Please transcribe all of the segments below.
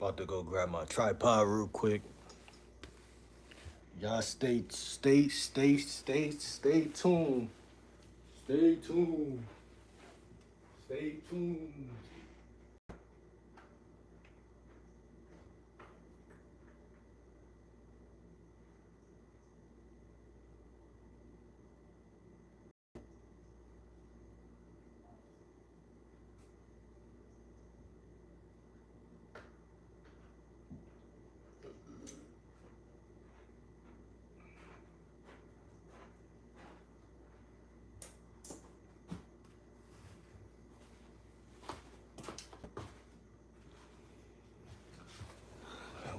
About to go grab my tripod real quick. Y'all stay tuned. Stay tuned. Stay tuned.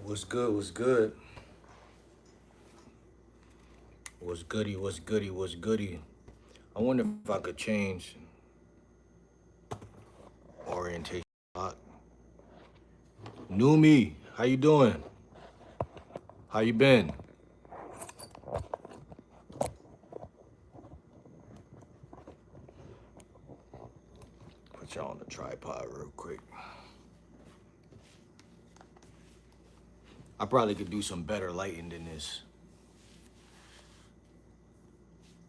What's good? What's good? What's goody? What's goody? What's goody? I wonder if I could change orientation. New me, how you doing? How you been? Put y'all on the tripod real quick. I probably could do some better lighting than this.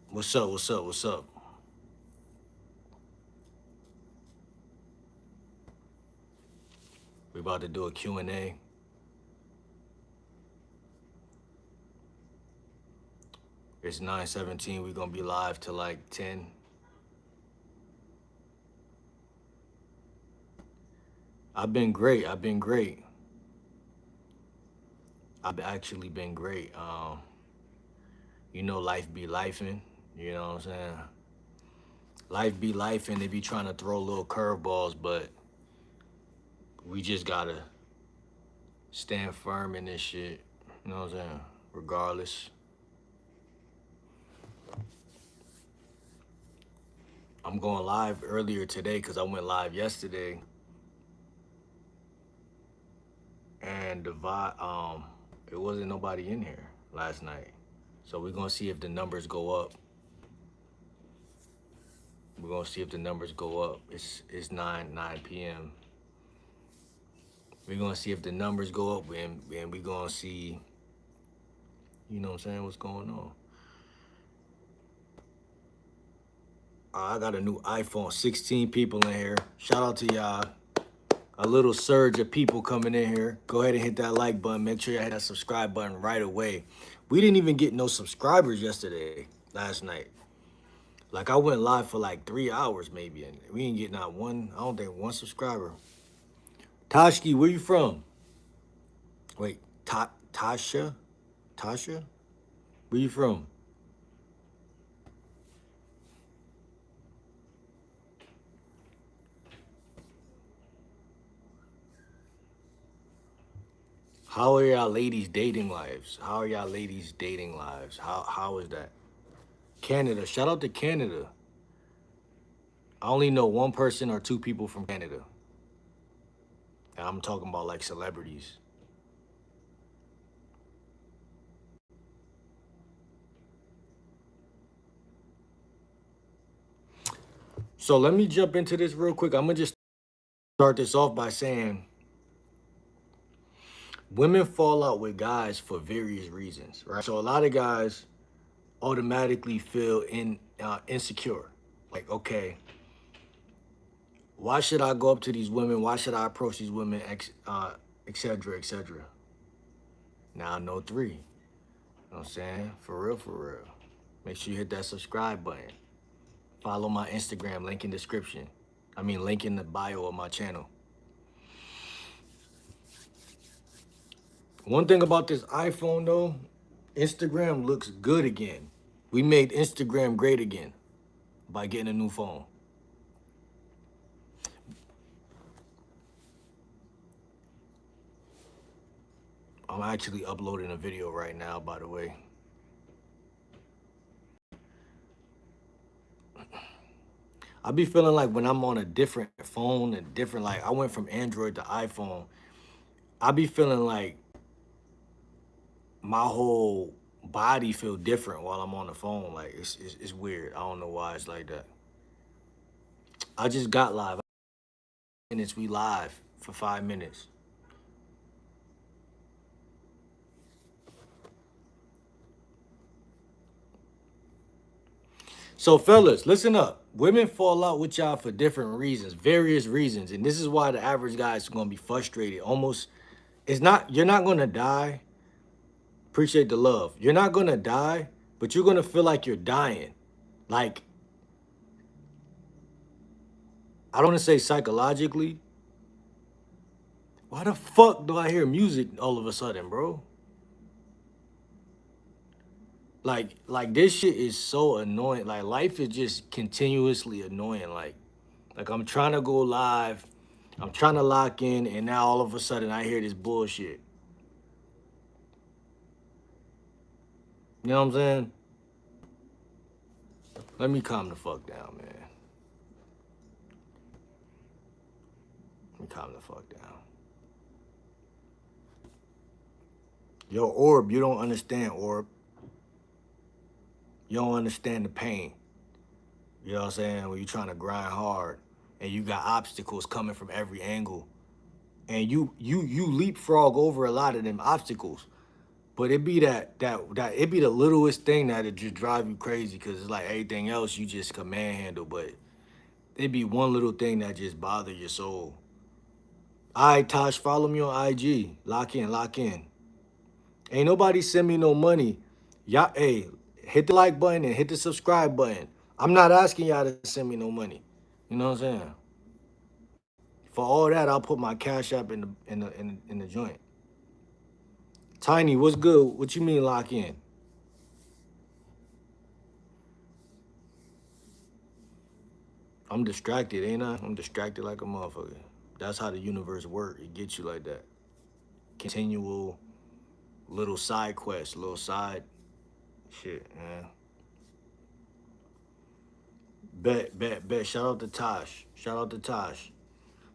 What's up? What's up? What's up? We about to do a Q&A. It's 9:17. We're gonna be live till like 10. I've been great. I've actually been great. Life be lifing. You know what I'm saying? Life be lifing. They be trying to throw little curveballs, but we just gotta stand firm in this shit. You know what I'm saying? Regardless. I'm going live earlier today because I went live yesterday. And it wasn't nobody in here last night. So we're gonna see if the numbers go up. We're gonna see if the numbers go up. It's 9 p.m. We're gonna see if the numbers go up and we're gonna see, you know what I'm saying, what's going on. I got a new iPhone, 16 people in here. Shout out to y'all. A little surge of people coming in here. Go ahead and hit that like button. Make sure you hit that subscribe button right away. We didn't even get no subscribers last night. Like I went live for like 3 hours maybe, and we didn't get not one, I don't think one subscriber. Tashki, where you from? Wait, Tasha? Tasha? Where you from? How are y'all ladies dating lives? How is that? Canada. Shout out to Canada. I only know one person or two people from Canada. And I'm talking about like celebrities. So let me jump into this real quick. I'm gonna just start this off by saying women fall out with guys for various reasons, right? So a lot of guys automatically feel insecure. Like, okay, why should I go up to these women? Why should I approach these women, et cetera, et cetera? Now I know three. You know what I'm saying? For real, for real. Make sure you hit that subscribe button. Follow my Instagram, link in description. Link in the bio of my channel. One thing about this iPhone though, Instagram looks good again. We made Instagram great again by getting a new phone. I'm actually uploading a video right now, by the way. I be feeling like when I'm on a different phone and different, like I went from Android to iPhone, I be feeling like my whole body feel different while I'm on the phone. Like it's weird. I don't know why it's like that. I just got live. Minutes we live for 5 minutes. So, fellas, listen up. Women fall out with y'all for different reasons, various reasons. And this is why the average guy is going to be frustrated. Almost, it's not, you're not going to die. Appreciate the love. You're not going to die, but you're going to feel like you're dying. Like, I don't want to say psychologically. Why the fuck do I hear music all of a sudden, bro? Like this shit is so annoying. Like life is just continuously annoying. Like I'm trying to go live, I'm trying to lock in, and now all of a sudden I hear this bullshit. You know what I'm saying? Let me calm the fuck down, man. Let me calm the fuck down. Yo, Orb, you don't understand, Orb. You don't understand the pain. You know what I'm saying? When you're trying to grind hard and you got obstacles coming from every angle. And you leapfrog over a lot of them obstacles. But it be that it be the littlest thing that it just drive you crazy because it's like everything else you just can manhandle, but it be one little thing that just bother your soul. All right, Tosh, follow me on IG. Lock in, lock in. Ain't nobody send me no money. Y'all, hey, hit the like button and hit the subscribe button. I'm not asking y'all to send me no money. You know what I'm saying? For all that, I'll put my cash app in the joint. Tiny, what's good? What you mean lock in? I'm distracted, ain't I? I'm distracted like a motherfucker. That's how the universe works. It gets you like that. Continual little side quests, little side shit, man. Bet, bet, bet. Shout out to Tosh. Shout out to Tosh.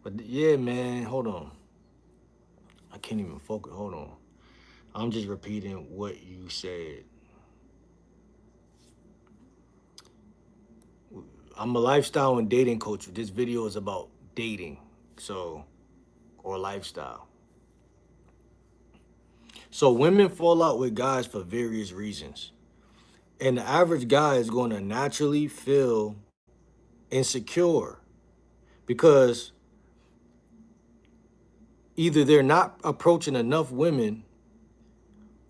But yeah, man, hold on. I can't even focus. Hold on. I'm just repeating what you said. I'm a lifestyle and dating coach. This video is about dating, so, or lifestyle. So women fall out with guys for various reasons. And the average guy is going to naturally feel insecure because either they're not approaching enough women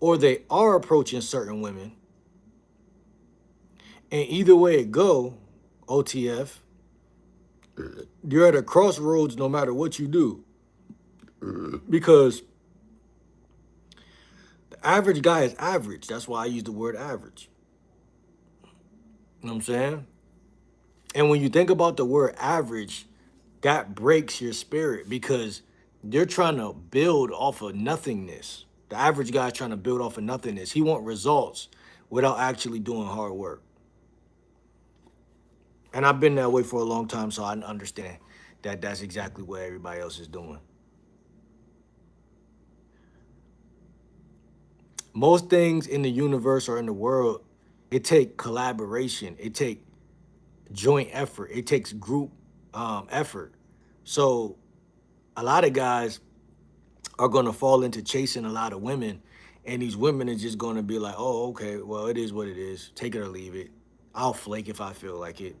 or they are approaching certain women. And either way it go, OTF, you're at a crossroads no matter what you do. Because the average guy is average. That's why I use the word average. You know what I'm saying? And when you think about the word average, that breaks your spirit because they're trying to build off of nothingness. The average guy's trying to build off of nothingness. He wants results without actually doing hard work. And I've been that way for a long time, so I understand that that's exactly what everybody else is doing. Most things in the universe or in the world, it take collaboration. It take joint effort. It takes group effort. So a lot of guys are going to fall into chasing a lot of women, and these women are just going to be like, oh, okay, well, it is what it is. Take it or leave it. I'll flake if I feel like it.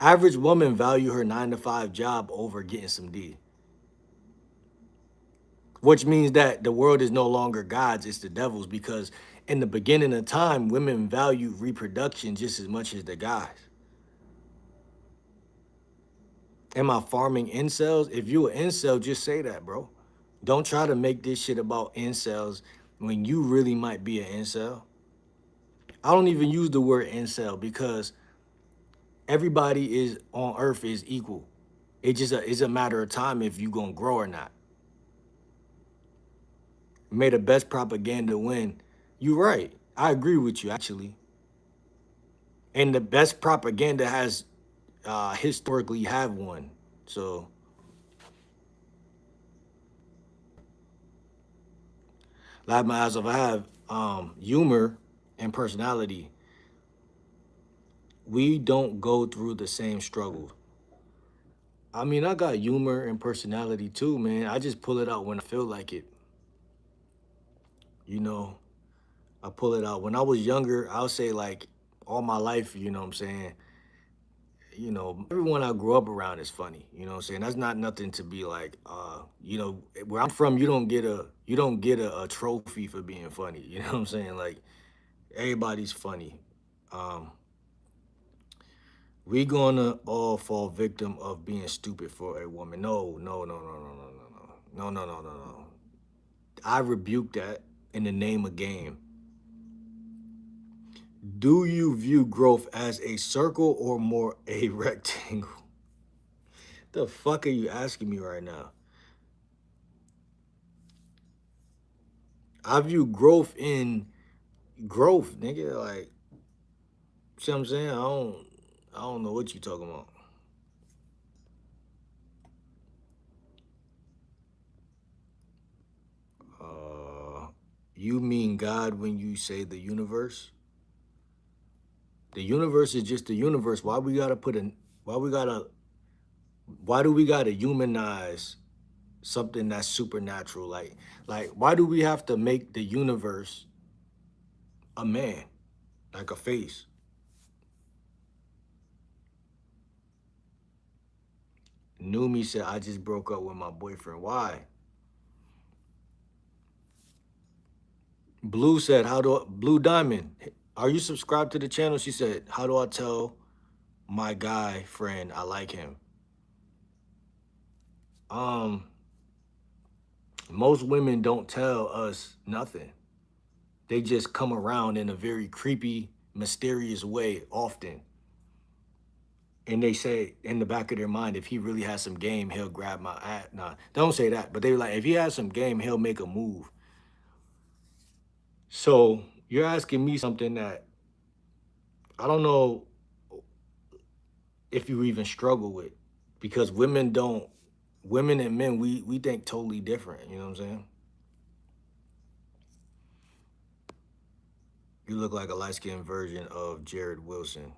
Average woman value her 9-to-5 job over getting some D, which means that the world is no longer God's, it's the devil's, because in the beginning of time, women value reproduction just as much as the guys. Am I farming incels? If you an incel, just say that, bro. Don't try to make this shit about incels when you really might be an incel. I don't even use the word incel because everybody is on earth is equal. It's a matter of time if you gonna grow or not. May the best propaganda win. You're right. I agree with you actually. And the best propaganda has historically have won. So like my eyes, if I have humor and personality, we don't go through the same struggle. I mean, I got humor and personality too, man. I just pull it out when I feel like it. You know, I pull it out. When I was younger, I'll say like all my life, you know what I'm saying, you know, everyone I grew up around is funny. You know what I'm saying? That's not nothing to be like, you know, where I'm from, you don't get a trophy for being funny. You know what I'm saying? Like everybody's funny. Um, we gonna all fall victim of being stupid for a woman. No, no, no, no, no, no, no, no, no, no, no, no, no. I rebuke that in the name of game. Do you view growth as a circle or more a rectangle? The fuck are you asking me right now? I view growth in growth, nigga. Like, see what I'm saying? I don't know what you talking about. Uh, you mean God when you say the universe? The universe is just the universe. Why we gotta, why do we gotta humanize something that's supernatural? Like, why do we have to make the universe a man, like a face? Numi said, I just broke up with my boyfriend. Why? Blue said, Blue Diamond, are you subscribed to the channel? She said, how do I tell my guy friend I like him? Um, most women don't tell us nothing. They just come around in a very creepy, mysterious way often. And they say in the back of their mind, if he really has some game, he'll grab my ass. Nah, don't say that. But they were like, if he has some game, he'll make a move. So you're asking me something that I don't know if you even struggle with, because women and men, we think totally different. You know what I'm saying? You look like a light skinned version of Jared Wilson.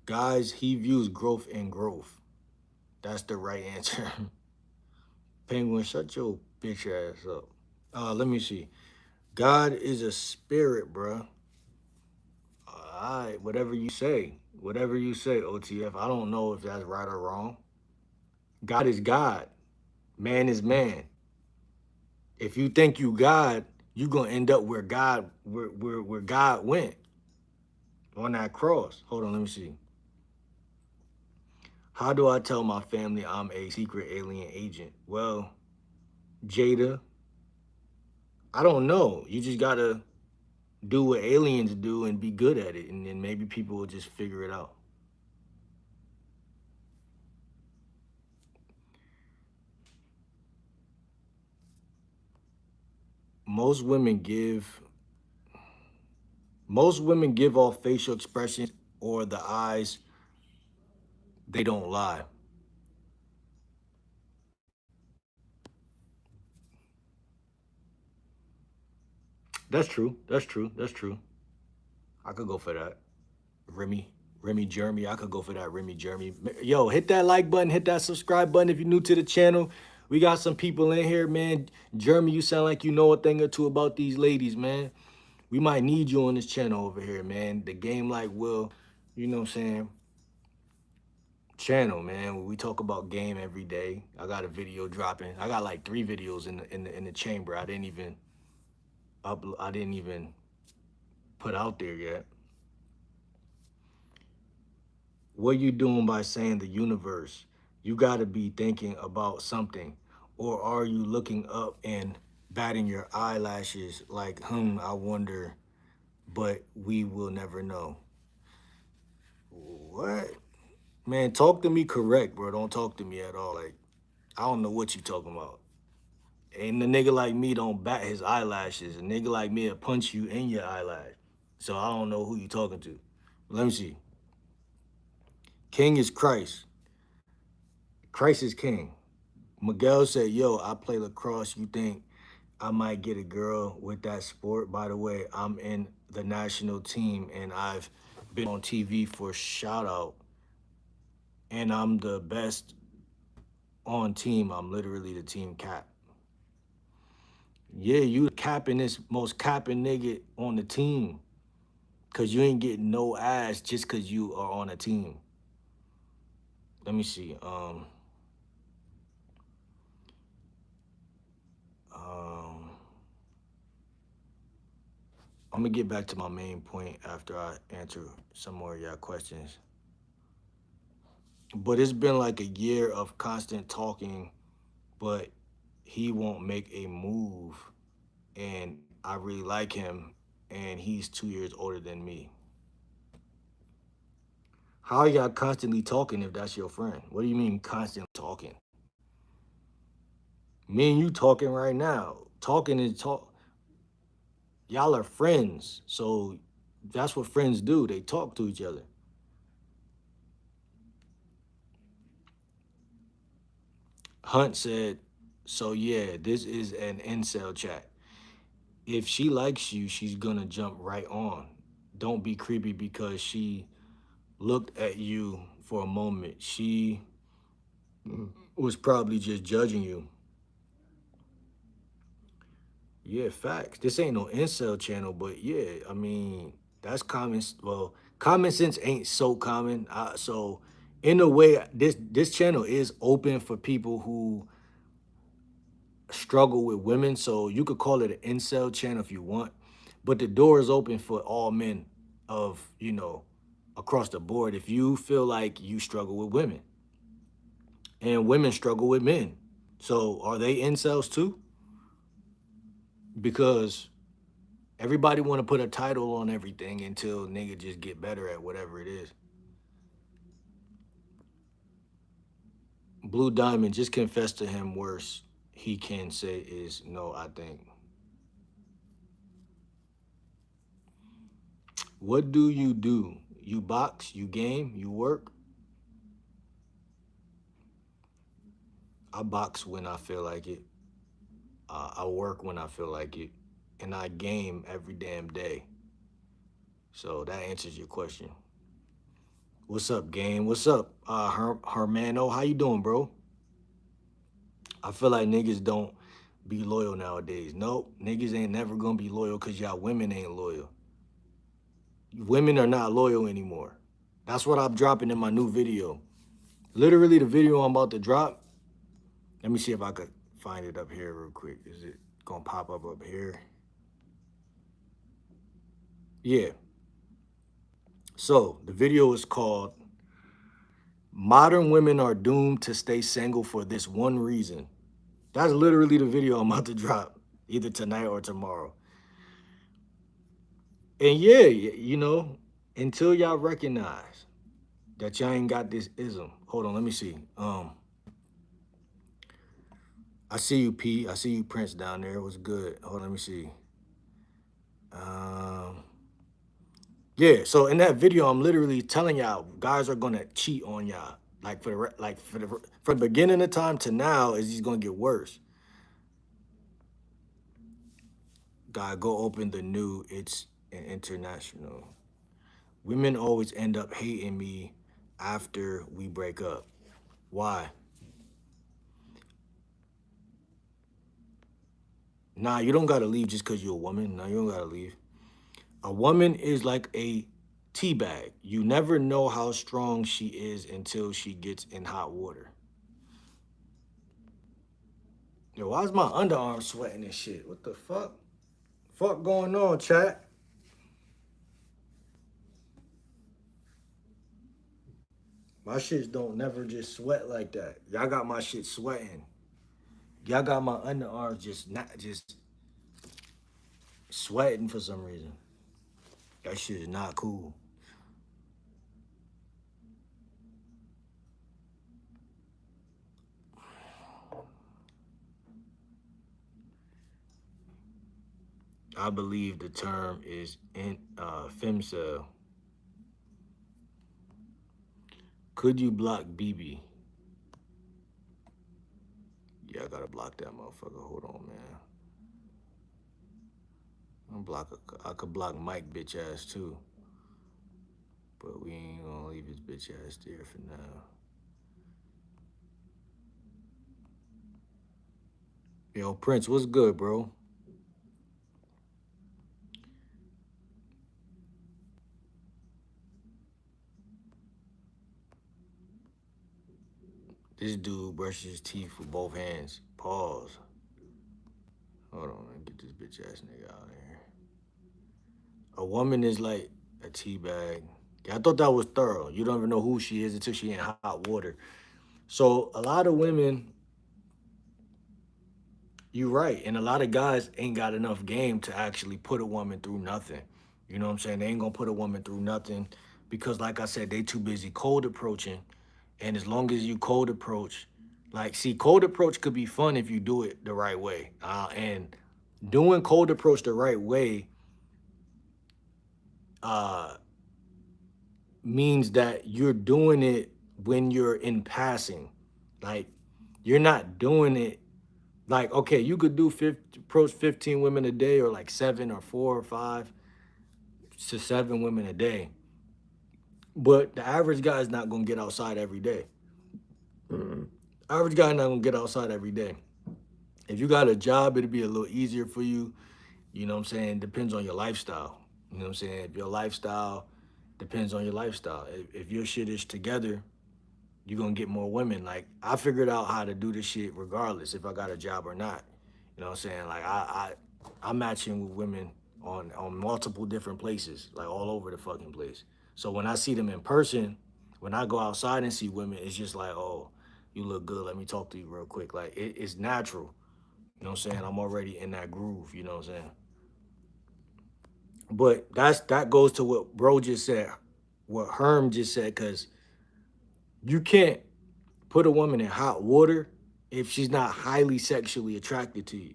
Guys, he views growth in growth. That's the right answer. Penguin, shut your bitch ass up. Let me see. God is a spirit, bruh. All right, whatever you say. Whatever you say, OTF. I don't know if that's right or wrong. God is God. Man is man. If you think you God, you gonna end up where God went on that cross. Hold on, let me see. How do I tell my family I'm a secret alien agent? Well, Jada, I don't know. You just gotta do what aliens do and be good at it, and then maybe people will just figure it out. Most women give most women give off facial expressions or the eyes, they don't lie. That's true. That's true. That's true. I could go for that. Remy, Remy Jeremy. I could go for that, Remy Jeremy. Yo, hit that like button, hit that subscribe button if you're new to the channel. We got some people in here, man. Jeremy, you sound like you know a thing or two about these ladies, man. We might need you on this channel over here, man. The Game Like Will, you know what I'm saying, channel, man. Where we talk about game every day. I got a video dropping. I got like 3 videos in the chamber. I didn't even put out there yet. What you doing by saying the universe? You got to be thinking about something. Or are you looking up and batting your eyelashes like, I wonder, but we will never know? What? Man, talk to me correct, bro. Don't talk to me at all. Like, I don't know what you talking about. And a nigga like me don't bat his eyelashes. A nigga like me will punch you in your eyelash. So I don't know who you talking to. Let me see. King is Christ. Christ is king. Miguel said, yo, I play lacrosse. You think I might get a girl with that sport? By the way, I'm in the national team and I've been on TV for shout out. And I'm the best on team. I'm literally the team cap. Yeah, you capping this most capping nigga on the team. Cause you ain't getting no ass just cause you are on a team. Let me see. Um I'm gonna get back to my main point after I answer some more of y'all questions. But it's been like a year of constant talking, but he won't make a move. And I really like him, and he's 2 years older than me. How are y'all constantly talking if that's your friend? What do you mean constantly talking? Me and you talking right now. Talking is talk. Y'all are friends, so that's what friends do. They talk to each other. Hunt said, "So yeah, this is an incel chat. If she likes you, she's gonna jump right on. Don't be creepy because she looked at you for a moment. She was probably just judging you." Yeah, facts. This ain't no incel channel, but yeah, I mean, that's common. Well, common sense ain't so common. So, in a way, this channel is open for people who struggle with women. So you could call it an incel channel if you want, but the door is open for all men of across the board. If you feel like you struggle with women and women struggle with men, so are they incels too? Because everybody want to put a title on everything until nigga just get better at whatever it is. Blue Diamond just confessed to him worse. He can say is no, I think. What do? You box, you game, you work. I box when I feel like it. I work when I feel like it. And I game every damn day. So that answers your question. What's up, game? What's up, Hermano? How you doing, bro? I feel like niggas don't be loyal nowadays. Nope, niggas ain't never gonna be loyal because y'all women ain't loyal. Women are not loyal anymore. That's what I'm dropping in my new video. Literally, the video I'm about to drop. Let me see if I could find it up here real quick. Is it gonna pop up here? Yeah. So the video is called "Modern Women Are Doomed to Stay Single for This One Reason." That's literally the video I'm about to drop, either tonight or tomorrow. And yeah, until y'all recognize that y'all ain't got this ism. Hold on, let me see. I see you, P. I see you, Prince, down there. What's good? Hold on, let me see. Um, yeah. So in that video, I'm literally telling y'all, guys are gonna cheat on y'all. Like from the beginning of time to now, is he's gonna get worse. Guy, go open the new. It's an international. Women always end up hating me after we break up. Why? Nah, you don't gotta leave just because you're a woman. Nah, you don't gotta leave. A woman is like a tea bag. You never know how strong she is until she gets in hot water. Yo, why is my underarm sweating and shit? What the fuck? Fuck going on, chat? My shits don't never just sweat like that. Y'all got my shit sweating. Y'all got my underarms just not just sweating for some reason. That shit is not cool. I believe the term is in femcel. Could you block BB? Yeah, I gotta block that motherfucker. Hold on, man. I could block Mike bitch ass too. But we ain't gonna leave his bitch ass there for now. Yo, Prince, what's good, bro? This dude brushes his teeth with both hands. Pause. Hold on, let me get this bitch ass nigga out of here. A woman is like a tea bag. Yeah, I thought that was thorough. You don't even know who she is until she in hot water. So a lot of women, you're right, and a lot of guys ain't got enough game to actually put a woman through nothing. You know what I'm saying? They ain't gonna put a woman through nothing because, like I said, they too busy cold approaching. And as long as you cold approach, like, see, cold approach could be fun if you do it the right way. And doing cold approach the right way uh, means that you're doing it when you're in passing. Like, you're not doing it like, okay, you could do approach 15 women a day, or like 7 or 4 or 5 to 7 women a day. But the average guy is not gonna get outside every day. Average guy not gonna get outside every day. If you got a job, it'll be a little easier for you. You know what I'm saying? Depends on your lifestyle. You know what I'm saying? If your lifestyle depends on your lifestyle. If your shit is together, you're gonna get more women. Like, I figured out how to do this shit regardless if I got a job or not. You know what I'm saying? Like, I'm matching with women on multiple different places, like all over the fucking place. So when I see them in person, when I go outside and see women, it's just like, oh, you look good. Let me talk to you real quick. Like, it's natural. You know what I'm saying? I'm already in that groove. You know what I'm saying? But that goes to what bro just said, what Herm just said, because you can't put a woman in hot water if she's not highly sexually attracted to you.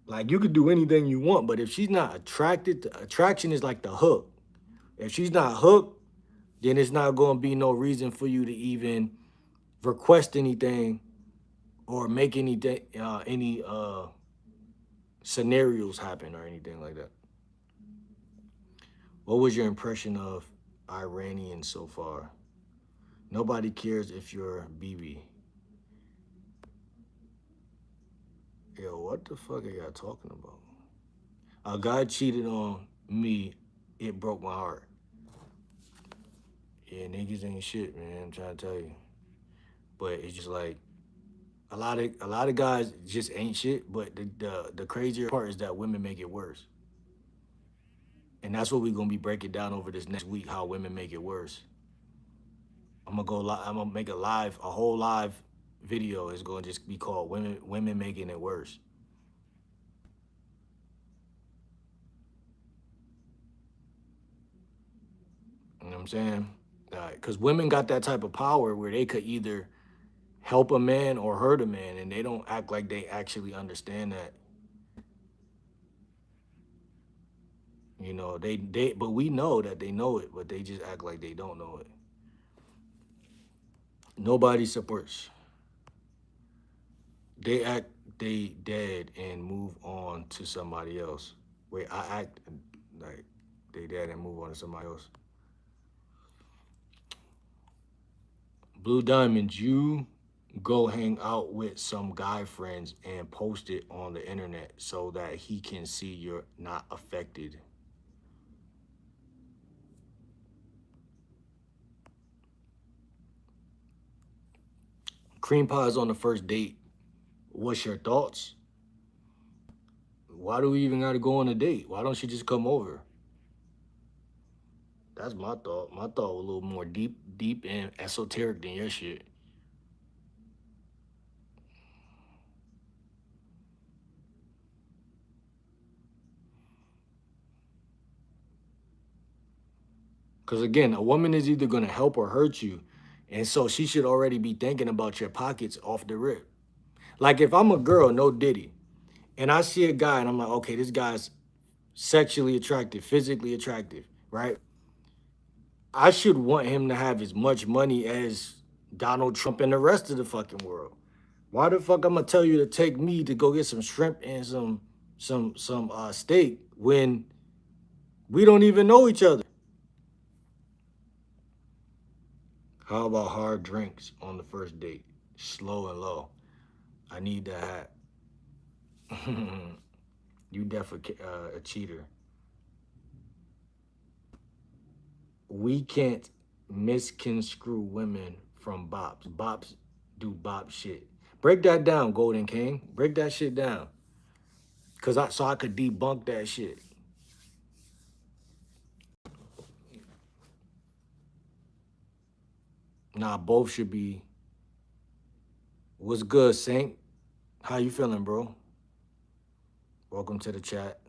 Like, you could do anything you want, but if she's not attracted, attraction is like the hook. If she's not hooked, then it's not going to be no reason for you to even request anything or make any scenarios happen or anything like that. What was your impression of Iranians so far? Nobody cares if you're BB. Yo, what the fuck are y'all talking about? A guy cheated on me. It broke my heart. Yeah, niggas ain't shit, man. I'm trying to tell you. But it's just like a lot of guys just ain't shit. But the crazier part is that women make it worse. And that's what we're gonna be breaking down over this next week. How women make it worse. I'm gonna go live. I'm gonna make a whole live video. Is gonna just be called "Women Making It Worse." You know what I'm saying? Because women got that type of power where they could either help a man or hurt a man, and they don't act like they actually understand that. You know, but we know that they know it, but they just act like they don't know it. Nobody supports. They act they dead and move on to somebody else. Wait, I act like they dead and move on to somebody else. Blue Diamonds, you go hang out with some guy friends and post it on the internet so that he can see you're not affected. Cream pies on the first date. What's your thoughts? Why do we even got to go on a date? Why don't you just come over? That's my thought. My thought was a little more deep and esoteric than your shit. Because again, a woman is either going to help or hurt you. And so she should already be thinking about your pockets off the rip. Like, if I'm a girl, no diddy, and I see a guy and I'm like, okay, this guy's sexually attractive, physically attractive, right? I should want him to have as much money as Donald Trump and the rest of the fucking world. Why the fuck I'm gonna tell you to take me to go get some shrimp and some steak when we don't even know each other? How about hard drinks on the first date? Slow and low. I need that hat. You definitely a cheater. We can't misconstrue women from bops. Bops do bop shit. Break that down, Golden King. Break that shit down. So I could debunk that shit. Nah, both should be. What's good, Saint? How you feeling, bro? Welcome to the chat.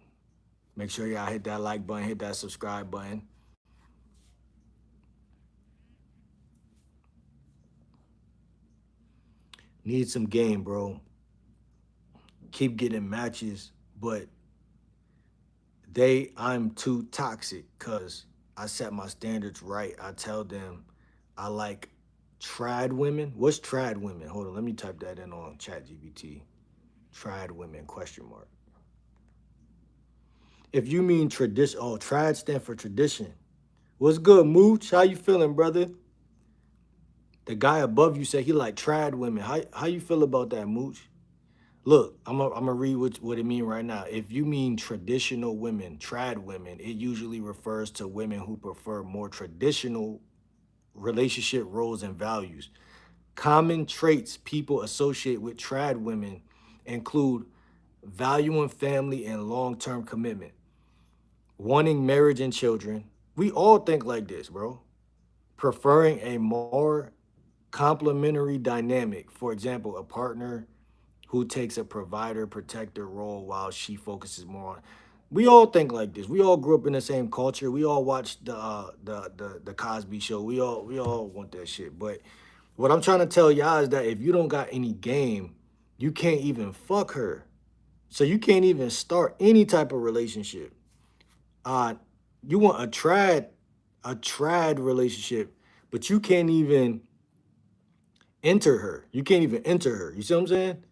Make sure y'all hit that like button, hit that subscribe button. Need some game, bro. Keep getting matches, but I'm too toxic because I set my standards right. I tell them I like trad women. What's trad women? Hold on, let me type that in on ChatGPT. Trad women, question mark. If you mean tradition, oh, trad stand for tradition. What's good, Mooch? How you feeling, brother? The guy above you said he like trad women. How you feel about that, Mooch? Look, I'm gonna read what it mean right now. If you mean traditional women, trad women, it usually refers to women who prefer more traditional relationship roles and values. Common traits people associate with trad women include valuing family and long-term commitment, wanting marriage and children. We all think like this, bro. Preferring a more complementary dynamic. For example, a partner who takes a provider protector role while she focuses more on. We all think like this. We all grew up in the same culture. We all watched the Cosby Show. We all want that shit. But what I'm trying to tell y'all is that if you don't got any game, you can't even fuck her. So you can't even start any type of relationship. Uh, you want a trad relationship, but you can't even enter her. You can't even enter her. You see what I'm saying?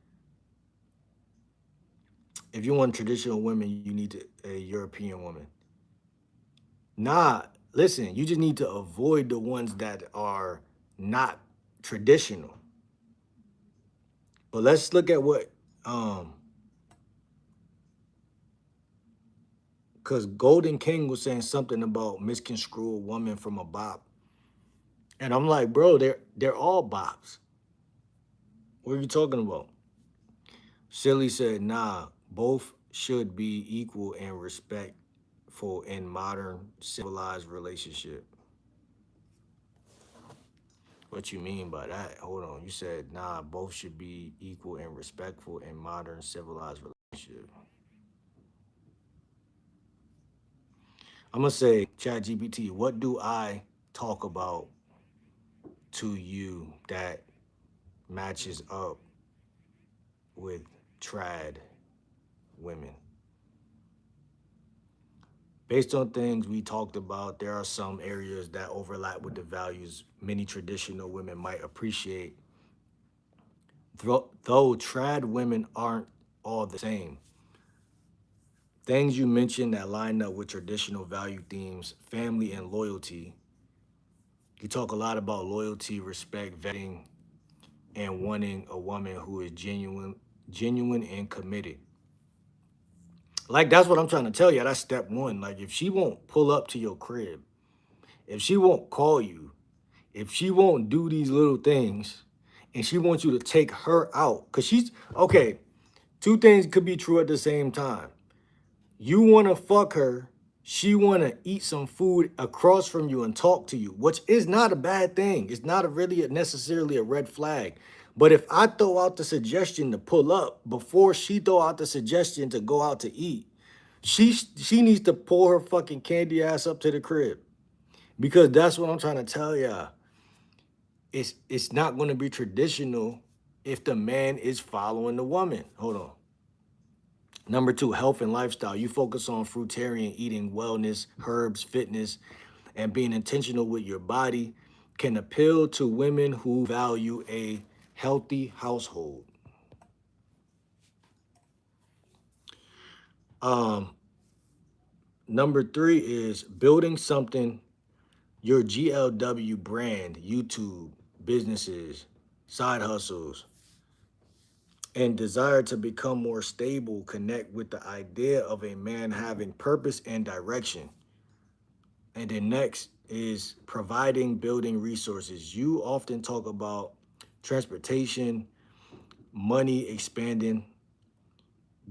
If you want traditional women, you need a European woman. Nah, listen, you just need to avoid the ones that are not traditional. But let's look at what because Golden King was saying something about misconstrue a woman from a bop. And I'm like, bro, they're all bops. What are you talking about? Silly said, nah, both should be equal and respectful in modern civilized relationship. What you mean by that? Hold on. You said, nah, both should be equal and respectful in modern civilized relationship. I'm gonna say, ChatGPT, what do I talk about to you that matches up with trad women? Based on things we talked about, there are some areas that overlap with the values many traditional women might appreciate, though trad women aren't all the same. Things you mentioned that line up with traditional value themes, family and loyalty. You talk a lot about loyalty, respect, vetting, and wanting a woman who is genuine and committed. Like that's what I'm trying to tell you. That's step one. Like if she won't pull up to your crib, if she won't call you, if she won't do these little things, and she wants you to take her out, because she's okay. Two things could be true at the same time. You want to fuck her, she want to eat some food across from you and talk to you, which is not a bad thing. It's not necessarily a red flag. But if I throw out the suggestion to pull up before she throw out the suggestion to go out to eat, she needs to pull her fucking candy ass up to the crib. Because that's what I'm trying to tell y'all. It's not going to be traditional if the man is following the woman. Hold on. Number two, health and lifestyle. You focus on fruitarian eating, wellness, herbs, fitness, and being intentional with your body can appeal to women who value a healthy household. Um, Number three is building something, your GLW brand, YouTube, businesses, side hustles, and desire to become more stable connect with the idea of a man having purpose and direction. And then next is providing building resources. You often talk about transportation, money expanding,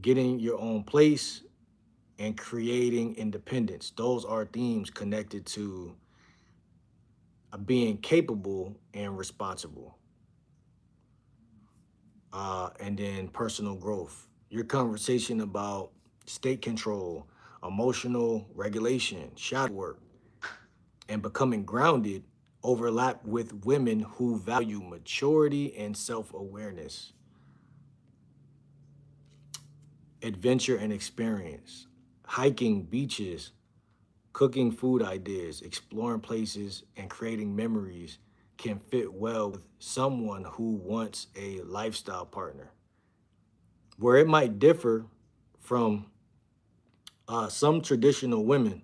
getting your own place, and creating independence. Those are themes connected to being capable and responsible. And then personal growth. Your conversation about state control, emotional regulation, shadow work, and becoming grounded overlap with women who value maturity and self awareness, adventure and experience, hiking beaches, cooking food ideas, exploring places, and creating memories can fit well with someone who wants a lifestyle partner. Where it might differ from some traditional women,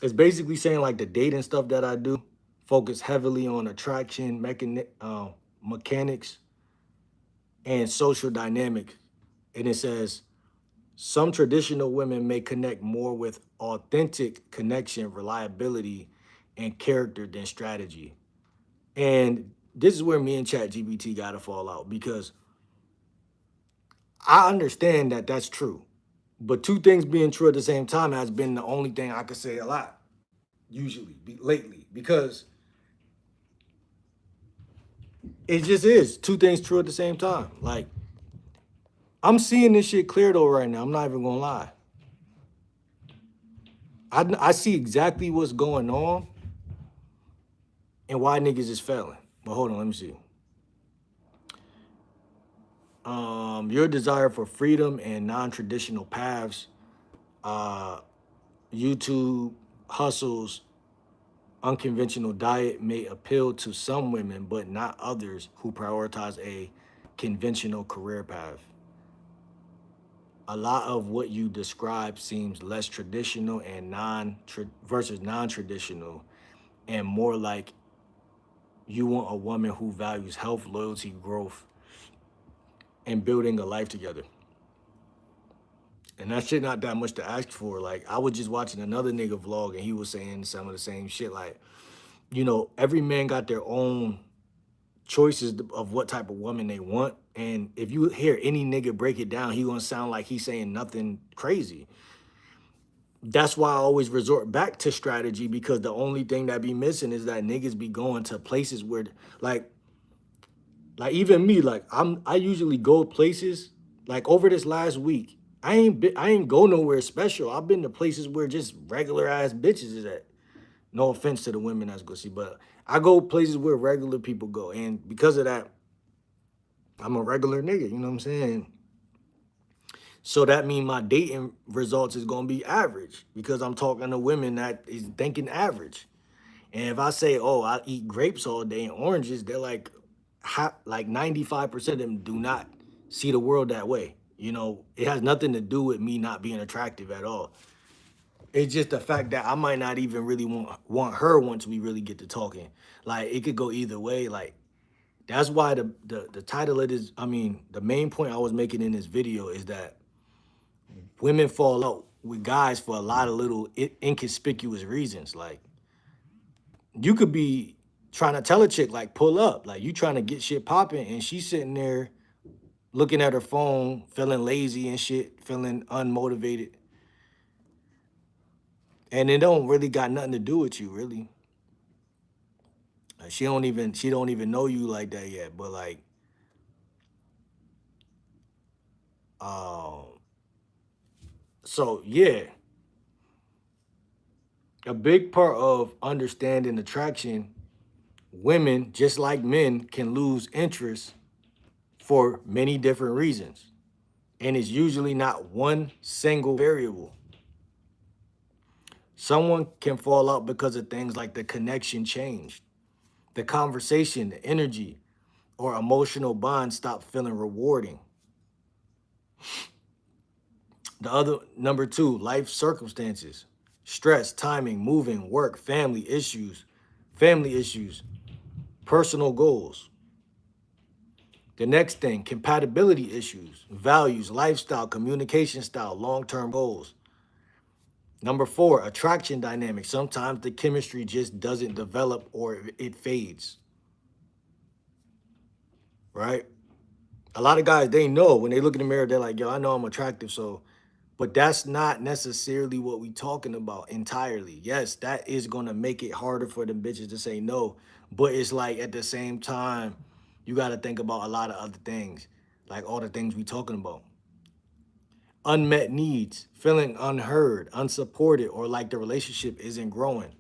it's basically saying like the dating stuff that I do focus heavily on attraction, mechanics, and social dynamics. And it says some traditional women may connect more with authentic connection, reliability, and character than strategy. And this is where me and ChatGPT got to fall out because I understand that that's true. But two things being true at the same time has been the only thing I could say a lot, usually, lately, because it just is two things true at the same time. Like, I'm seeing this shit clear though right now. I'm not even gonna lie. I see exactly what's going on and why niggas is failing. But hold on, let me see. Your desire for freedom and non-traditional paths, uh, YouTube hustles, unconventional diet may appeal to some women, but not others who prioritize a conventional career path. A lot of what you describe seems less traditional and versus non-traditional, and more like you want a woman who values health, loyalty, growth, and building a life together. And that shit not that much to ask for. Like I was just watching another nigga vlog and he was saying some of the same shit. Like, every man got their own choices of what type of woman they want. And if you hear any nigga break it down, he gonna sound like he's saying nothing crazy. That's why I always resort back to strategy because the only thing that be missing is that niggas be going to places where like even me, like I usually go places like over this last week. I ain't go nowhere special. I've been to places where just regular ass bitches is at. No offense to the women that's go see, but I go places where regular people go. And because of that, I'm a regular nigga, you know what I'm saying? So that means my dating results is gonna be average because I'm talking to women that is thinking average. And if I say, oh, I eat grapes all day and oranges, they're like 95% of them do not see the world that way. It has nothing to do with me not being attractive at all. It's just the fact that I might not even really want her once we really get to talking. Like it could go either way. Like that's why the title of this, I mean, the main point I was making in this video is that women fall out with guys for a lot of little inconspicuous reasons. Like you could be trying to tell a chick like pull up, like you trying to get shit popping, and she's sitting there looking at her phone, feeling lazy and shit, feeling unmotivated, and it don't really got nothing to do with you, really. Like, she don't even know you like that yet, but like, um, so yeah, a big part of understanding attraction, women just like men can lose interest for many different reasons, and it's usually not one single variable. Someone can fall out because of things like the connection changed, the conversation, the energy, or emotional bond stop feeling rewarding. The other number two, life circumstances, stress, timing, moving, work, family issues, personal goals. The next thing, compatibility issues, values, lifestyle, communication style, long-term goals. Number 4, attraction dynamic. Sometimes the chemistry just doesn't develop or it fades, right? A lot of guys, they know when they look in the mirror, they're like, yo, I know I'm attractive. So, but that's not necessarily what we talking about entirely. Yes, that is going to make it harder for them bitches to say no. But it's like at the same time, you got to think about a lot of other things, like all the things we talking about. Unmet needs, feeling unheard, unsupported, or like the relationship isn't growing.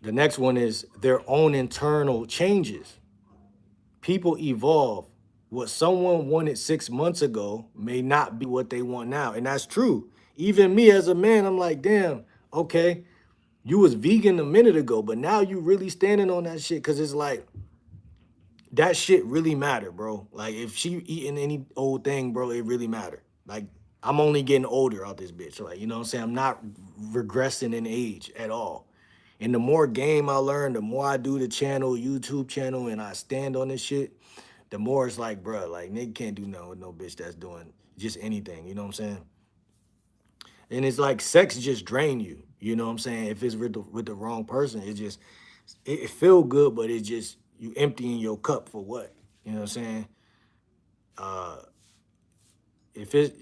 The next one is their own internal changes. People evolve. What someone wanted 6 months ago may not be what they want now. And that's true. Even me as a man, I'm like, damn, okay, you was vegan a minute ago, but now you really standing on that shit. Cause it's like that shit really matter, bro. Like if she eating any old thing, bro, it really matter. Like I'm only getting older out this bitch. Like, you know what I'm saying? I'm not regressing in age at all. And the more game I learn, the more I do the channel, YouTube channel, and I stand on this shit, the more it's like, bro, like nigga can't do nothing with no bitch that's doing just anything. You know what I'm saying? And it's like sex just drain you. You know what I'm saying? If it's with the wrong person, it just it feel good, but it just you emptying your cup for what? You know what I'm saying? Uh, if it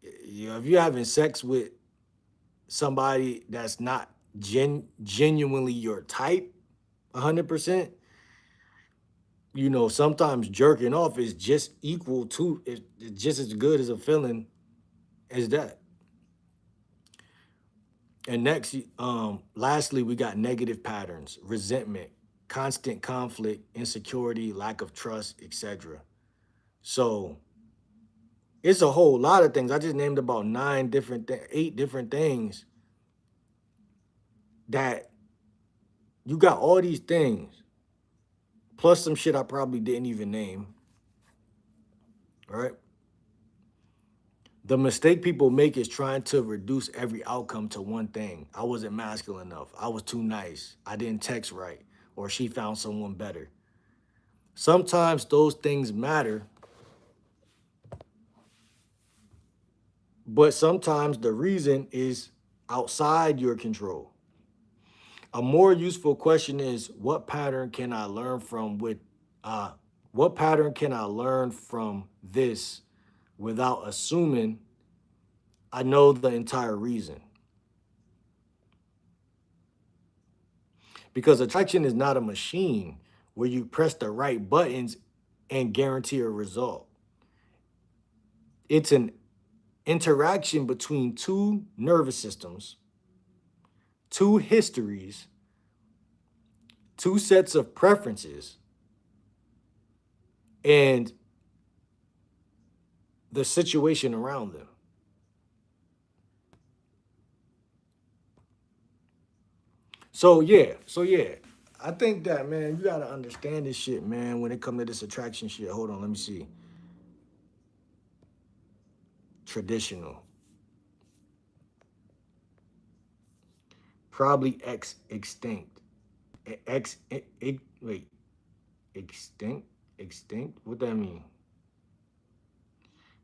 if you're having sex with somebody that's not genuinely your type, 100%, sometimes jerking off is just equal to it's just as good as a feeling as that. And next, lastly, we got negative patterns, resentment, constant conflict, insecurity, lack of trust, etc. So it's a whole lot of things. I just named about 8 different things that you got all these things, plus some shit I probably didn't even name. All right. The mistake people make is trying to reduce every outcome to one thing. I wasn't masculine enough. I was too nice. I didn't text right. Or she found someone better. Sometimes those things matter, but sometimes the reason is outside your control. A more useful question is uh what pattern can I learn from this without assuming I know the entire reason? Because attraction is not a machine where you press the right buttons and guarantee a result. It's an interaction between two nervous systems, two histories, two sets of preferences, and the situation around them. So yeah, I think that, man, you gotta understand this shit, man. When it come to this attraction shit, hold on, let me see. Traditional, probably extinct, ex, wait, extinct. What that mean?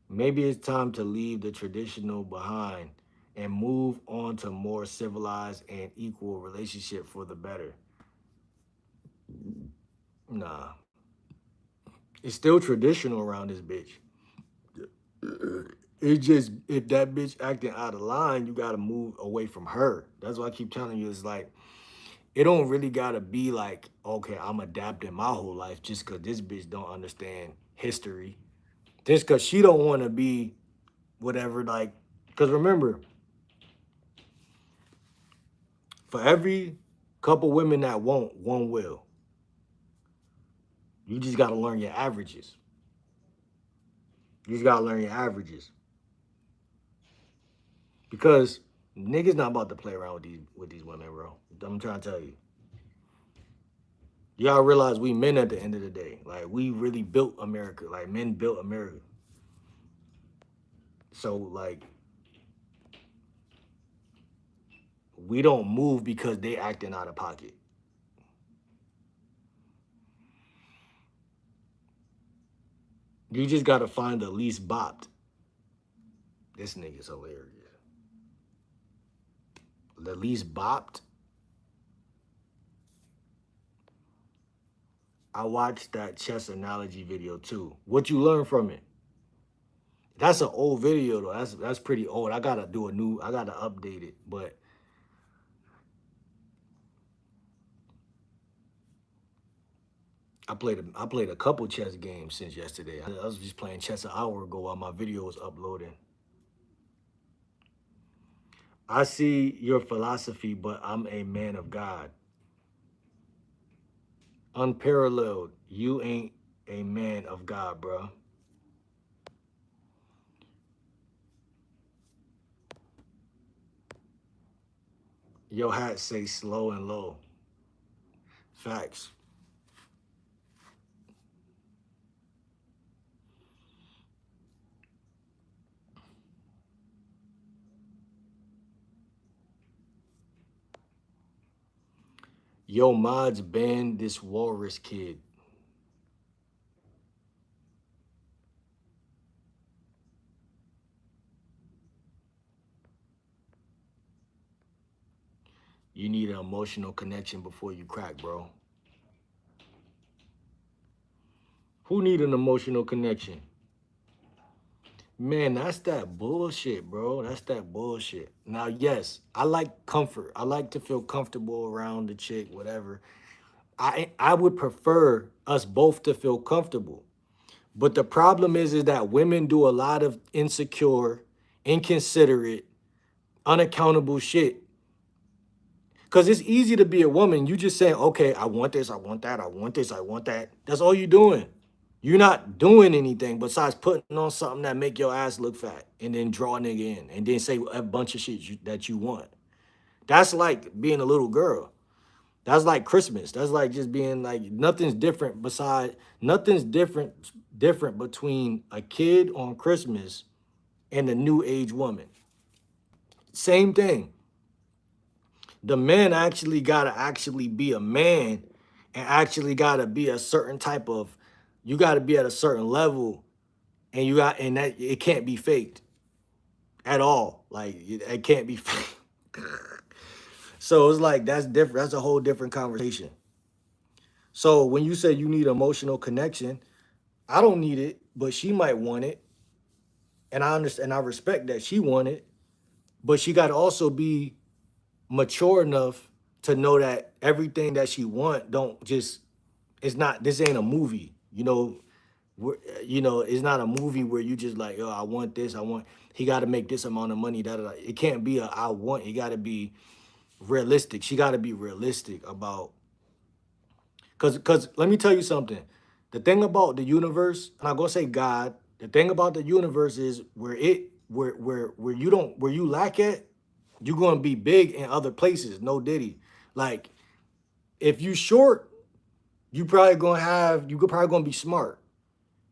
Maybe it's time to leave the traditional behind and move on to more civilized and equal relationship for the better. Nah, it's still traditional around this bitch. It just if that bitch acting out of line, you gotta move away from her. That's why I keep telling you. It's like it don't really gotta be like, okay, I'm adapting my whole life just cause this bitch don't understand history. Just cause she don't wanna be whatever, like, cause remember, for every couple women that won't, one will. You just gotta learn your averages. You just gotta learn your averages. Because niggas not about to play around with these women, bro. I'm trying to tell you. You gotta realize we men at the end of the day. Like we really built America. Like men built America. So like we don't move because they acting out of pocket. You just gotta find the least bopped. This nigga's hilarious. The least bopped. I watched that chess analogy video too. What you learn from it? That's an old video though. That's pretty old. I gotta do a new. I gotta update it. But I played a couple chess games since yesterday. I was just playing chess an hour ago while my video was uploading. I see your philosophy, but I'm a man of God. Unparalleled. You ain't a man of God, bro. Your hat say slow and low. Facts. Yo, mods banned this walrus kid. You need an emotional connection before you crack, bro. Who need an emotional connection? Man, that's that bullshit, bro. That's that bullshit. Now, yes, I like comfort. I like to feel comfortable around the chick, whatever. I would prefer us both to feel comfortable. But the problem is that women do a lot of insecure, inconsiderate, unaccountable shit. Cause it's easy to be a woman. You just saying, okay, I want this, I want that, I want this, I want that. That's all you're doing. You're not doing anything besides putting on something that make your ass look fat and then draw a nigga in and then say a bunch of shit that you want. That's like being a little girl. That's like Christmas. That's like just being like nothing's different between a kid on Christmas and a new age woman. Same thing. The man actually gotta actually be a man and actually gotta be a certain type of, you gotta be at a certain level, and that it can't be faked at all. Like it can't be faked. So it's like that's different. That's a whole different conversation. So when you say you need emotional connection, I don't need it, but she might want it. And I understand, I respect that she want it, but she got to also be mature enough to know that everything that she want don't just, it's not, this ain't a movie, it's not a movie where you just like, oh, I want this, he got to make this amount of money, da, da, da. It can't be I want, it got to be realistic. She got to be realistic about, because let me tell you something. The thing about the universe, and I'm gonna say God, the thing about the universe is where you don't, where you lack at, you're gonna be big in other places. No diddy. Like if you short, you could probably gonna be smart.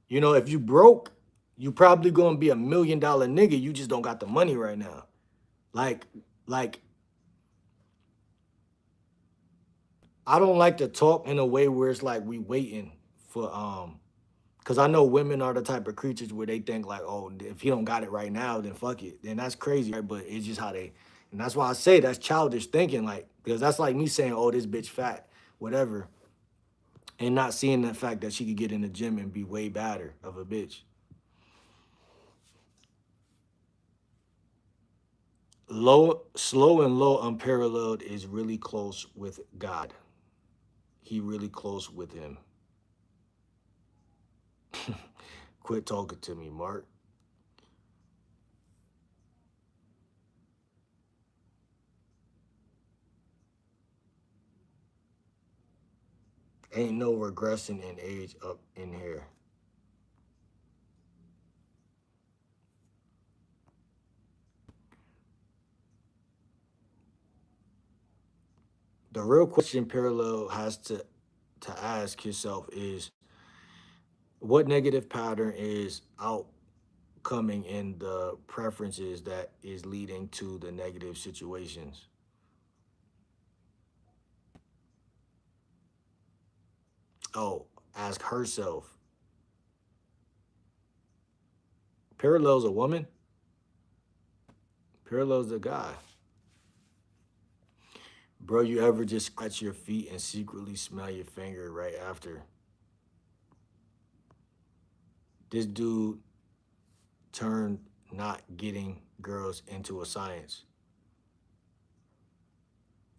If you broke, you probably gonna be $1 million nigga. You just don't got the money right now. Like, like I don't like to talk in a way where it's like we waiting for because I know women are the type of creatures where they think like, oh, if he don't got it right now, then fuck it. Then that's crazy, right? But it's just how they, and that's why I say that's childish thinking, like, because that's like me saying, oh, this bitch fat, whatever, and not seeing the fact that she could get in the gym and be way badder of a bitch. Slow and low unparalleled is really close with God. He really close with him. Quit talking to me, Mark. Ain't no regressing in age up in here. The real question Parallel has to ask yourself is what negative pattern is outcoming in the preferences that is leading to the negative situations? Oh, ask herself. Parallel's a woman? Parallel's a guy. Bro, you ever just scratch your feet and secretly smell your finger right after? This dude turned not getting girls into a science.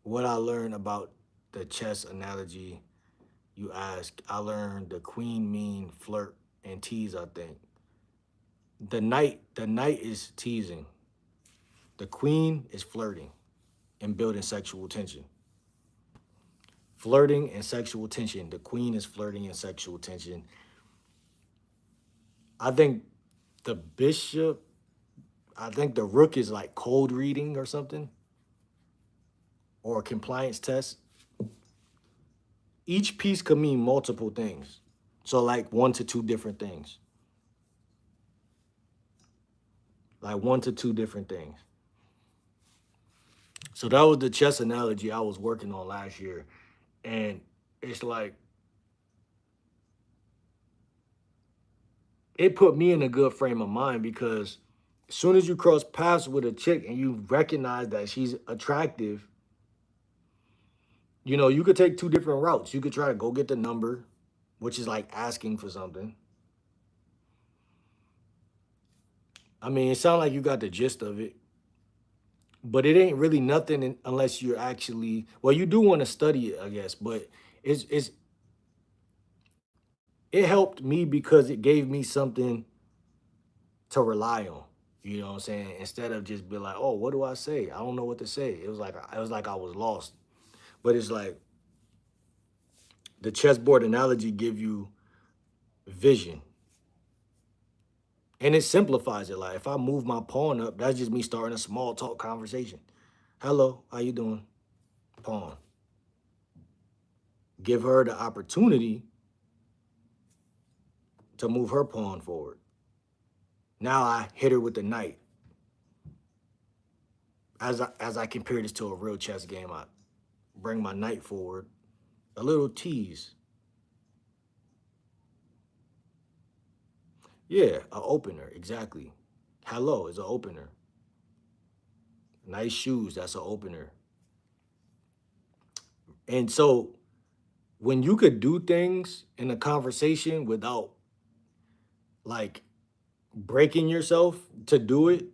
What I learned about the chess analogy you ask, I learned the queen mean flirt and tease, I think. The knight is teasing. The queen is flirting and building sexual tension. Flirting and sexual tension. The queen is flirting and sexual tension. I think the bishop, I think the rook is like cold reading or something, or a compliance test. Each piece could mean multiple things. So like one to two different things. Like one to two different things. So that was the chess analogy I was working on last year. And it's like it put me in a good frame of mind because as soon as you cross paths with a chick and you recognize that she's attractive, you know, you could take two different routes. You could try to go get the number, which is like asking for something. I mean, it sounds like you got the gist of it, but it ain't really nothing unless you're actually, well, you do want to study it, I guess, but it's it helped me because it gave me something to rely on. You know what I'm saying? Instead of just be like, oh, what do I say? I don't know what to say. It was like I was lost. But it's like the chessboard analogy give you vision. And it simplifies it. Like if I move my pawn up, that's just me starting a small talk conversation. Hello, how you doing? Pawn. Give her the opportunity to move her pawn forward. Now I hit her with the knight. As I compare this to a real chess game, I bring my knight forward. A little tease. Yeah, a opener, exactly. Hello is an opener. Nice shoes, that's an opener. And so when you could do things in a conversation without like breaking yourself to do it,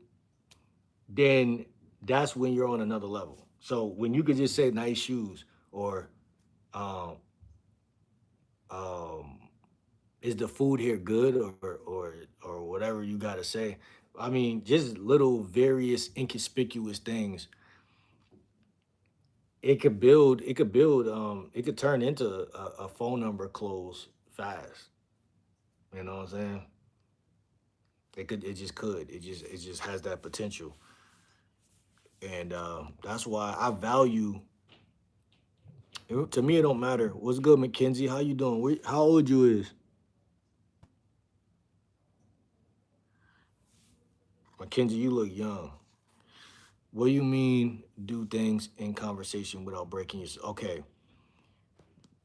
then that's when you're on another level. So when you could just say nice shoes or um um is the food here good or whatever you gotta say. I mean, just little various inconspicuous things. It could turn into a phone number close fast. You know what I'm saying? It just could. It just has that potential. And that's why I value to me it don't matter. What's good, Mackenzie? How you doing? How old you is? Mackenzie, you look young. What do you mean do things in conversation without breaking yourself? Okay.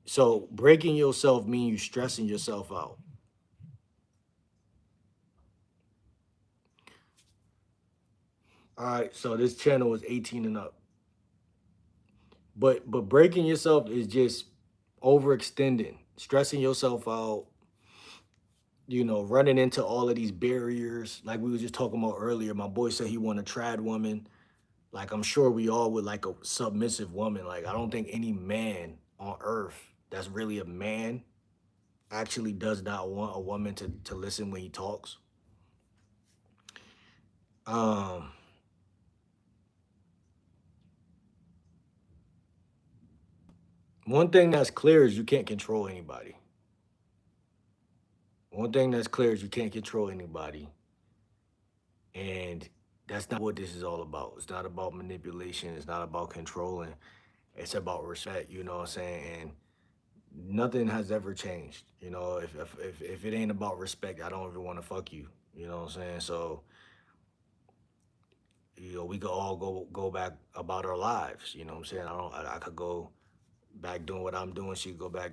So breaking yourself mean you stressing yourself out. All right, so this channel is 18 and up. But breaking yourself is just overextending, stressing yourself out, you know, running into all of these barriers. Like we were just talking about earlier. My boy said he want a trad woman. Like I'm sure we all would like a submissive woman. Like I don't think any man on earth that's really a man actually does not want a woman to listen when he talks. Um, One thing that's clear is you can't control anybody. One thing that's clear is you can't control anybody. And that's not what this is all about. It's not about manipulation. It's not about controlling. It's about respect, you know what I'm saying? And nothing has ever changed. You know, if it ain't about respect, I don't even want to fuck you. You know what I'm saying? So, you know, we could all go back about our lives. You know what I'm saying? I could go back doing what I'm doing. She could go back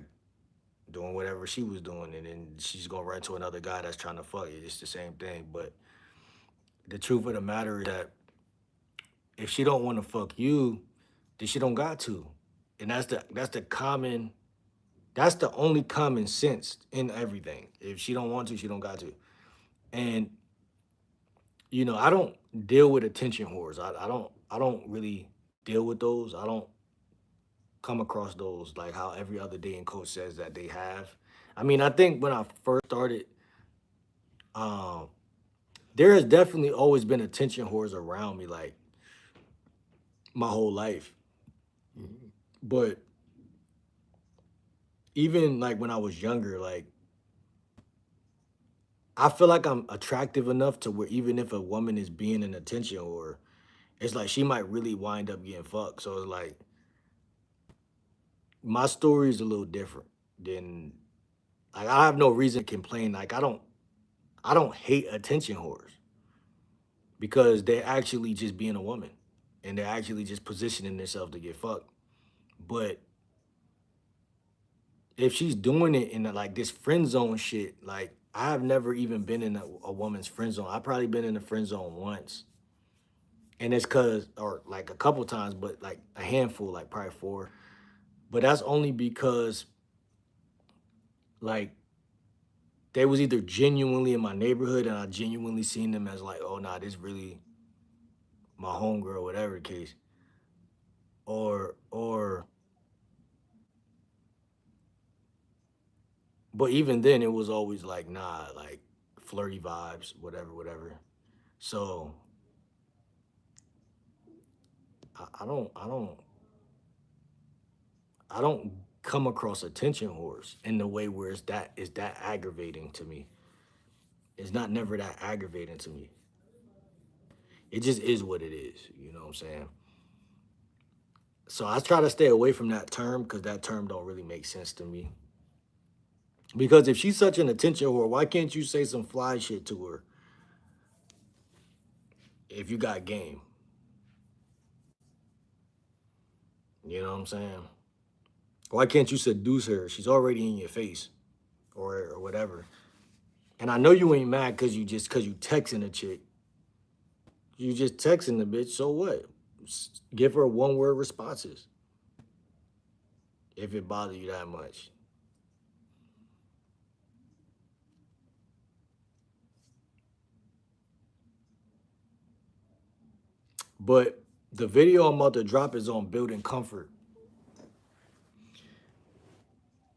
doing whatever she was doing, and then she's gonna run to another guy that's trying to fuck you. It's the same thing. But the truth of the matter is that if she don't want to fuck you, then she don't got to. And that's the common that's the only common sense in everything. If she don't want to, she don't got to. And I don't deal with attention whores. I don't really deal with those. I don't come across those like how every other dating coach says that they have. I mean, I think when I first started, um, there has definitely always been attention whores around me, like my whole life. But even like when I was younger, like I feel like I'm attractive enough to where even if a woman is being an attention whore, it's like she might really wind up getting fucked. So it's like my story is a little different than like I have no reason to complain. Like I don't hate attention whores because they're actually just being a woman and they're actually just positioning themselves to get fucked. But if she's doing it in like this friend zone shit, like I've never even been in a woman's friend zone. I've probably been in the friend zone once. And it's cause or like a couple times, but like a handful, like probably four. But that's only because like they was either genuinely in my neighborhood and I genuinely seen them as like, oh nah, this really my homegirl, whatever the case. Or but even then it was always like, nah, like flirty vibes, whatever, whatever. So I don't come across attention whores in the way where it's that aggravating to me. It's not never that aggravating to me. It just is what it is. You know what I'm saying? So I try to stay away from that term because that term don't really make sense to me. Because if she's such an attention whore, why can't you say some fly shit to her if you got game? You know what I'm saying? Why can't you seduce her? She's already in your face or whatever. And I know you ain't mad because you texting a chick. You just texting the bitch. So what? Give her one word responses if it bothers you that much. But the video I'm about to drop is on building comfort.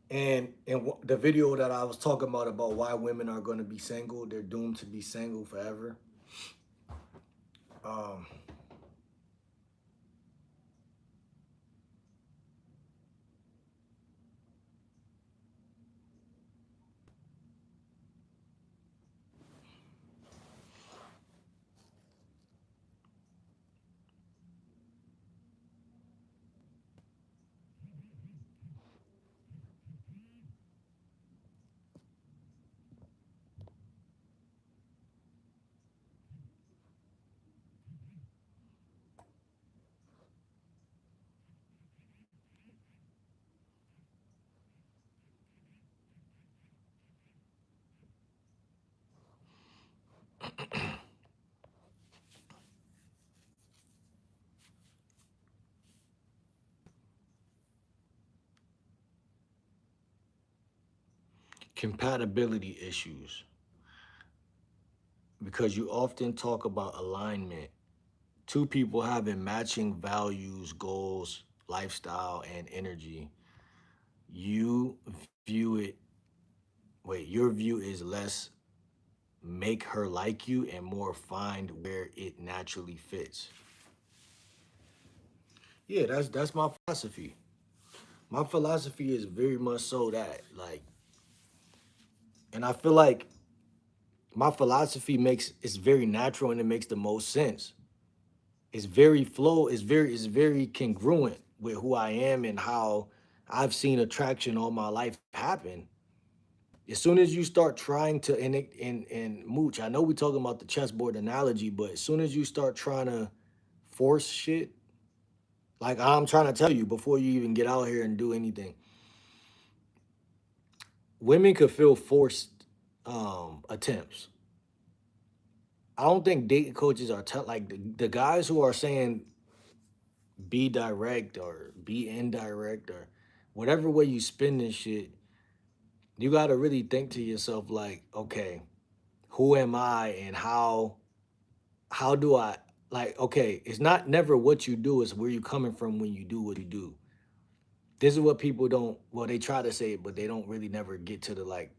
And the video that I was talking about why women are going to be single, they're doomed to be single forever. Um, Compatibility issues, because you often talk about alignment. Two people having matching values, goals, lifestyle, and energy. You view it, your view is less make her like you and more find where it naturally fits. Yeah, that's my philosophy. My philosophy is very much so that, like, and I feel like my philosophy makes it's very natural and it makes the most sense. It's very flow, it's very congruent with who I am and how I've seen attraction all my life happen. As soon as you start trying to and mooch, I know we're talking about the chessboard analogy, but as soon as you start trying to force shit, like I'm trying to tell you before you even get out here and do anything, women could feel forced attempts. I don't think dating coaches are like the guys who are saying be direct or be indirect or whatever way you spin this shit. You got to really think to yourself like, okay, who am I and how do I like? Okay, it's not never what you do; it's where you coming from when you do what you do. This is what people don't. Well, they try to say it, but they don't really never get to the like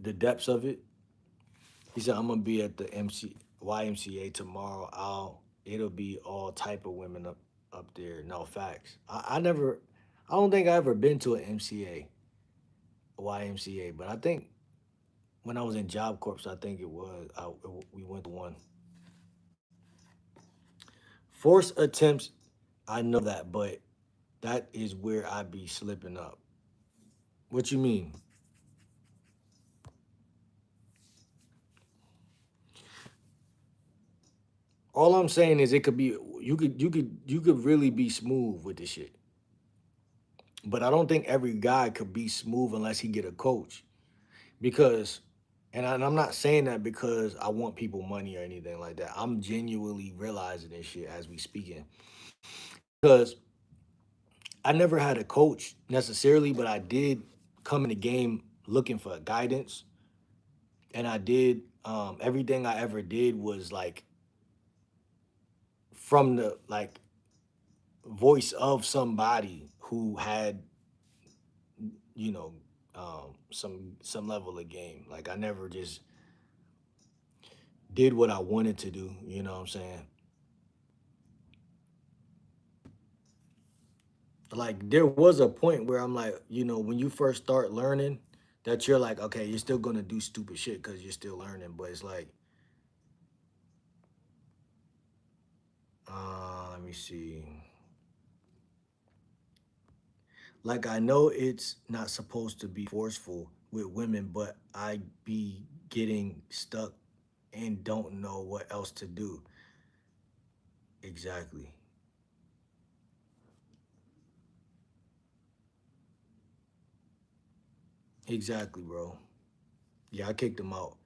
the depths of it. He said, "I'm gonna be at the YMCA tomorrow. It'll be all type of women up there. No facts. I never. I don't think I ever been to an MCA, YMCA, but I think when I was in Job Corps, I think it was. We went to one. Forced attempts. I know that, but that is where I be slipping up. What you mean? All I'm saying is it could be you could really be smooth with this shit. But I don't think every guy could be smooth unless he get a coach. Because and I'm not saying that because I want people money or anything like that. I'm genuinely realizing this shit as we speaking. Because I never had a coach necessarily, but I did come in the game looking for guidance. And I did everything I ever did was like from the like voice of somebody who had you know some level of game. Like I never just did what I wanted to do. You know what I'm saying? Like there was a point where I'm like, when you first start learning, that you're like, okay, you're still gonna do stupid shit because you're still learning. But it's like, let me see. Like I know it's not supposed to be forceful with women, but I be getting stuck and don't know what else to do. Exactly. Exactly, bro. Yeah, I kicked him out.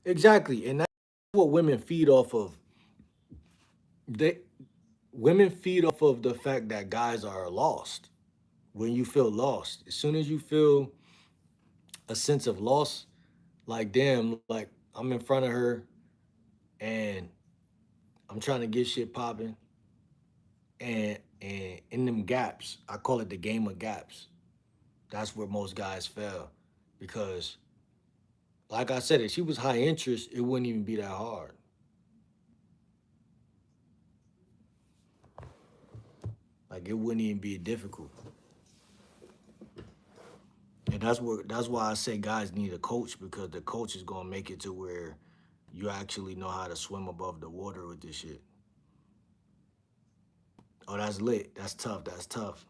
Exactly. And that's what women feed off of. They Women feed off of the fact that guys are lost. When you feel lost, as soon as you feel a sense of loss, like damn, like I'm in front of her and I'm trying to get shit popping, and in them gaps, I call it the game of gaps. That's where most guys fail because, like I said, if she was high interest, it wouldn't even be that hard. Like it wouldn't even be difficult. And that's why I say guys need a coach because the coach is gonna make it to where you actually know how to swim above the water with this shit. Oh, that's lit. That's tough. That's tough.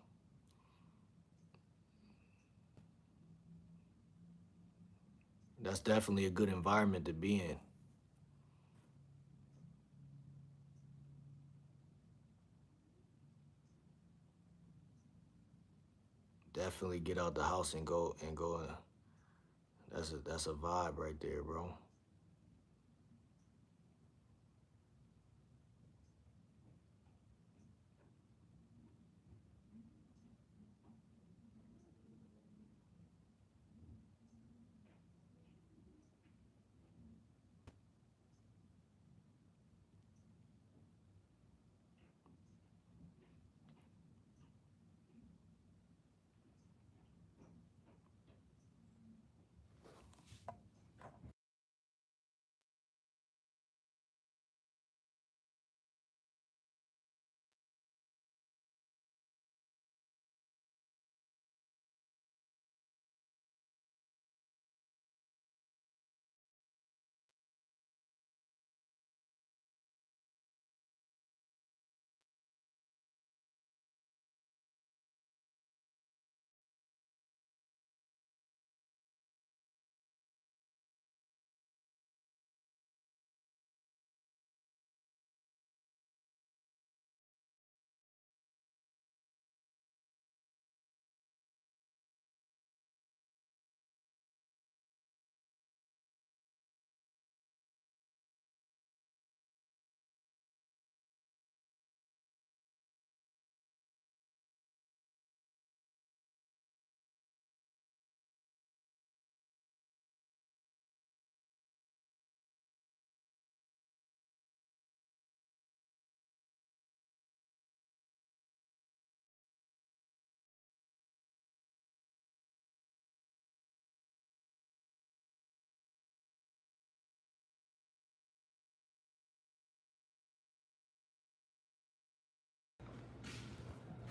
That's definitely a good environment to be in. Definitely get out the house and go. That's a vibe right there, bro.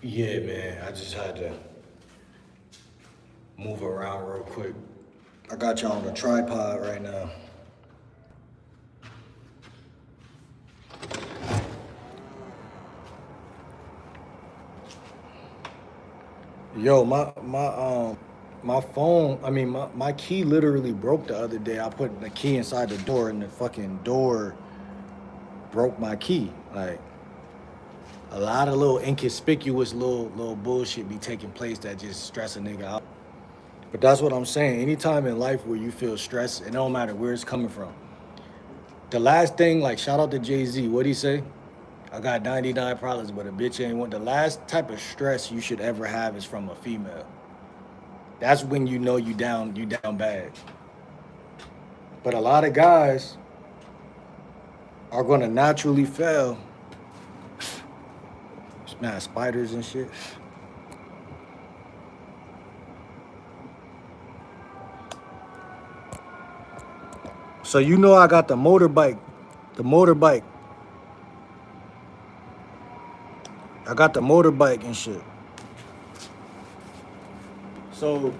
Yeah, man. I just had to move around real quick. I got y'all on the tripod right now. Yo, my phone, I mean my key literally broke the other day. I put the key inside the door and the fucking door broke my key. Like a lot of little inconspicuous little bullshit be taking place that just stress a nigga out. But that's what I'm saying. Anytime in life where you feel stress, it don't matter where it's coming from. The last thing, like shout out to Jay-Z, what'd he say? I got 99 problems, but a bitch ain't one. The last type of stress you should ever have is from a female. That's when you know you down bad. But a lot of guys are gonna naturally fail. Man, spiders and shit. So you know I got the motorbike. The motorbike. I got the motorbike and shit. So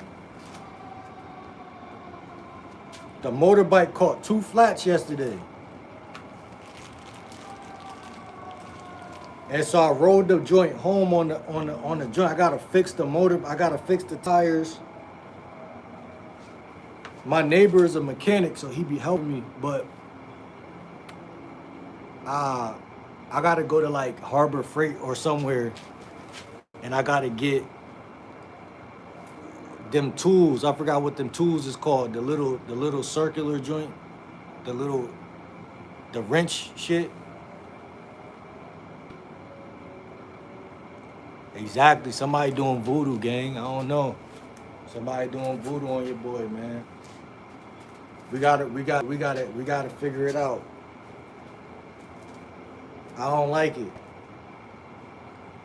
the motorbike caught 2 flats yesterday. And so I rode the joint home on the joint. I gotta fix the motor. I gotta fix the tires. My neighbor is a mechanic, so he be helping me. But I gotta go to like Harbor Freight or somewhere, and I gotta get them tools. I forgot what them tools is called. The little circular joint, the wrench shit. Exactly. Somebody doing voodoo, gang. I don't know. Somebody doing voodoo on your boy, man. We gotta figure it out. I don't like it.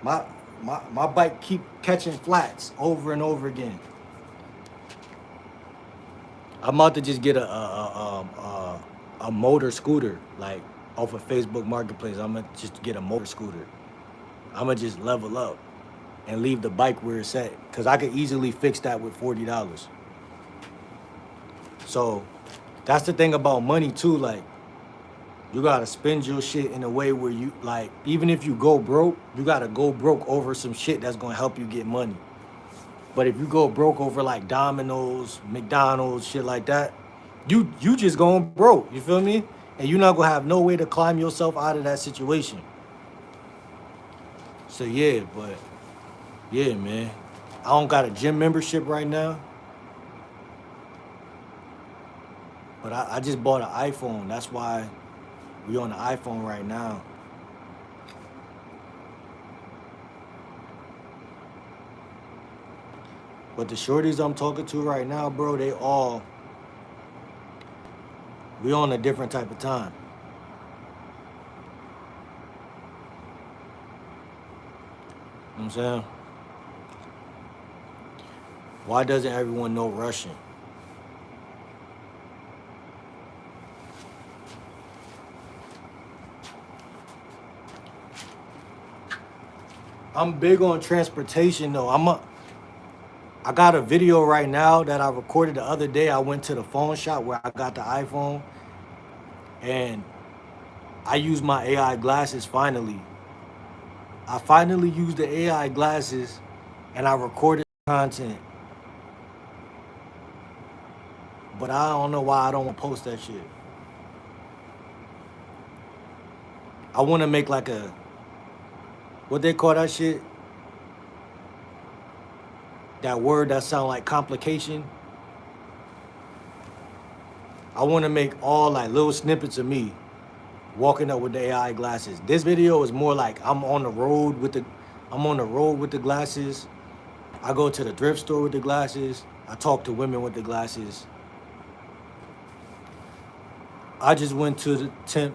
My bike keep catching flats over and over again. I'm about to just get a motor scooter, like off of Facebook Marketplace. I'm gonna just get a motor scooter. I'm gonna just level up and leave the bike where it's at, cause I could easily fix that with $40. So that's the thing about money too. Like you gotta spend your shit in a way where you like, even if you go broke, you gotta go broke over some shit that's gonna help you get money. But if you go broke over like Domino's, McDonald's, shit like that, you just going broke. You feel me? And you're not gonna have no way to climb yourself out of that situation. So yeah, but yeah, man. I don't got a gym membership right now. But I just bought an iPhone. That's why we on the iPhone right now. But the shorties I'm talking to right now, bro, we on a different type of time. You know what I'm saying? Why doesn't everyone know Russian? I'm big on transportation though. I got a video right now that I recorded the other day. I went to the phone shop where I got the iPhone, and I used my AI glasses finally. I finally used the AI glasses and I recorded content. But I don't know why I don't want to post that shit. I want to make like a, what they call that shit? That word that sound like complication. I want to make all like little snippets of me walking up with the AI glasses. This video is more like I'm on the road with the glasses. I go to the thrift store with the glasses. I talk to women with the glasses. I just went to the temp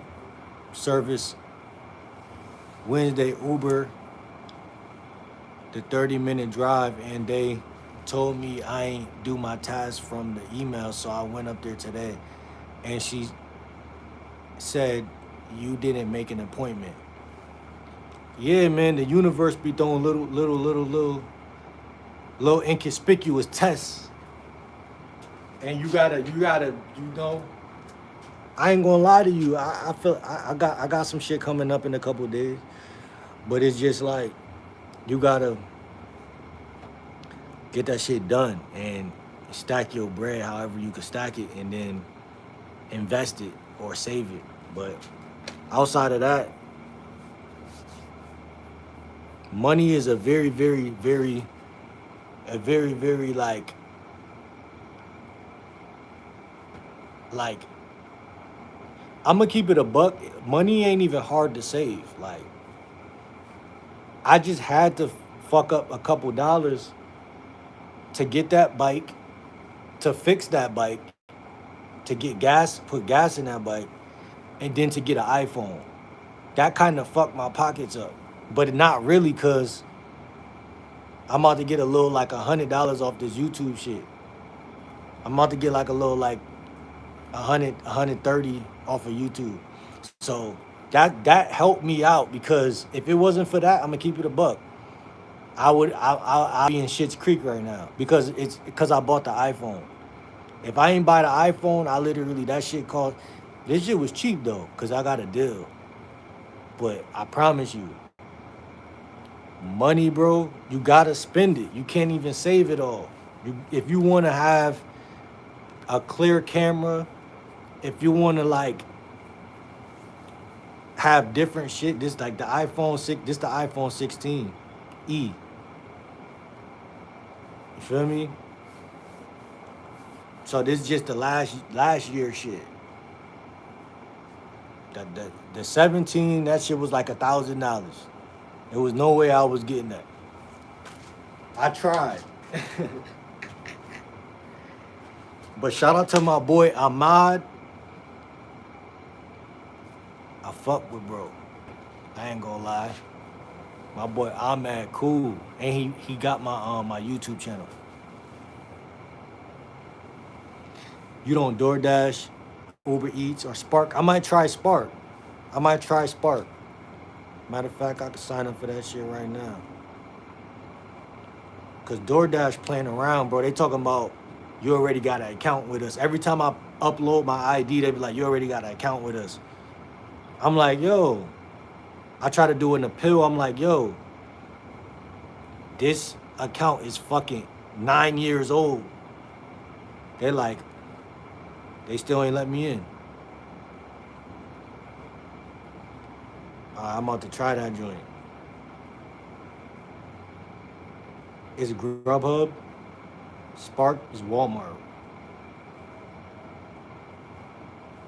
service Wednesday Uber, the 30-minute drive, and they told me I ain't do my task from the email, so I went up there today, and she said, you didn't make an appointment. Yeah, man, the universe be throwing little inconspicuous tests. And you gotta, I ain't gonna lie to you. I feel I got some shit coming up in a couple of days. But it's just like you gotta get that shit done and stack your bread however you can stack it and then invest it or save it. But outside of that, money is a very like I'm gonna keep it a buck. Money ain't even hard to save. Like I just had to fuck up a couple dollars to get that bike, to fix that bike, to get gas, put gas in that bike, and then to get an iPhone. That kind of fucked my pockets up. But not really, cause I'm about to get a little like $100 off this YouTube shit. I'm about to get like a little like 130 off of YouTube. So that helped me out because if it wasn't for that, I'm gonna keep it a buck. I'd be in Shit's Creek right now because I bought the iPhone. If I ain't buy the iPhone, I literally that shit cost. This shit was cheap though, cause I got a deal. But I promise you, money, bro, you gotta spend it. You can't even save it all. If you want to have a clear camera, if you want to like have different shit, this like the iPhone 6, this the iPhone 16 E. You feel me? So this is just the last year shit. The 17, that shit was like $1,000. There was no way I was getting that. I tried. But shout out to my boy Ahmad. I fuck with bro. I ain't gonna lie. My boy Ahmad cool. And he got my YouTube channel. You don't DoorDash, Uber Eats, or Spark? I might try Spark. Matter of fact, I could sign up for that shit right now. Cause DoorDash playing around, bro. They talking about you already got an account with us. Every time I upload my ID, they be like, you already got an account with us. I'm like, yo. I try to do an appeal. I'm like, yo, this account is fucking 9 years old. They're like, they still ain't let me in. I'm about to try that joint. It's Grubhub. Spark is Walmart.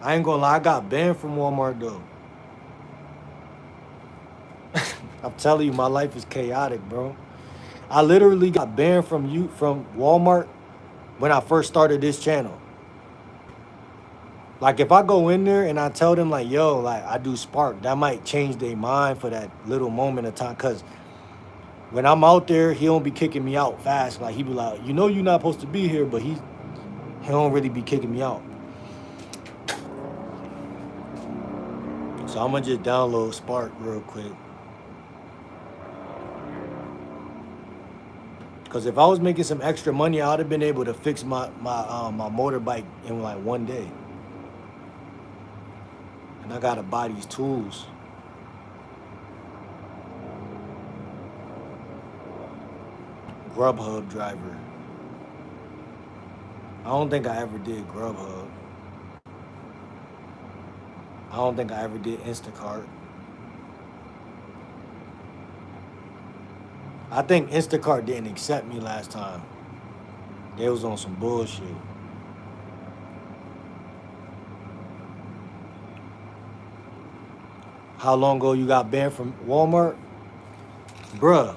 I ain't gonna lie, I got banned from Walmart though. I'm telling you, my life is chaotic, bro. I literally got banned from Walmart when I first started this channel. Like if I go in there and I tell them like, yo, like I do Spark, that might change their mind for that little moment of time. Cause when I'm out there, he don't be kicking me out fast. Like he be like, you know you're not supposed to be here, but he don't really be kicking me out. So I'm gonna just download Spark real quick. Cause if I was making some extra money, I would have been able to fix my motorbike in like one day. And I gotta buy these tools. Grubhub driver. I don't think I ever did Grubhub. I don't think I ever did Instacart. I think Instacart didn't accept me last time. They was on some bullshit. How long ago you got banned from Walmart? Bruh.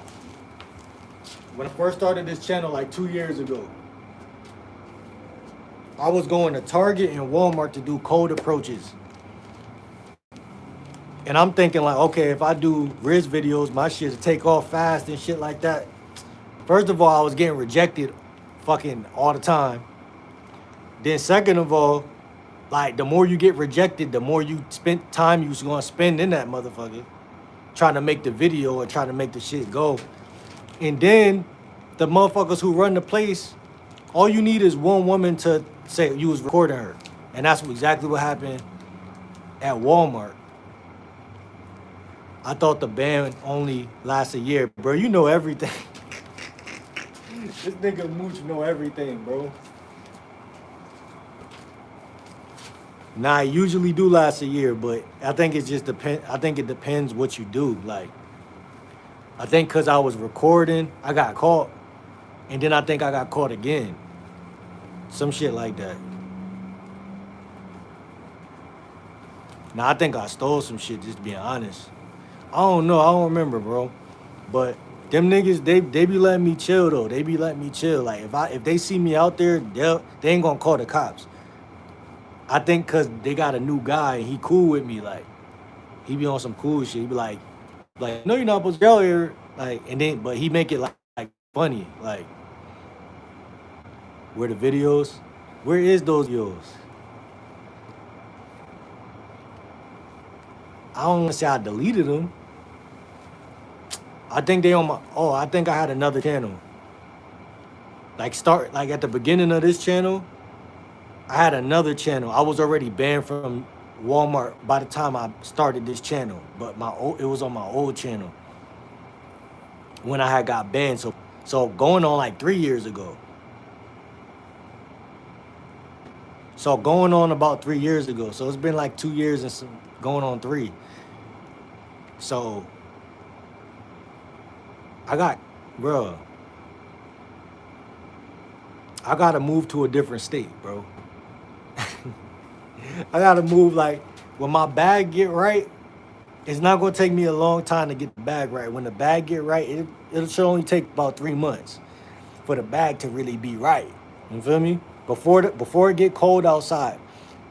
When I first started this channel like 2 years ago, I was going to Target and Walmart to do cold approaches. And I'm thinking like, okay, if I do Riz videos, my shit will take off fast and shit like that. First of all, I was getting rejected fucking all the time. Then second of all, like the more you get rejected, the more you spend time you was gonna spend in that motherfucker. trying to make the video or trying to make the shit go. And then the motherfuckers who run the place, all you need is one woman to say you was recording her. And that's exactly what happened at Walmart. I thought the ban only lasts a year. Bro, you know everything. This nigga Mooch know everything, bro. Nah, it usually do last a year, but I think it just depends. I think it depends what you do. Like, I think because I was recording, I got caught. And then I think I got caught again. Some shit like that. Now, I think I stole some shit, just being honest. I don't know. I don't remember, bro. But them niggas, they be letting me chill, though. They be letting me chill. Like, if they see me out there, they ain't gonna call the cops. I think because they got a new guy, and he cool with me. Like, he be on some cool shit. He be like, no, you're not supposed to go here. Like, and then, but he make it like funny. Like, where the videos? Where is those videos? I don't want to say I deleted them. I think they on my, I think I had another channel. Like at the beginning of this channel, I had another channel. I was already banned from Walmart by the time I started this channel, but it was on my old channel when I had got banned. So going on like 3 years ago. So going on about 3 years ago. So it's been like 2 years and some going on 3. So I got, bro, I gotta move to a different state, bro. I gotta move, like, when my bag get right, it's not gonna take me a long time to get the bag right. When the bag get right, it should only take about 3 months for the bag to really be right. You feel me? Before it get cold outside,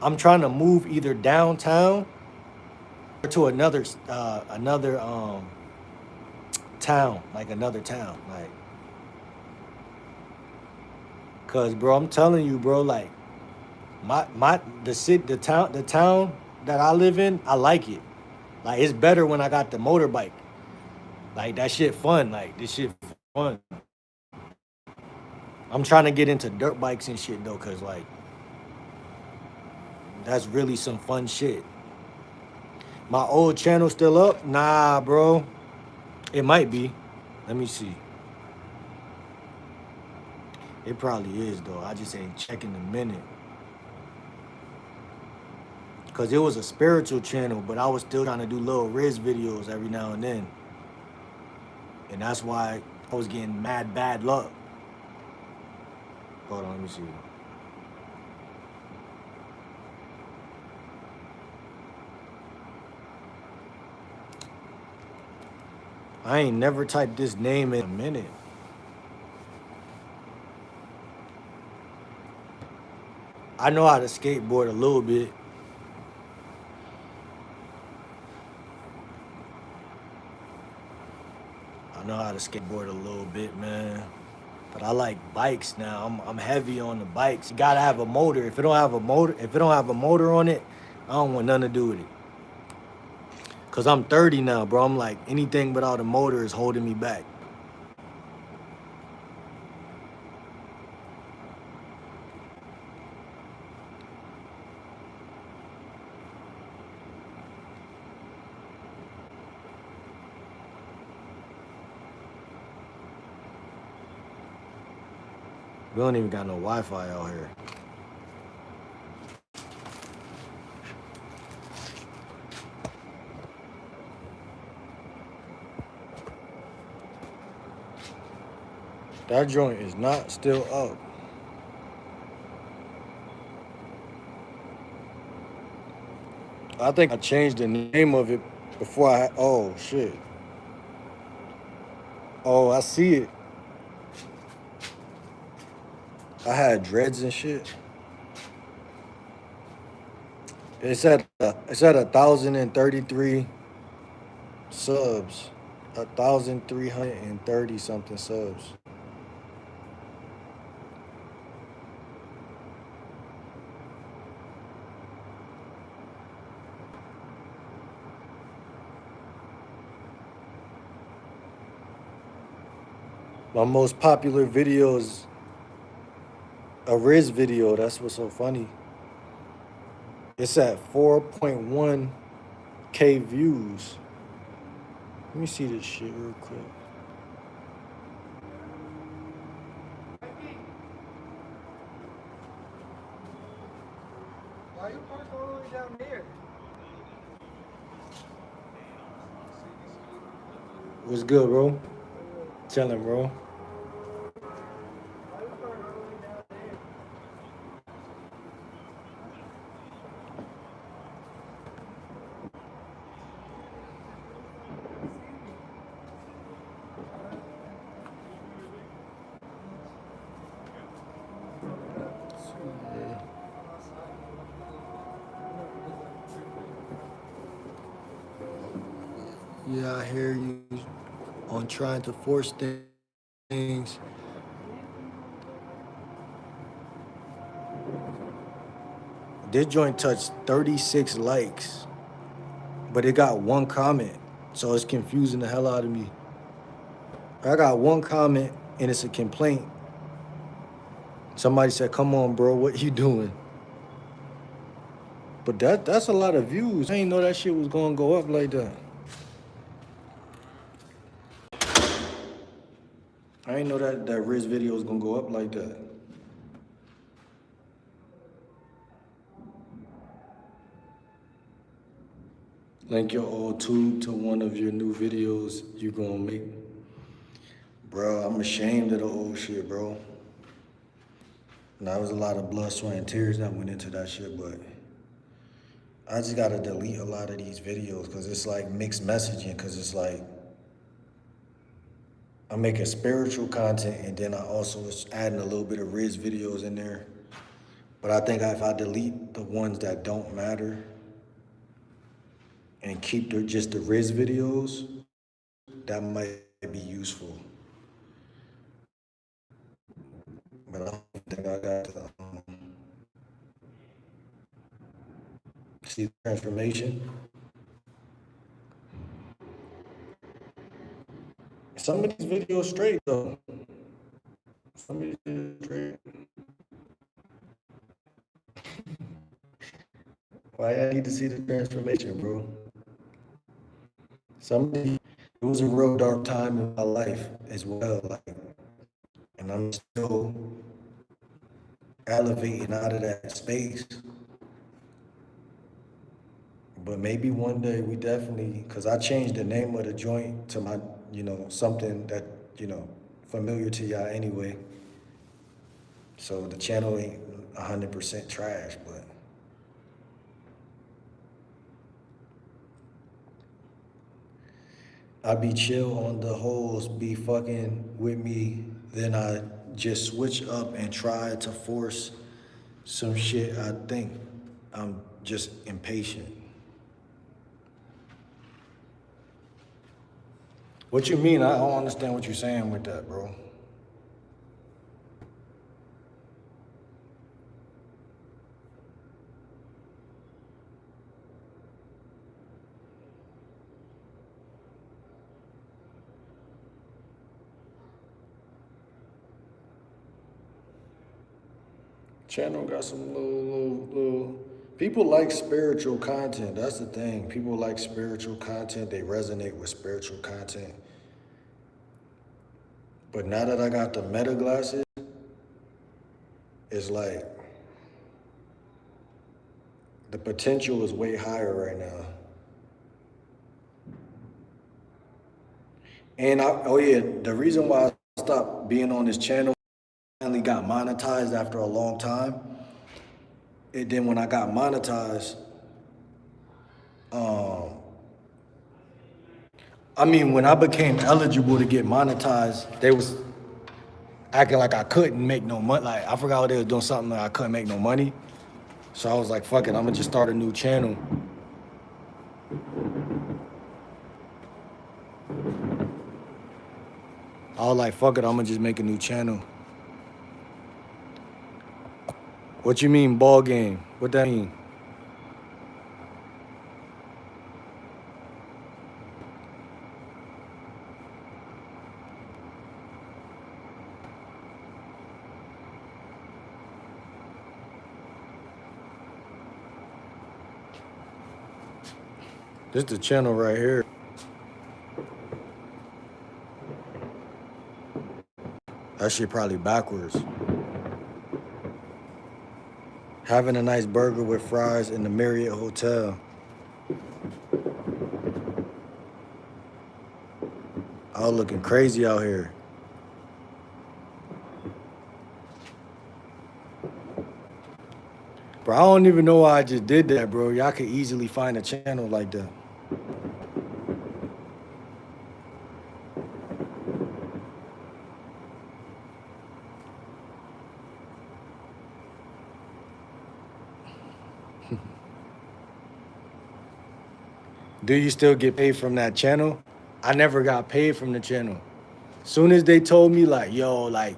I'm trying to move either downtown or to another town, like another town, like. Cause bro, I'm telling you, bro, like the town that I live in, I like it. Like, it's better when I got the motorbike. Like, that shit fun. Like, this shit fun. I'm trying to get into dirt bikes and shit though, cause like that's really some fun shit. My old channel still up? Nah, bro. It might be. Let me see. It probably is though. I just ain't checking in a minute. Cause it was a spiritual channel, but I was still trying to do little Riz videos every now and then. And that's why I was getting mad bad luck. Hold on, let me see. I ain't never typed this name in a minute. I know how to skateboard a little bit. I know how to skateboard a little bit, man. But I like bikes now. I'm heavy on the bikes. You gotta have a motor. If it don't have a motor on it, I don't want nothing to do with it. Cause I'm 30 now, bro. I'm like, anything without a motor is holding me back. We don't even got no Wi-Fi out here. That joint is not still up. I think I changed the name of it before oh shit. Oh, I see it. I had dreads and shit. It's at 1,033 subs. 1,330 something subs. My most popular video is a Riz video. That's what's so funny. It's at 4.1K views. Let me see this shit real quick. Why you park all the way down there? What's good, bro? Chillin', bro. Why you park all the way down there? Yeah, I hear you on trying to force things. This joint touched 36 likes, but it got one comment, so it's confusing the hell out of me. I got one comment and it's a complaint. Somebody said, "Come on, bro, what you doing?" But that's a lot of views. I didn't know that shit was gonna go up like that. I didn't know that Riz video was gonna go up like that. Link your old tube to one of your new videos you gonna make. Bro, I'm ashamed of the old shit, bro. And that was a lot of blood, sweat, and tears that went into that shit, but I just gotta delete a lot of these videos because it's like mixed messaging, because it's like I'm making spiritual content and then I also was adding a little bit of Riz videos in there. But I think if I delete the ones that don't matter and keep just the Riz videos, that might be useful. But I don't think I got the see the transformation. Some of these videos straight though. Some of these videos straight. Why I need to see the transformation, bro? It was a real dark time in my life as well, like, and I'm still elevating out of that space. But maybe one day we definitely, cause I changed the name of the joint to my, something that, familiar to y'all anyway. So the channel ain't 100% trash, but I be chill on the hoes be fucking with me, then I just switch up and try to force some shit. I think I'm just impatient. What you mean? I don't understand what you're saying with that, bro. Channel got some little. People like spiritual content. That's the thing. People like spiritual content. They resonate with spiritual content. But now that I got the Meta glasses, it's like the potential is way higher right now. And the reason why I stopped being on this channel, finally got monetized after a long time. And then when I got monetized, when I became eligible to get monetized, they was acting like I couldn't make no money. Like I forgot what they was doing something like I couldn't make no money. So I was like, fuck it, I'm gonna just start a new channel. I was like, fuck it, I'm gonna just make a new channel. What you mean ball game? What that mean? This is the channel right here. That shit probably backwards. Having a nice burger with fries in the Marriott Hotel. I was looking crazy out here. Bro, I don't even know why I just did that, bro. Y'all could easily find a channel like that. Do you still get paid from that channel? I never got paid from the channel. Soon as they told me, like, yo, like,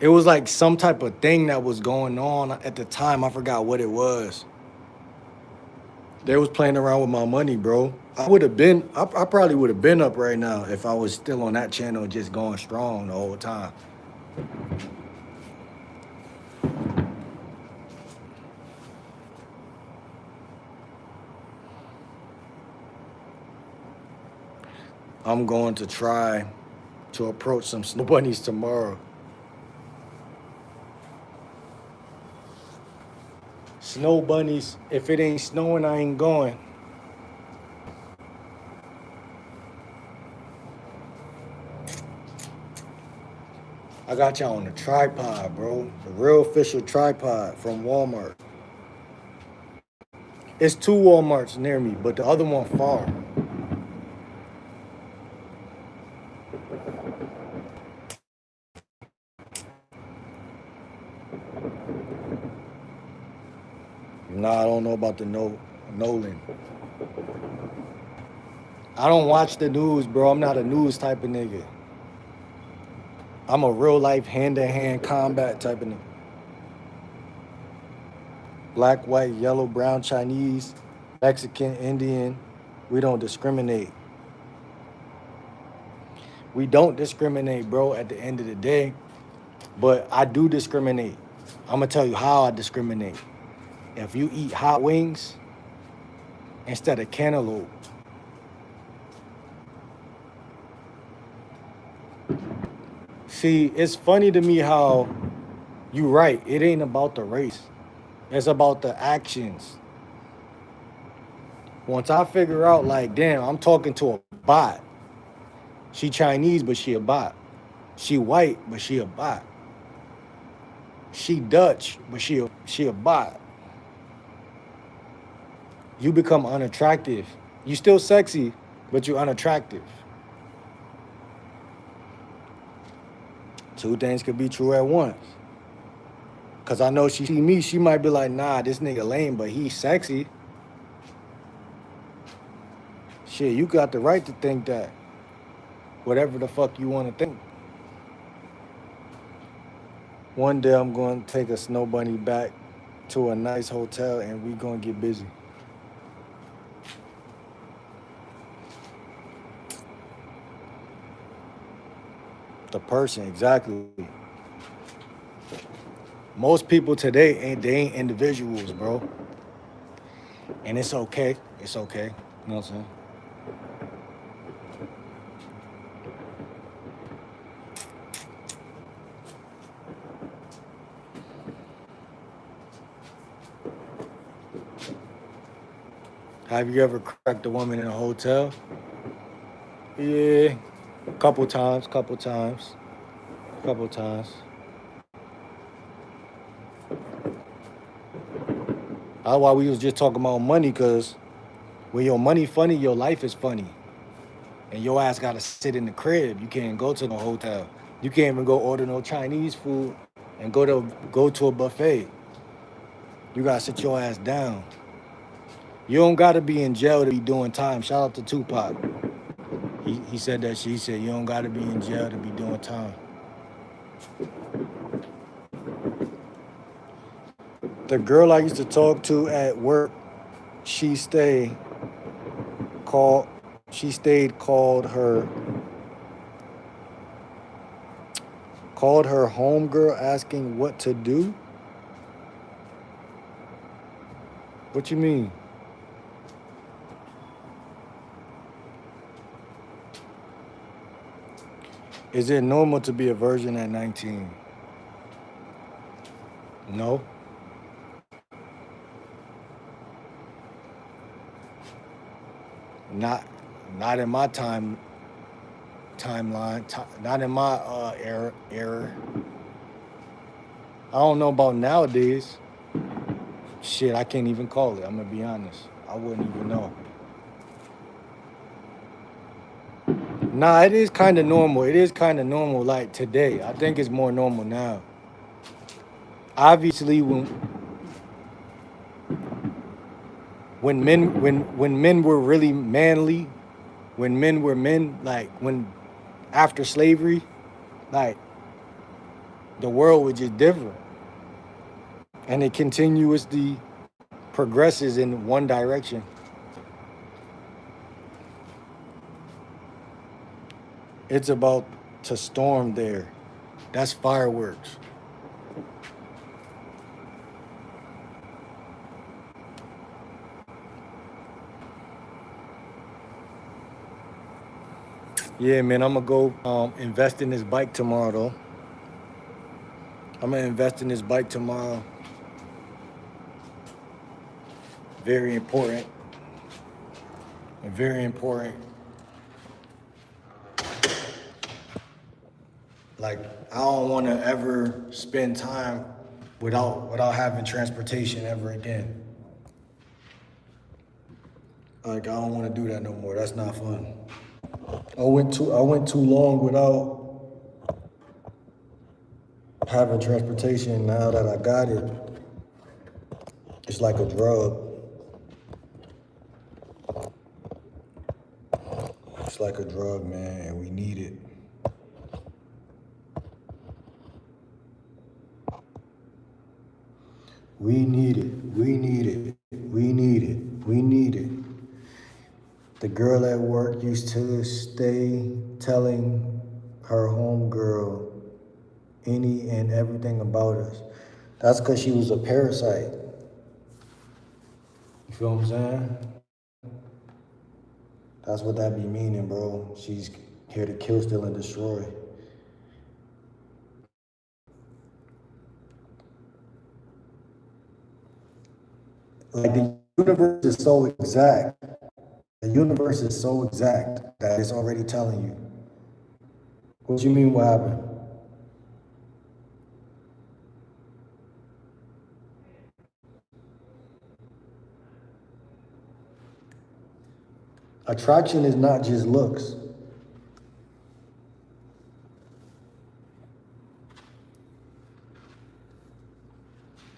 it was like some type of thing that was going on at the time. I forgot what it was. They was playing around with my money, bro. I probably would have been up right now if I was still on that channel just going strong the whole time. I'm going to try to approach some snow bunnies tomorrow. Snow bunnies, if it ain't snowing, I ain't going. I got y'all on a tripod, bro. The real official tripod from Walmart. It's 2 Walmarts near me, but the other one far. Nah, I don't know about the Nolan. I don't watch the news, bro. I'm not a news type of nigga. I'm a real life hand-to-hand combat type of nigga. Black, white, yellow, brown, Chinese, Mexican, Indian. We don't discriminate. We don't discriminate, bro, at the end of the day. But I do discriminate. I'm going to tell you how I discriminate. If you eat hot wings instead of cantaloupe, see, it's funny to me how you right. It ain't about the race. It's about the actions. Once I figure out, like, damn, I'm talking to a bot. She Chinese, but she a bot. She white, but she a bot. She Dutch, but she a bot. You become unattractive. You still sexy, but you're unattractive. 2 things could be true at once. Cause I know she see me, she might be like, nah, this nigga lame, but he's sexy. Shit, you got the right to think that. Whatever the fuck you want to think. One day I'm going to take a snow bunny back to a nice hotel and we going to get busy. The person, exactly. Most people today ain't individuals, bro. And it's okay. It's okay. You know what I'm saying? Have you ever cracked a woman in a hotel? Yeah. Couple times. That's why we was just talking about money, because when your money funny, your life is funny. And your ass gotta sit in the crib. You can't go to no hotel. You can't even go order no Chinese food and go to a buffet. You gotta sit your ass down. You don't gotta be in jail to be doing time. Shout out to Tupac. He said that shit. He said you don't gotta be in jail to be doing time. The girl I used to talk to at work, she stayed called her homegirl asking what to do. What you mean? Is it normal to be a virgin at 19? No. Not not in my timeline. Not in my era. I don't know about nowadays. Shit, I can't even call it. I'm gonna be honest. I wouldn't even know. Nah, it is kind of normal. It is kind of normal. Like today, I think it's more normal now. Obviously, when men were really manly, when men were men, like when after slavery, like the world was just different, and it continuously progresses in one direction. It's about to storm there. That's fireworks. Yeah, man, I'm gonna go invest in this bike tomorrow, though. I'm gonna invest in this bike tomorrow. Very important. Very important. Like, I don't want to ever spend time without having transportation ever again. Like, I don't want to do that no more. That's not fun. I went too long without having transportation. Now that I got it, it's like a drug. It's like a drug, man, and we need it. We need it. We need it. We need it. We need it. The girl at work used to stay telling her homegirl any and everything about us. That's because she was a parasite. You feel what I'm saying? That's what that be meaning, bro. She's here to kill, steal, and destroy. Like the universe is so exact. The universe is so exact that it's already telling you. What you mean what happened? Attraction is not just looks.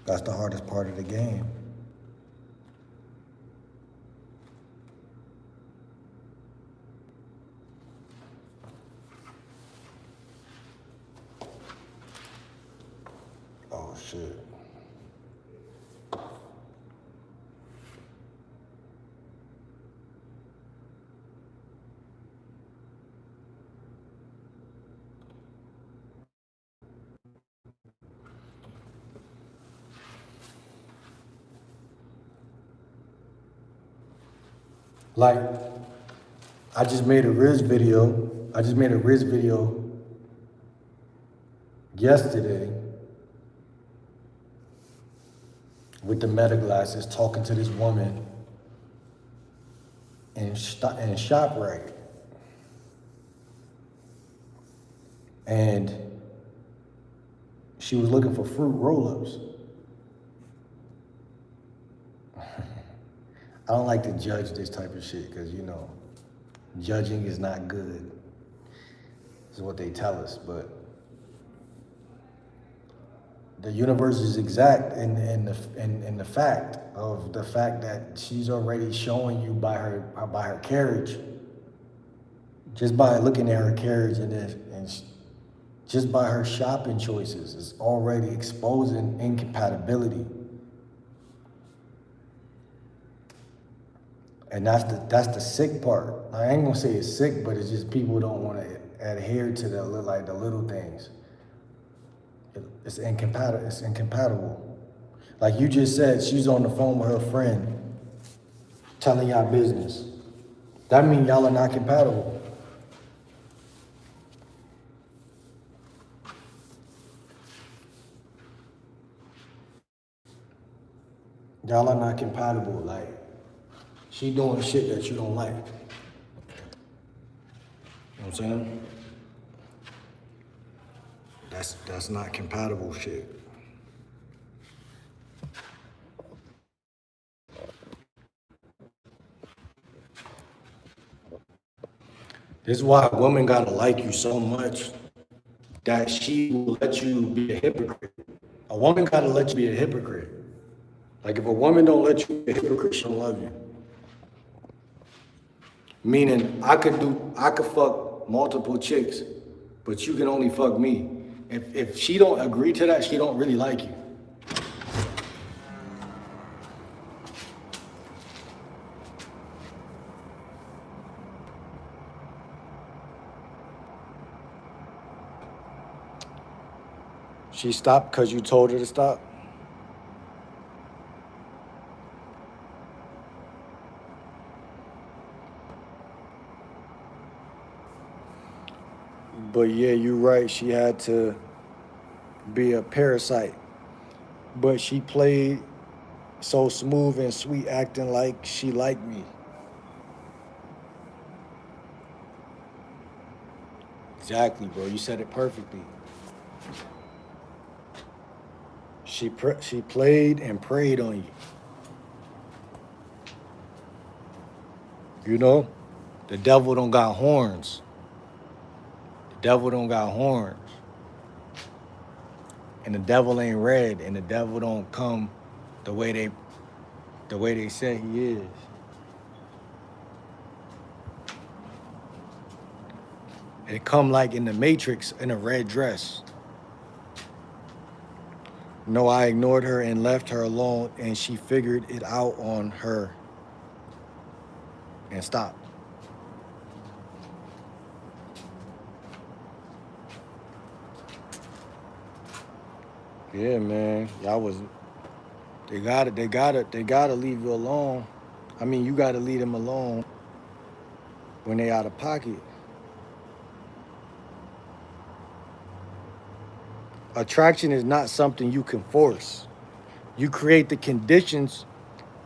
That's the hardest part of the game. Oh shit. Like, I just made a Riz video. I just made a Riz video yesterday with the meta glasses talking to this woman in ShopRite. And she was looking for fruit roll-ups. I don't like to judge this type of shit because, you know, judging is not good. This is what they tell us, but the universe is exact in the fact that she's already showing you by her carriage, just by looking at her carriage just by her shopping choices, is already exposing incompatibility. And that's the sick part. I ain't gonna say it's sick, but it's just people don't want to adhere to the little things. It's incompatible. It's incompatible. Like you just said, she's on the phone with her friend, telling y'all business. That means y'all are not compatible. Y'all are not compatible. Like, she doing shit that you don't like. You know what I'm saying? That's not compatible shit. This is why a woman gotta like you so much that she will let you be a hypocrite. A woman gotta let you be a hypocrite. Like if a woman don't let you be a hypocrite, she don't love you. Meaning I could fuck multiple chicks, but you can only fuck me. If she don't agree to that, she don't really like you. She stopped because you told her to stop. But yeah, you're right. She had to be a parasite. But she played so smooth and sweet, acting like she liked me. Exactly, bro. You said it perfectly. She played and preyed on you. You know, the devil don't got horns. The devil don't got horns. And the devil ain't red, and the devil don't come the way they say he is. It come like in the Matrix in a red dress. No, I ignored her and left her alone, and she figured it out on her and stopped. Yeah, man. Y'all was they gotta leave you alone. I mean, you gotta leave them alone when they out of pocket. Attraction is not something you can force. You create the conditions,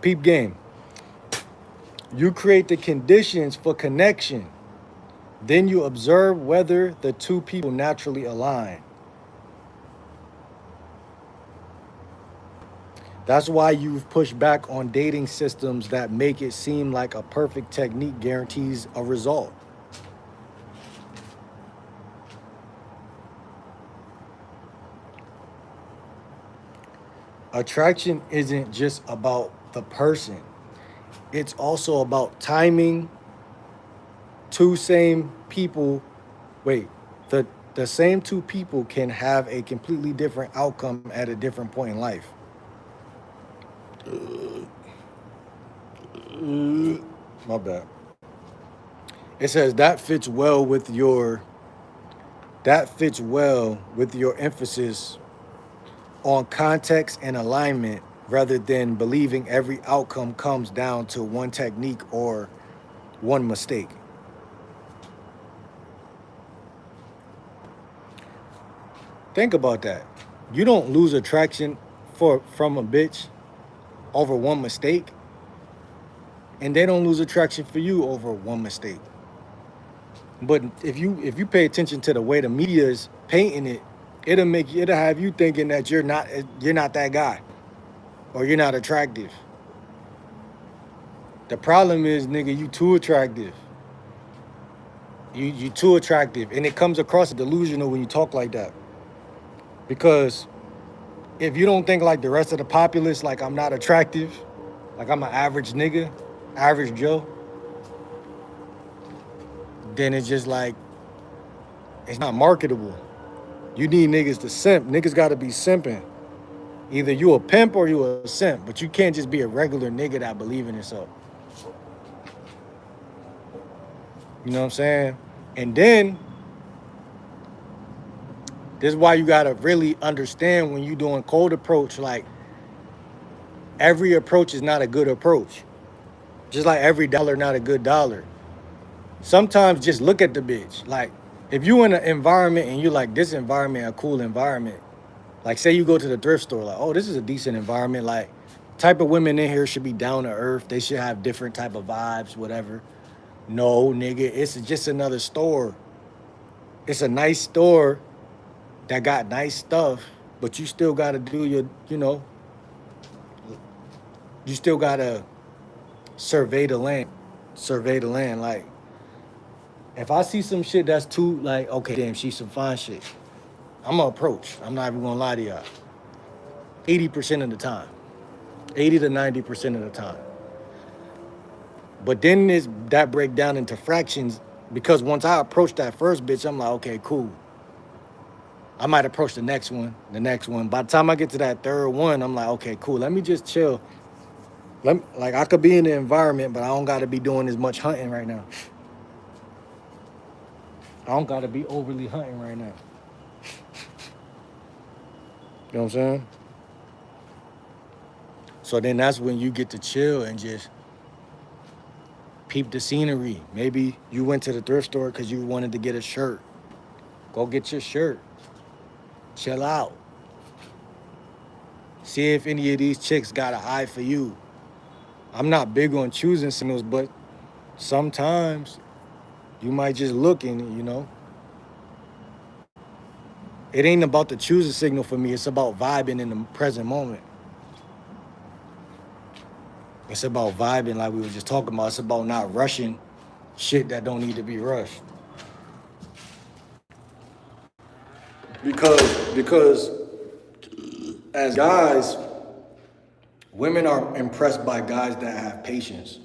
peep game. You create the conditions for connection. Then you observe whether the two people naturally align. That's why you've pushed back on dating systems that make it seem like a perfect technique guarantees a result. Attraction isn't just about the person. It's also about timing. Two same people, wait, the same two people can have a completely different outcome at a different point in life. My bad. It says that fits well with your emphasis on context and alignment rather than believing every outcome comes down to one technique or one mistake. Think about that. You don't lose attraction from a bitch over one mistake, and they don't lose attraction for you over one mistake. But if you pay attention to the way the media is painting it, it'll have you thinking that you're not that guy or you're not attractive. The problem is, nigga, you too attractive. You too attractive, and it comes across delusional when you talk like that. Because if you don't think like the rest of the populace, like I'm not attractive, like I'm an average nigga, average Joe, then it's just like it's not marketable. You need niggas to simp. Niggas gotta be simping. Either you a pimp or you a simp, but you can't just be a regular nigga that believe in himself. You know what I'm saying? And then this is why you gotta really understand when you doing cold approach, like every approach is not a good approach. Just like every dollar not a good dollar. Sometimes just look at the bitch. Like if you in an environment and you like this environment, a cool environment, like say you go to the thrift store, like, oh, this is a decent environment. Like Type of women in here should be down to earth. They should have different type of vibes, whatever. No, nigga, it's just another store. It's a nice store that got nice stuff, but you still gotta do your, you still gotta survey the land. Survey the land. Like, if I see some shit that's too, like, okay, damn, she's some fine shit, I'm gonna approach. I'm not even gonna lie to y'all. 80% of the time. 80 to 90% of the time. But then that break down into fractions because once I approach that first bitch, I'm like, okay, cool. I might approach the next one. By the time I get to that third one, I'm like, okay, cool. Let me just chill. Like I could be in the environment, but I don't gotta be doing as much hunting right now. I don't gotta be overly hunting right now. You know what I'm saying? So then that's when you get to chill and just peep the scenery. Maybe you went to the thrift store because you wanted to get a shirt. Go get your shirt. Chill out. See if any of these chicks got an eye for you. I'm not big on choosing signals, but sometimes you might just look and, it ain't about the choosing signal for me. It's about vibing in the present moment. It's about vibing like we were just talking about. It's about not rushing shit that don't need to be rushed. Because as guys, women are impressed by guys that have patience.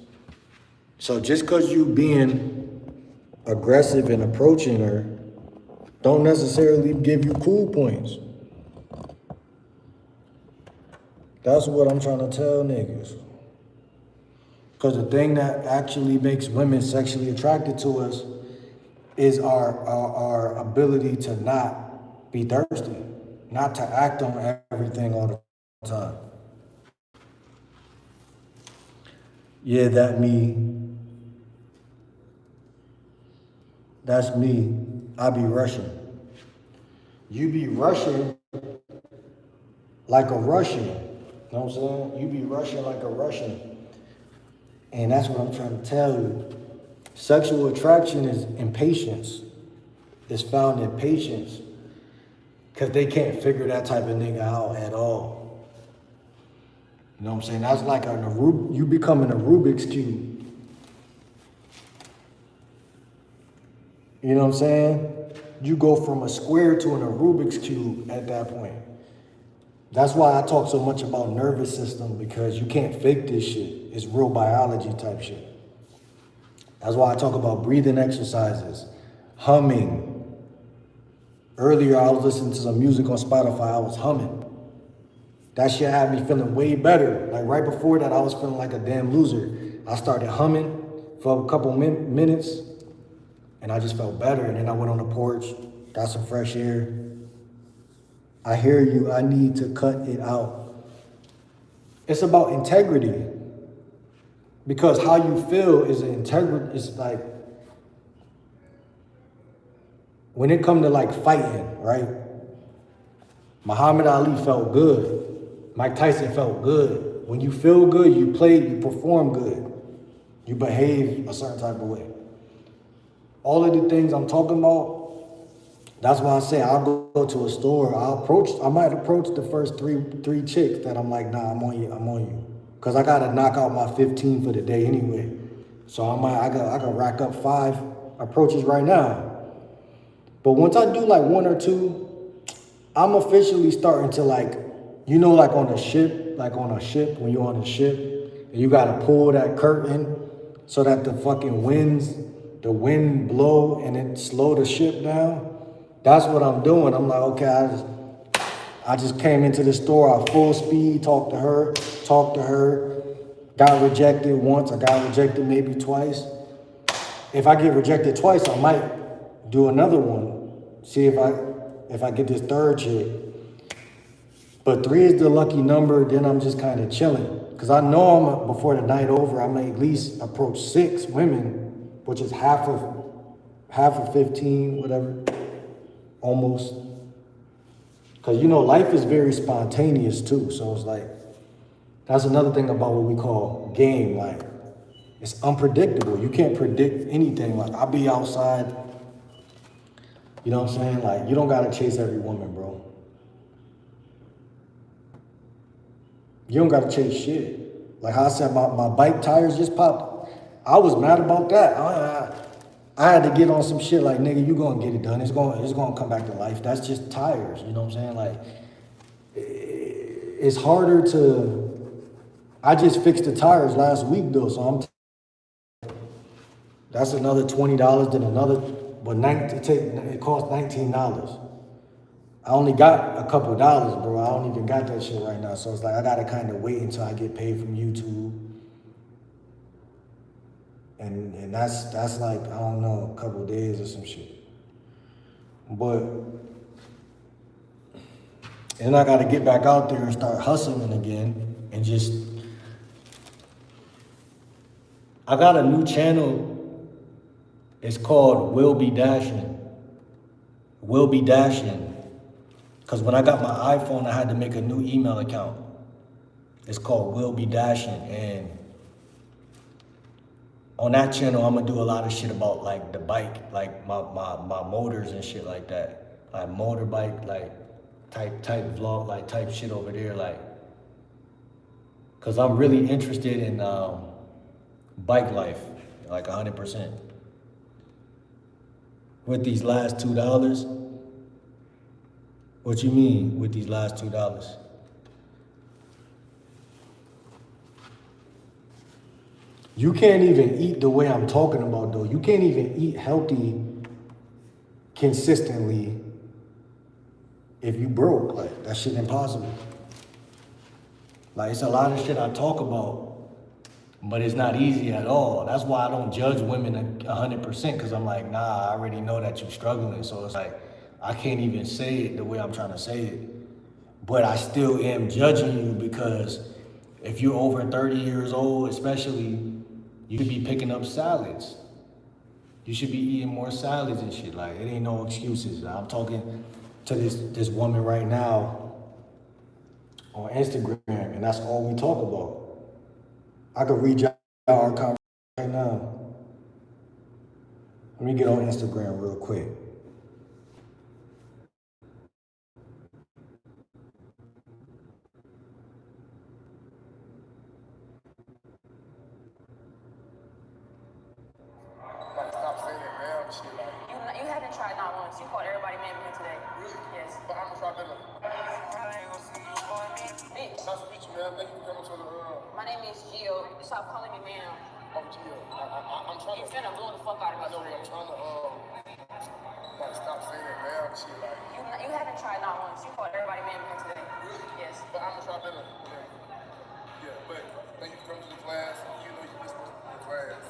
So just because you being aggressive and approaching her don't necessarily give you cool points. That's what I'm trying to tell niggas. Because the thing that actually makes women sexually attracted to us is our ability to not be thirsty, not to act on everything all the time. Yeah, that's me. I be rushing. You be rushing like a Russian. You know what I'm saying? You be rushing like a Russian. And that's what I'm trying to tell you. Sexual attraction is impatience. It's found in patience. Because they can't figure that type of nigga out at all. You know what I'm saying? That's like you becoming a Rubik's Cube. You know what I'm saying? You go from a square to a Rubik's Cube at that point. That's why I talk so much about nervous system, because you can't fake this shit. It's real biology type shit. That's why I talk about breathing exercises, humming. Earlier, I was listening to some music on Spotify. I was humming. That shit had me feeling way better. Like right before that, I was feeling like a damn loser. I started humming for a couple minutes, and I just felt better. And then I went on the porch, got some fresh air. I hear you. I need to cut it out. It's about integrity. Because how you feel is integrity. It's like, when it comes to like fighting, right? Muhammad Ali felt good. Mike Tyson felt good. When you feel good, you play, you perform good. You behave a certain type of way. All of the things I'm talking about, that's why I say I'll go to a store, I might approach the first three chicks that I'm like, nah, I'm on you. Cause I gotta knock out my 15 for the day anyway. So I gotta rack up 5 approaches right now. But once I do like 1 or 2, I'm officially starting to like on a ship, when you're on a ship and you gotta pull that curtain so that the wind blow and it slow the ship down. That's what I'm doing. I'm like, okay, I just came into the store at full speed, talked to her, got rejected once, I got rejected maybe twice. If I get rejected twice, I might do another one, see if I get this third chick. But 3 is the lucky number, then I'm just kind of chilling. Because I know before the night over, I may at least approach 6 women, which is half of 15, whatever, almost. Because, life is very spontaneous too. So it's like, That's another thing about what we call game. Like, it's unpredictable. You can't predict anything. Like, I'll be outside, you know what I'm saying? Like, you don't gotta chase every woman, bro. You don't gotta chase shit. Like how I said, my bike tires just popped. I was mad about that. I had to get on some shit like, nigga, you gonna get it done. It's gonna come back to life. That's just tires, you know what I'm saying? Like, it's harder to, I just fixed the tires last week though, so that's another $20, then another, but it cost $19. I only got a couple dollars, bro. I don't even got that shit right now. So it's like I gotta kind of wait until I get paid from YouTube. And that's like, I don't know, a couple days or some shit. But and I gotta get back out there and start hustling again and just, I got a new channel. It's called Will Be Dashing. Will Be Dashing. Because when I got my iPhone, I had to make a new email account. It's called Will Be Dashing. And on that channel, I'm gonna do a lot of shit about like the bike, like my motors and shit like that. Like motorbike, like type vlog, like type shit over there, like. Cause I'm really interested in bike life, like 100%. With these last $2, what you mean with these last $2? You can't even eat the way I'm talking about though. You can't even eat healthy consistently if you broke. Like, that shit impossible. Like, it's a lot of shit I talk about, but it's not easy at all. That's why I don't judge women 100%, because I'm like, nah, I already know that you're struggling. So it's like, I can't even say it the way I'm trying to say it. But I still am judging you because if you're over 30 years old, especially, you should be picking up salads. You should be eating more salads and shit. Like, it ain't no excuses. I'm talking to this woman right now on Instagram, and that's all we talk about. I could read y'all our conversation right now. Let me get on Instagram real quick. Stop saying that damn shit like. You haven't tried not once. You called everybody man here today. Really? Yes. But I'm gonna try better. Bitch. Nice to meet you, man. Thank you for coming to the My name is Gio. You stop calling me ma'am. Gio. I'm trying You to. finna blow the fuck out of me. I know, but I'm trying to like stop saying that damn shit like. You haven't tried not once. You called everybody man here today. Really? Yes. But I'm gonna try better. Yeah, but thank you for coming to the class. You know you're supposed to be in class.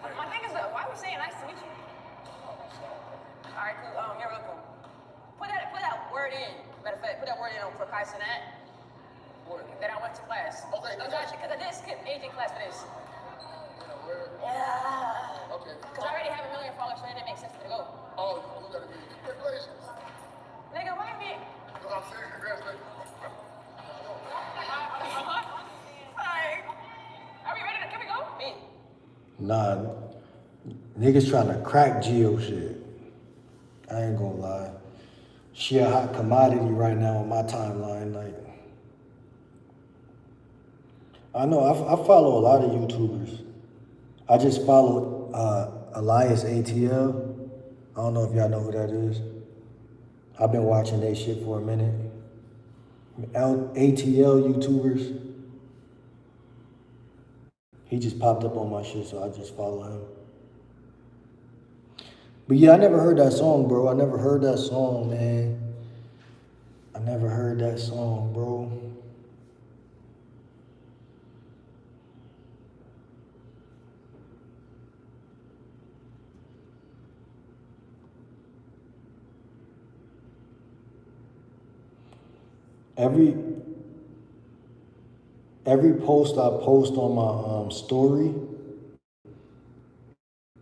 My thing is, why are we saying nice to meet you? All right, cool. You're welcome. Put that word in. Matter of fact, put that word in for Kai Sinat. What? That I went to class. Okay, I got you. Because I did skip AJ class for this. Where? Yeah. Okay. Because I already have 1 million followers, so it didn't make sense for me to go. Oh, you gotta be. Congratulations. Nigga, why me? No, I'm saying congratulations. Alright. Are we ready to, can we go? Me. Nah, niggas trying to crack Geo shit. I ain't gonna lie. She a hot commodity right now on my timeline. Like, I know I follow a lot of YouTubers. I just follow Elias ATL. I don't know if y'all know who that is. I've been watching that shit for a minute. ATL YouTubers. He just popped up on my shit, so I just follow him. But yeah, I never heard that song, bro. I never heard that song, man. I never heard that song, bro. Every post I post on my story,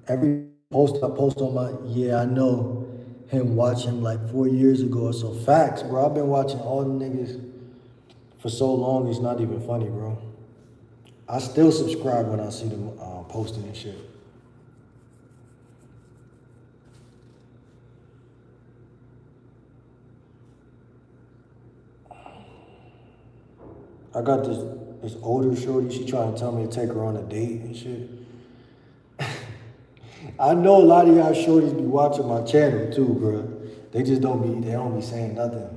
every post I post on my, yeah, I know him watching like 4 years ago. So facts, bro. I've been watching all the niggas for so long, it's not even funny, bro. I still subscribe when I see them posting and shit. I got this older shorty, she trying to tell me to take her on a date and shit. I know a lot of y'all shorties be watching my channel too, bro. They don't be saying nothing.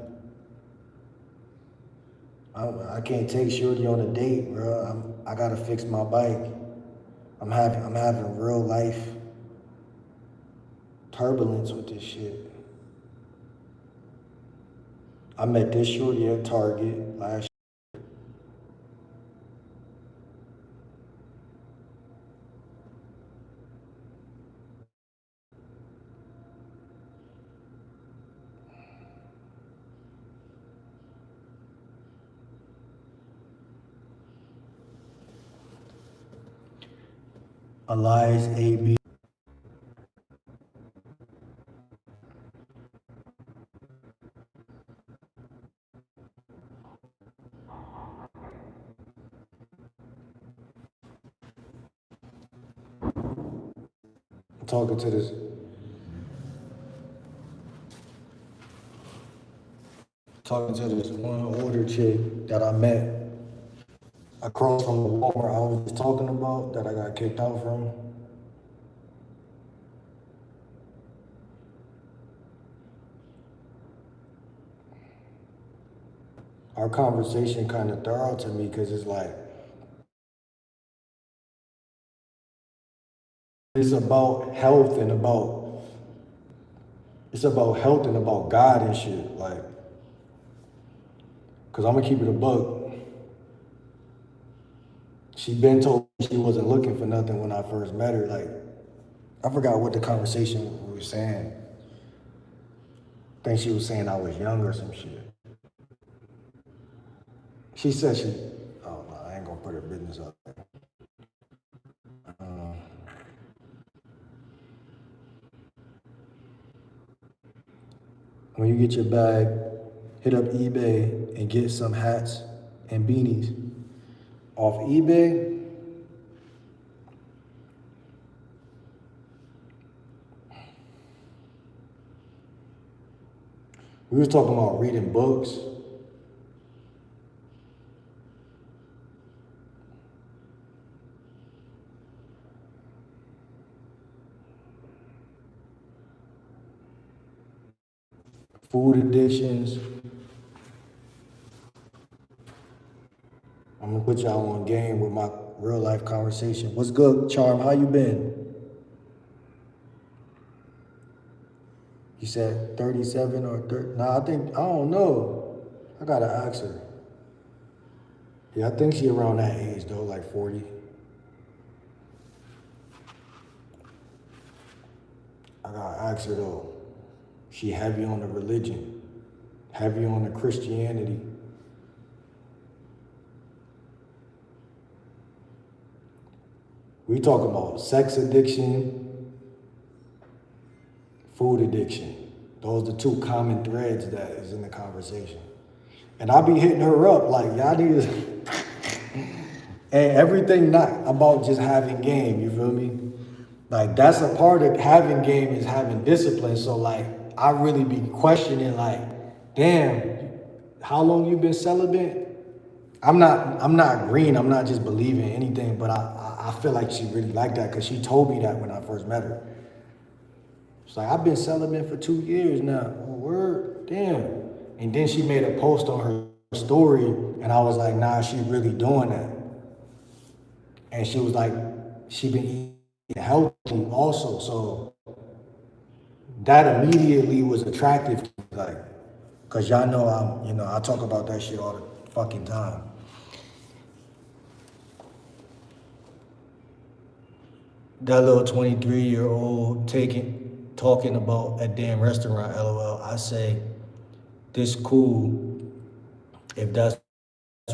I can't take shorty on a date, bro. I gotta fix my bike. I'm having real life turbulence with this shit. I met this shorty at Target last. Elias AB. Talking to this one older chick that I met across from the Walmart I was just talking about that I got kicked out from. Our conversation kind of thorough to me because it's like, it's about health and about God and shit. Like, cause I'm gonna keep it a buck. She been told she wasn't looking for nothing when I first met her. Like, I forgot what the conversation we were saying. I think she was saying I was young or some shit. She said oh no, I ain't gonna put her business up there. When you get your bag, hit up eBay and get some hats and beanies. Off eBay, we was talking about reading books. Food addictions. I'm gonna put y'all on game with my real life conversation. What's good, Charm? How you been? You said 37 or 30? Nah, I don't know. I gotta ask her. Yeah, I think she around that age though, like 40. I gotta ask her though. She heavy on the religion, heavy on the Christianity. We talk about sex addiction, food addiction. Those are the two common threads that is in the conversation. And I be hitting her up like, y'all need to, and everything not about just having game, you feel me? Like, that's a part of having game is having discipline. So like, I really be questioning like, damn, how long you been celibate? I'm not green, I'm not just believing anything, but I feel like she really liked that because she told me that when I first met her. It's like, I've been celibate for 2 years now. Oh, word, damn. And then she made a post on her story and I was like, nah, she really doing that. And she was like, she been eating healthy also. So that immediately was attractive to me, like, cause y'all know I talk about that shit all the fucking time. That little 23-year-old talking about a damn restaurant, LOL. I say, this cool if that's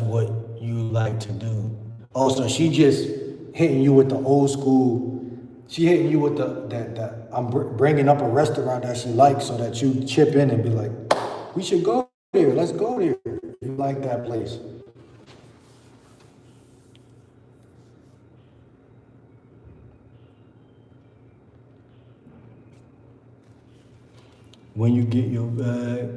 what you like to do. Also, she just hitting you with the old school. She hitting you with that I'm bringing up a restaurant that she likes so that you chip in and be like, we should go there. Let's go there. You like that place. When you get your bag.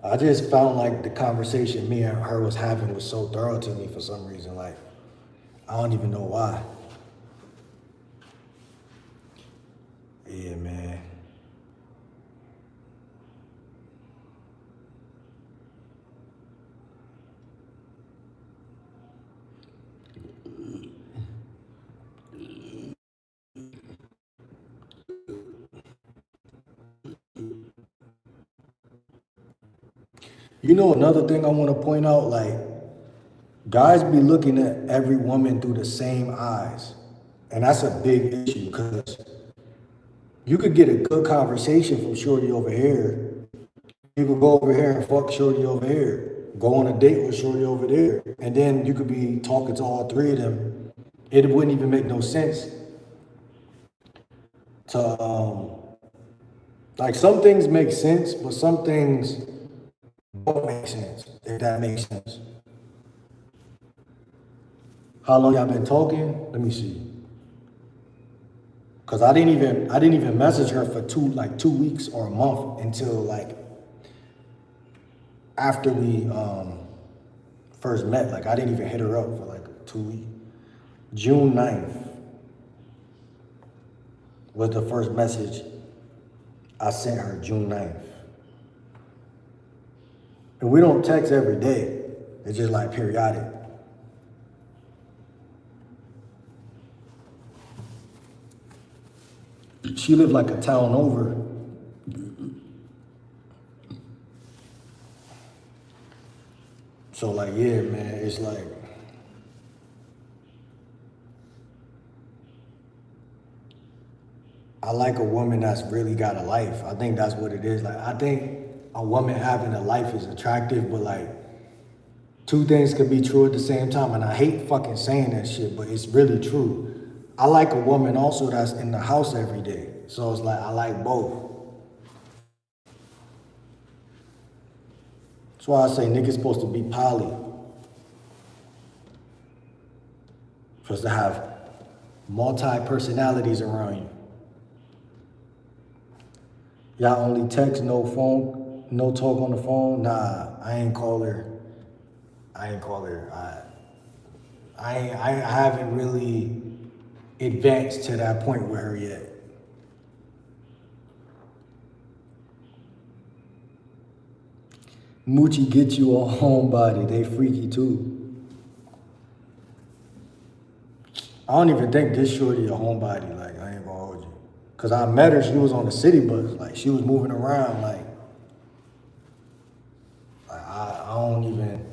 I just found like the conversation me and her was having was so thorough to me for some reason. Like, I don't even know why. Yeah, man. You know, another thing I want to point out, like, guys be looking at every woman through the same eyes. And that's a big issue because you could get a good conversation from shorty over here. You could go over here and fuck shorty over here. Go on a date with shorty over there. And then you could be talking to all three of them. It wouldn't even make no sense to, like, some things make sense, but some things don't make sense, if that makes sense. How long y'all been talking? Let me see. Cause I didn't even message her for 2 weeks or a month until like after we first met. Like, I didn't even hit her up for like 2 weeks. June 9th was the first message I sent her, June 9th. And we don't text every day. It's just like periodic. She lived like a town over. So like, yeah, man, it's like, I like a woman that's really got a life. I think that's what it is. Like, I think a woman having a life is attractive, but like, two things could be true at the same time. And I hate fucking saying that shit, but it's really true. I like a woman also that's in the house every day. So it's like, I like both. That's why I say niggas supposed to be poly. Supposed to have multi-personalities around you. Y'all only text, no phone, no talk on the phone? Nah, I ain't call her. I haven't really advanced to that point with her yet. Moochie get you a homebody. They freaky too. I don't even think this shorty a homebody. Like, I ain't gonna hold you. Cause I met her, she was on the city bus. Like, she was moving around. Like I don't even.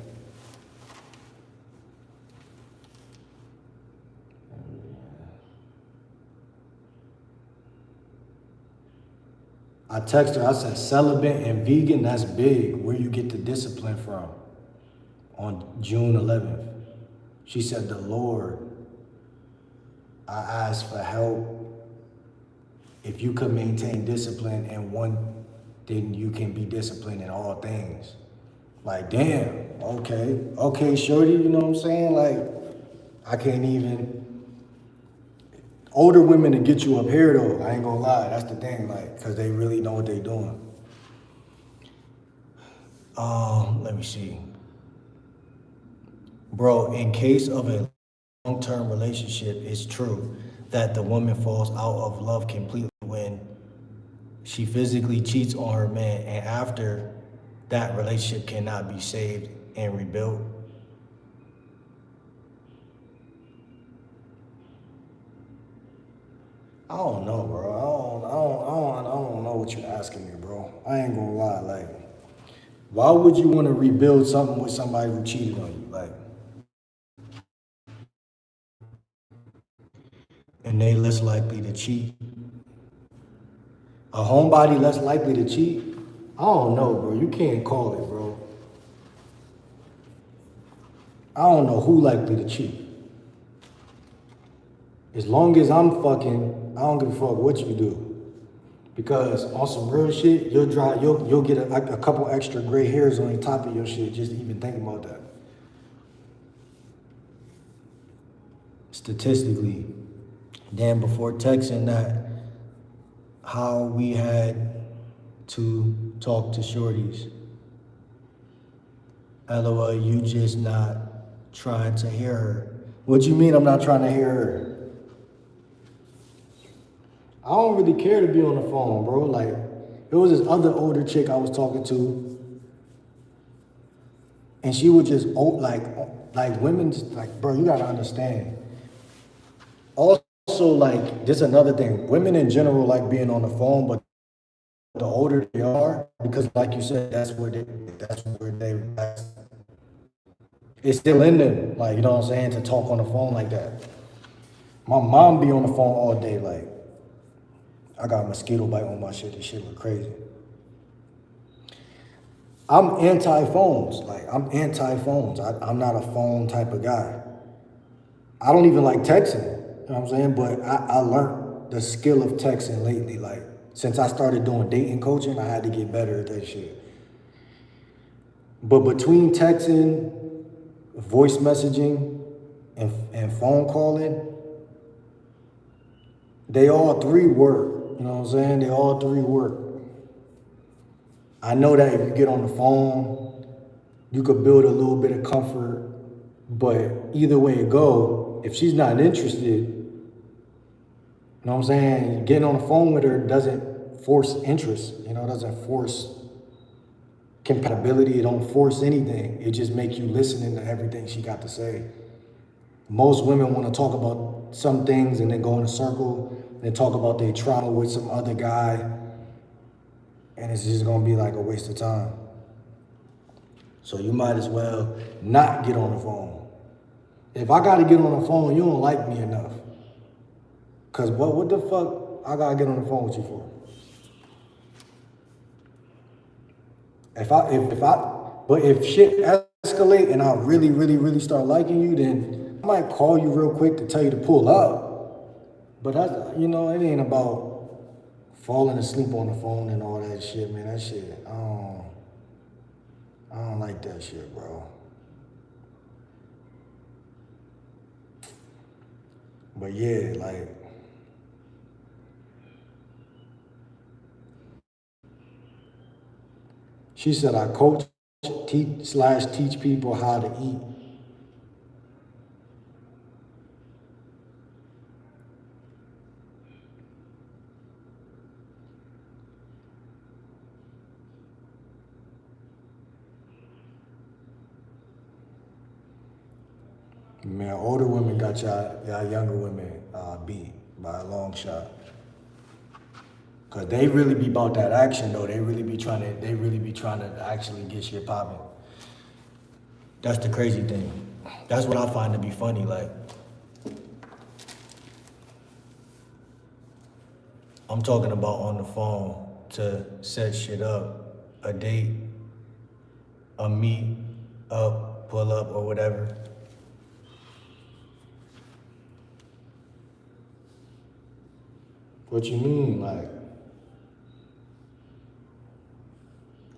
I texted her, I said, celibate and vegan, that's big. Where you get the discipline from? On June 11th. She said, the Lord. I asked for help. If you could maintain discipline in one, then you can be disciplined in all things. Like, damn, okay, shorty, you know what I'm saying? Like, I can't even. Older women to get you up here though, I ain't gonna lie, that's the thing, like, cause they really know what they doing. Let me see. Bro, in case of a long-term relationship, it's true that the woman falls out of love completely when she physically cheats on her man, and after that relationship cannot be saved and rebuilt. I don't know, bro. I don't know what you're asking me, bro. I ain't gonna lie. Like, why would you want to rebuild something with somebody who cheated on you? Like, and they less likely to cheat. A homebody less likely to cheat? I don't know, bro. You can't call it, bro. I don't know who likely to cheat. As long as I'm fucking, I don't give a fuck what you do. Because on some real shit, you'll get a couple extra gray hairs on the top of your shit just even thinking about that. Statistically, then before texting that, how we had to talk to shorties. LOL, you just not trying to hear her. What you mean I'm not trying to hear her? I don't really care to be on the phone, bro. Like, there was this other older chick I was talking to, and she would just, like women's, like, bro, you gotta understand. Also, like, this is another thing. Women in general like being on the phone, but the older they are, because like you said, that's where it's still in them, like, you know what I'm saying, to talk on the phone like that. My mom be on the phone all day, like, I got a mosquito bite on my shit, this shit look crazy. I'm anti-phones, I'm not a phone type of guy. I don't even like texting, you know what I'm saying, but I learned the skill of texting lately, like, since I started doing dating coaching, I had to get better at that shit. But between texting, voice messaging, and phone calling, they all three work. You know what I'm saying? They all three work. I know that if you get on the phone, you could build a little bit of comfort, but either way it go, if she's not interested, you know what I'm saying? Getting on the phone with her doesn't force interest, doesn't force compatibility. It don't force anything. It just makes you listening to everything she got to say. Most women want to talk about some things and then go in a circle and talk about their trauma with some other guy, and it's just gonna be like a waste of time. So you might as well not get on the phone. If I gotta get on the phone, you don't like me enough. Cause what the fuck I gotta get on the phone with you for? If shit escalate and I really, really, really start liking you, then I might call you real quick to tell you to pull up. But that's, it ain't about falling asleep on the phone and all that shit, man. That shit, I don't like that shit, bro. But yeah, like, she said I coach, teach people how to eat. Man, older women got y'all younger women beat by a long shot. Cause they really be about that action though. They really be trying to actually get shit popping. That's the crazy thing. That's what I find to be funny. Like, I'm talking about on the phone to set shit up, a date, a meet up, pull up, or whatever. What you mean, like?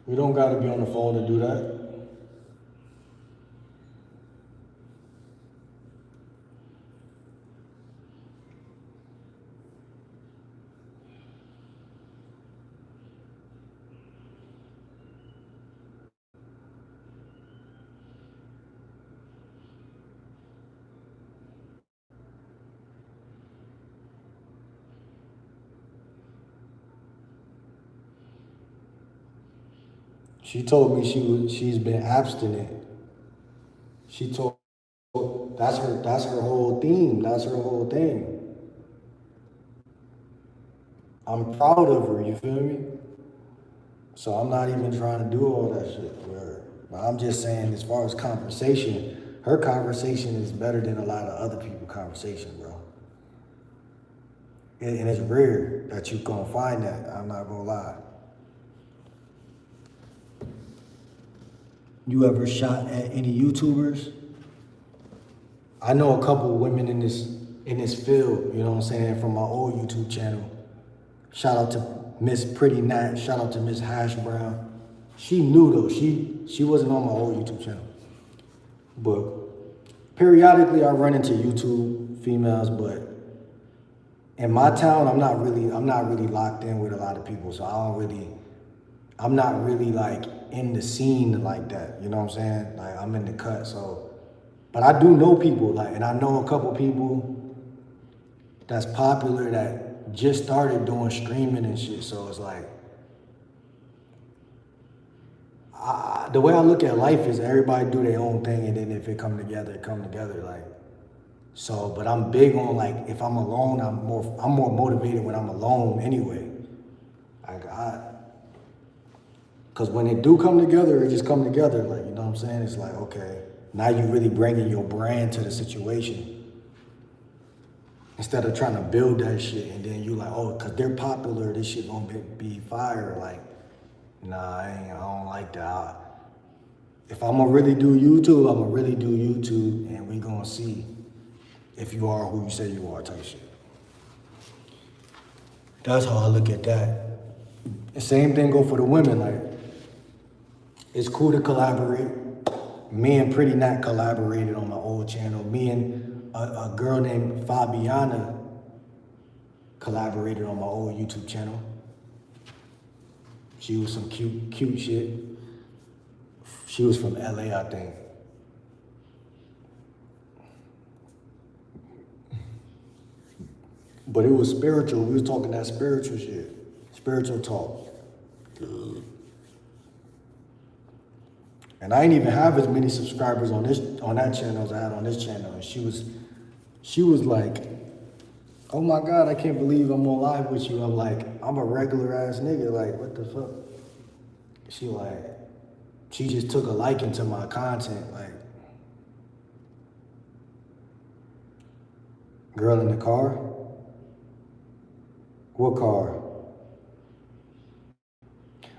We don't gotta be on the phone to do that. She told me she's been abstinent. She told that's her whole theme. That's her whole thing. I'm proud of her, you feel me? So I'm not even trying to do all that shit with her. But I'm just saying, as far as conversation, her conversation is better than a lot of other people's conversation, bro. And it's rare that you gonna find that, I'm not gonna lie. You ever shot at any YouTubers? I know a couple of women in this field, you know what I'm saying, from my old YouTube channel. Shout out to Miss Pretty Nat. Shout out to Miss Hash Brown. She knew though. She wasn't on my old YouTube channel. But periodically I run into YouTube females, but in my town I'm not really locked in with a lot of people. So I'm not really like in the scene like that. You know what I'm saying? Like I'm in the cut. So but I do know people, like, and I know a couple people that's popular that just started doing streaming and shit. So it's like, the way I look at life is everybody do their own thing, and then if it come together, it come together. Like, so, but I'm big on like, if I'm alone, I'm more motivated when I'm alone anyway. Cause when it do come together, it just come together. Like, you know what I'm saying? It's like, okay, now you really bringing your brand to the situation. Instead of trying to build that shit and then you like, oh, cause they're popular, this shit gonna be fire. Like, nah, I don't like that. If I'm gonna really do YouTube, I'm gonna really do YouTube, and we gonna see if you are who you say you are type shit. That's how I look at that. The same thing go for the women. Like, it's cool to collaborate. Me and Pretty Nat collaborated on my old channel. Me and a girl named Fabiana collaborated on my old YouTube channel. She was some cute shit. She was from LA, I think. But it was spiritual. We was talking that spiritual shit. Spiritual talk. And I didn't even have as many subscribers on that channel as I had on this channel. And she was like, oh my God, I can't believe I'm on live with you. I'm like, I'm a regular ass nigga. Like, what the fuck? She just took a liking to my content. Like, girl in the car? What car?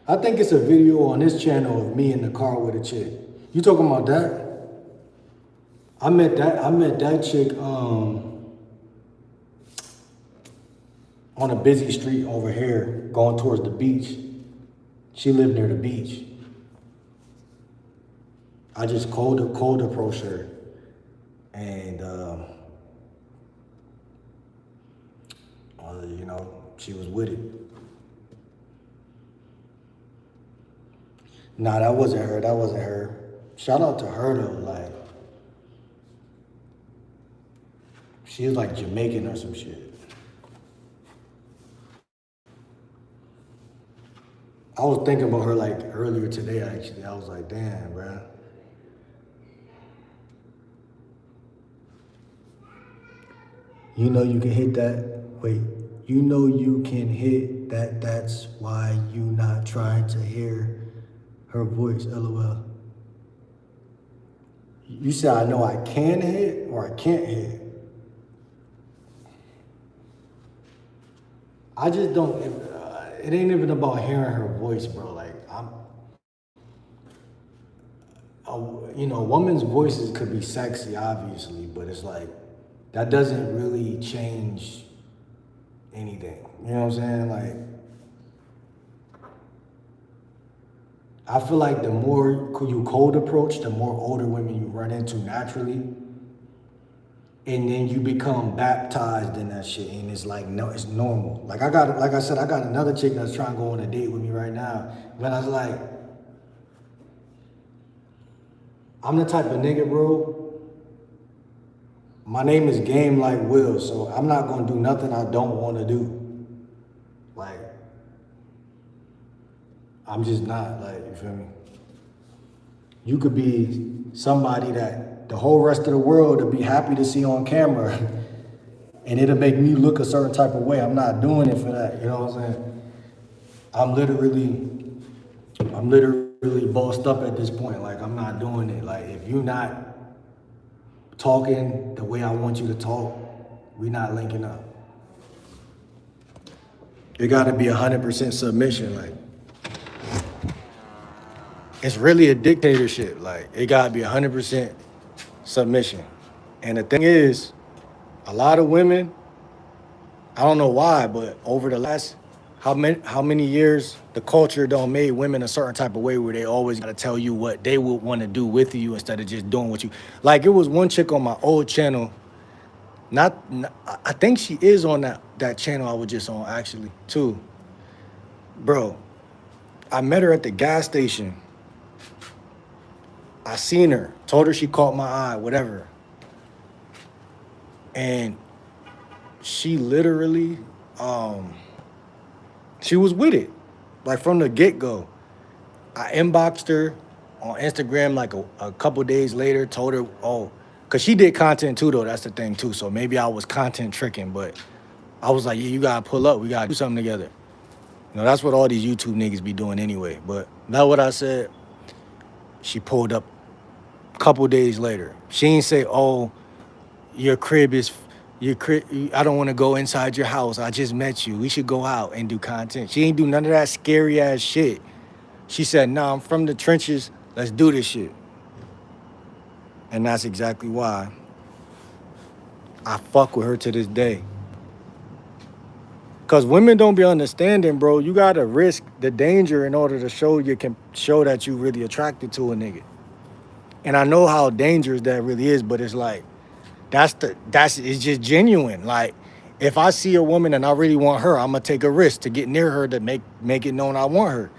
I think it's a video on this channel of me in the car with a chick. You talking about that? I met that chick on a busy street over here going towards the beach. She lived near the beach. I just cold approached her, and you know, she was with it. Nah, that wasn't her. Shout out to her though, like, she was like Jamaican or some shit. I was thinking about her like earlier today, actually. I was like, damn, bro. You know you can hit that, you know you can hit that, that's why you not trying to hear her voice, LOL. You said I know I can hit or I can't hit. I just don't, it ain't even about hearing her voice, bro. Like, you know, women's voices could be sexy, obviously, but it's like, that doesn't really change anything. You know what I'm saying? Like, I feel like the more you cold approach, the more older women you run into naturally. And then you become baptized in that shit, and it's like, no, it's normal. Like I said, I got another chick that's trying to go on a date with me right now. But I was like, I'm the type of nigga, bro. My name is Game Like Will, so I'm not gonna do nothing I don't want to do. Like, I'm just not, like, you feel me? You could be somebody that the whole rest of the world would be happy to see on camera, and it'll make me look a certain type of way. I'm not doing it for that, you know what I'm saying? I'm literally bossed up at this point. Like, I'm not doing it. Like, if you're not talking the way I want you to talk, we not linking up. It gotta be 100% submission. Like, it's really a dictatorship. Like, it gotta be 100% submission. And the thing is, a lot of women, I don't know why, but over the last how many years the culture don't made women a certain type of way where they always gotta tell you what they would want to do with you instead of just doing what you like. It was one chick on my old channel. I think she is on that channel I was just on actually too. Bro, I met her at the gas station. I seen her, told her she caught my eye, whatever. And she literally, she was with it, like from the get-go. I inboxed her on Instagram like a couple days later, told her, oh, because she did content too, though. That's the thing too. So maybe I was content tricking, but I was like, yeah, you gotta pull up. We gotta do something together. You know, that's what all these YouTube niggas be doing anyway. But that's what I said. She pulled up a couple days later. She ain't say, oh, your crib is, I don't want to go inside your house. I just met you. We should go out and do content. She ain't do none of that scary ass shit. She said, nah, I'm from the trenches. Let's do this shit. And that's exactly why I fuck with her to this day. Cause women don't be understanding, bro. You gotta risk the danger in order to show that you really attracted to a nigga. And I know how dangerous that really is, but it's like it's just genuine. Like if I see a woman and I really want her, I'm gonna take a risk to get near her to make it known I want her.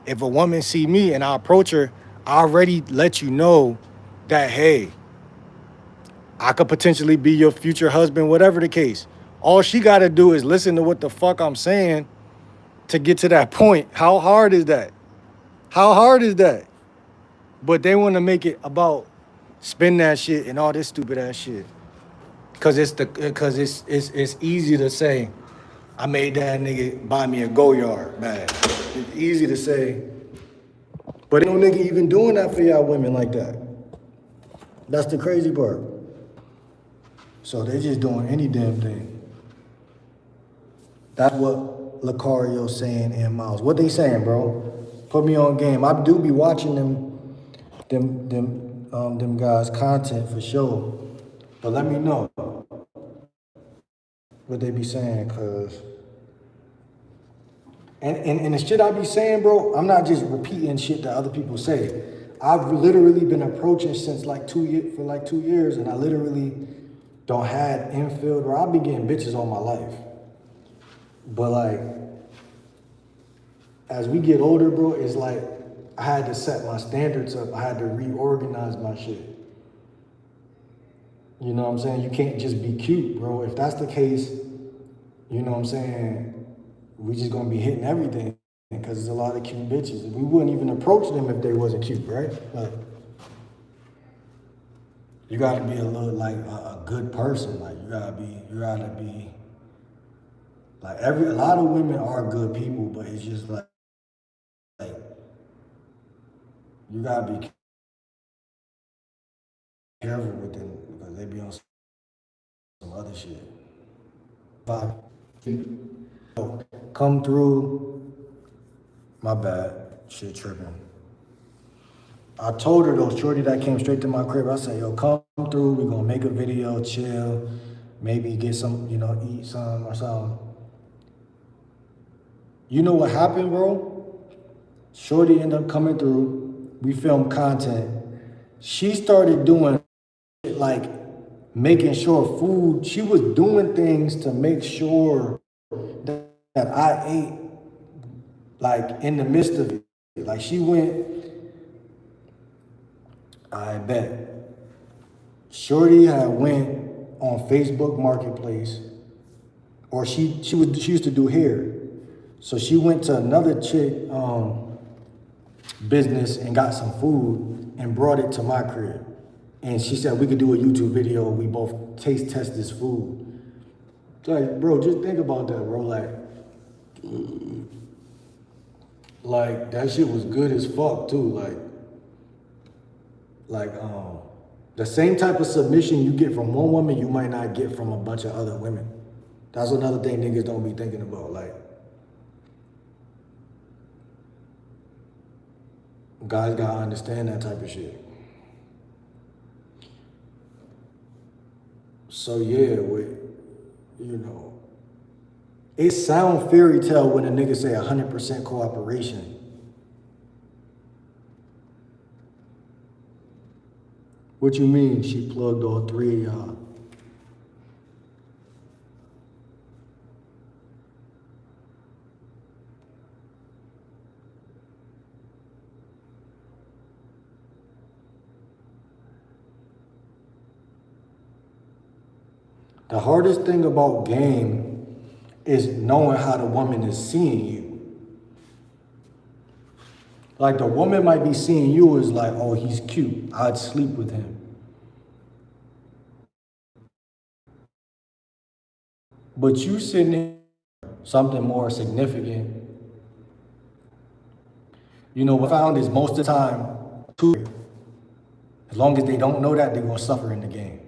If a woman see me and I approach her, I already let you know that, hey, I could potentially be your future husband, whatever the case. All she got to do is listen to what the fuck I'm saying to get to that point. How hard is that? How hard is that? But they want to make it about spin that shit and all this stupid ass shit. Cause it's easy to say, I made that nigga buy me a Goyard bag. It's easy to say, but ain't no nigga even doing that for y'all women like that. That's the crazy part. So they just doing any damn thing. That's what Lucario's saying and Miles. What they saying, bro? Put me on game. I do be watching them guys' content for sure. But let me know what they be saying, cause and the shit I be saying, bro, I'm not just repeating shit that other people say. I've literally been approaching since like 2 years, and I literally don't had infield where I be getting bitches all my life. But like, as we get older, bro, it's like I had to set my standards up. I had to reorganize my shit. You know what I'm saying? You can't just be cute, bro. If that's the case, you know what I'm saying, we just gonna be hitting everything because there's a lot of cute bitches. We wouldn't even approach them if they wasn't cute, right? But you gotta be a little like a good person. Like you gotta be like a lot of women are good people, but it's just like you gotta be careful with them because they be on some other shit. Come through. My bad. Shit tripping. I told her though, shorty that came straight to my crib, I said, yo, come through, we gonna make a video, chill, maybe get some, eat some or something. You know what happened, bro? Shorty ended up coming through, we filmed content. She started doing like making sure food, she was doing things to make sure that I ate like in the midst of it. Like she went, I bet. Shorty had went on Facebook Marketplace, or she used to do hair. So she went to another chick business and got some food and brought it to my crib. And she said we could do a YouTube video. We both taste test this food. Like, bro, just think about that, bro. Like that shit was good as fuck too. The same type of submission you get from one woman, you might not get from a bunch of other women. That's another thing niggas don't be thinking about. Like, guys gotta understand that type of shit. So yeah, It sound fairy tale when a nigga say 100% cooperation. What you mean she plugged all three of y'all? The hardest thing about game is knowing how the woman is seeing you. Like the woman might be seeing you as like, oh, he's cute, I'd sleep with him. But you sitting there, something more significant. You know, what I found is most of the time, as long as they don't know that, they're gonna suffer in the game.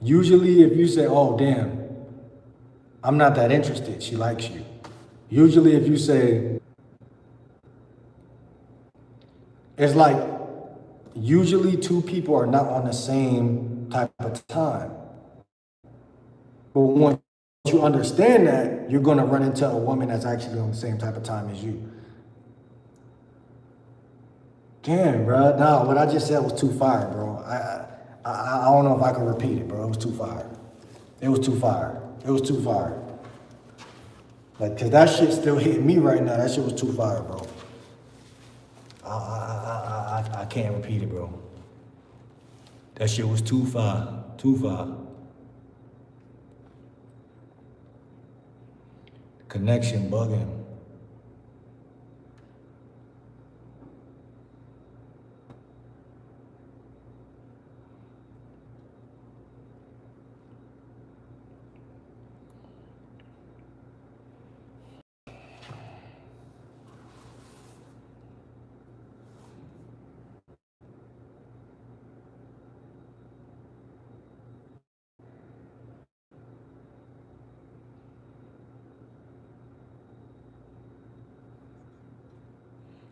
Usually if you say, oh damn, I'm not that interested, she likes you. Usually if you say, it's like, usually two people are not on the same type of time. But once you understand that, you're gonna run into a woman that's actually on the same type of time as you. Damn, bro. Nah, what I just said was too fire, bro. I don't know if I can repeat it, bro. It was too fire. It was too fire. It was too fire. Like, cause that shit still hitting me right now. That shit was too fire, bro. I can't repeat it, bro. That shit was too fire. Too fire. Connection bugging.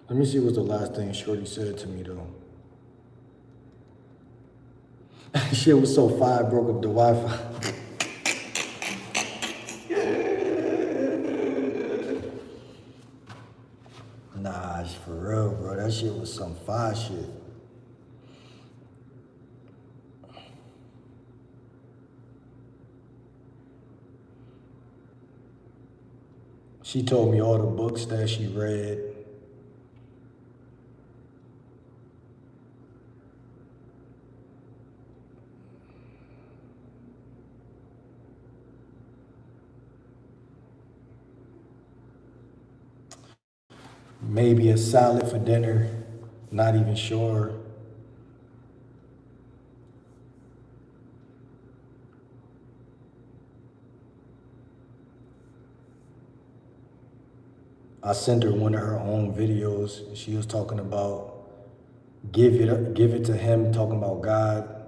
Let me see what's the last thing Shorty said to me though. Shit was so fire, broke up the Wi-Fi. Nah, it's for real, bro. That shit was some fire shit. She told me all the books that she read. Maybe a salad for dinner, not even sure. I sent her one of her own videos. She was talking about give it to him, talking about God.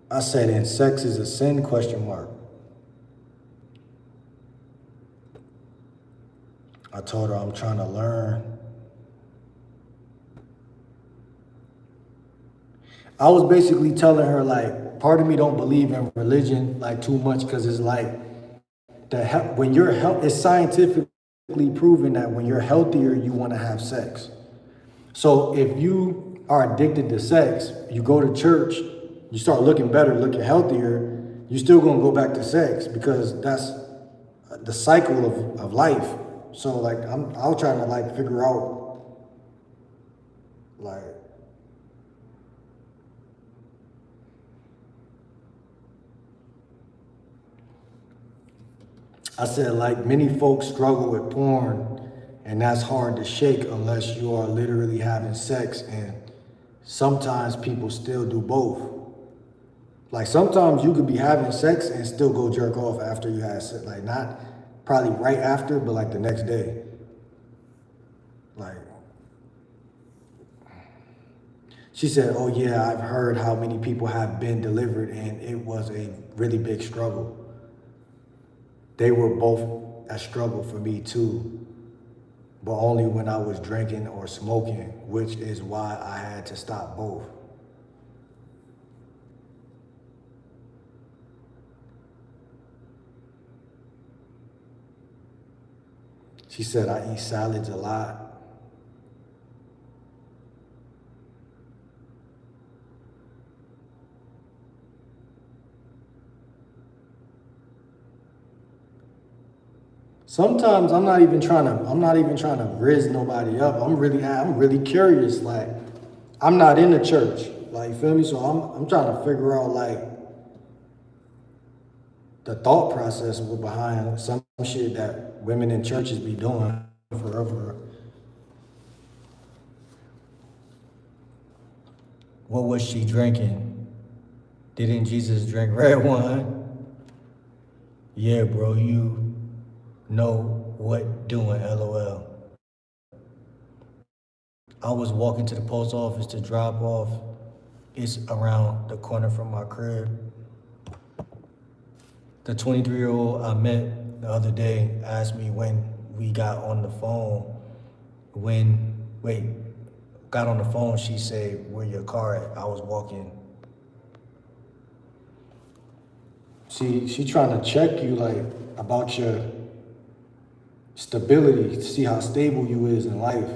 I said, and sex is a sin, question mark. I told her I'm trying to learn. I was basically telling her, like, part of me don't believe in religion like too much because it's like when you're it's scientifically proven that when you're healthier, you want to have sex. So if you are addicted to sex, you go to church, you start looking better, looking healthier, you're still gonna go back to sex because that's the cycle of life. So like I was trying to like figure out like I said like many folks struggle with porn and that's hard to shake unless you are literally having sex, and sometimes people still do both. Like sometimes you could be having sex and still go jerk off after you had sex, like not probably right after, but like the next day. Like, she said, oh yeah, I've heard how many people have been delivered and it was a really big struggle. They were both a struggle for me too, but only when I was drinking or smoking, which is why I had to stop both. She said, I eat salads a lot. Sometimes I'm not even trying to riz nobody up. I'm really curious. Like, I'm not in the church. Like, you feel me? So I'm trying to figure out like the thought process behind some shit that women in churches be doing forever. What was she drinking? Didn't Jesus drink red wine? Yeah, bro, you know what doing, LOL. I was walking to the post office to drop off. It's around the corner from my crib. The 23-year-old I met the other day asked me when we got on the phone. Got on the phone, she said, where your car at? I was walking. She trying to check you like about your stability, to see how stable you is in life.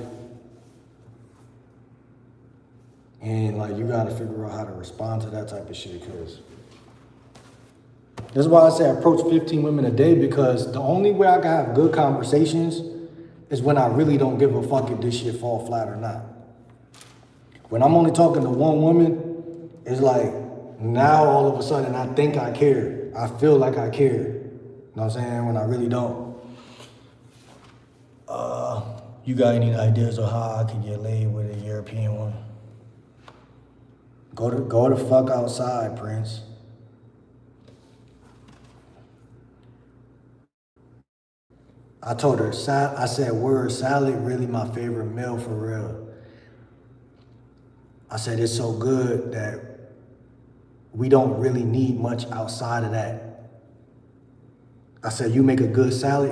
And like you gotta figure out how to respond to that type of shit, cause that's why I say I approach 15 women a day, because the only way I can have good conversations is when I really don't give a fuck if this shit fall flat or not. When I'm only talking to one woman, it's like now all of a sudden I think I care. I feel like I care. You know what I'm saying? When I really don't. You got any ideas on how I can get laid with a European woman? Go the fuck outside, Prince. I told her, I said, word, salad really my favorite meal for real. I said, it's so good that we don't really need much outside of that. I said, you make a good salad, ?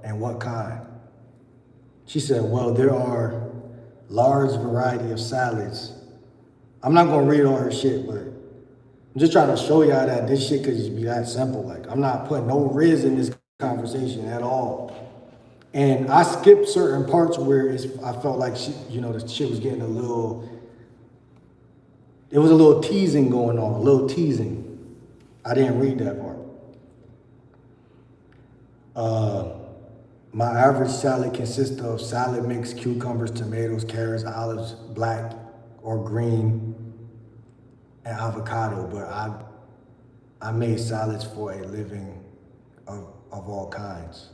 And what kind? She said, well, there are large variety of salads. I'm not gonna read all her shit, but I'm just trying to show y'all that this shit could just be that simple. Like, I'm not putting no riz in this conversation at all. And I skipped certain parts where I felt like the shit was getting there was a little teasing going on, a little teasing. I didn't read that part. My average salad consists of salad mix, cucumbers, tomatoes, carrots, olives, black or green, and avocado. But I made salads for a living of all kinds.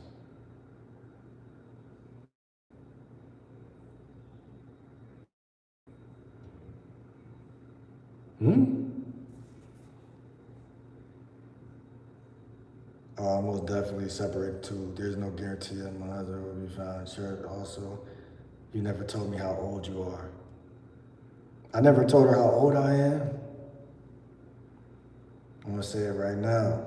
Most definitely separate too. There's no guarantee that my husband will be found. Sure, also, you never told me how old you are. I never told her how old I am. I'm gonna say it right now.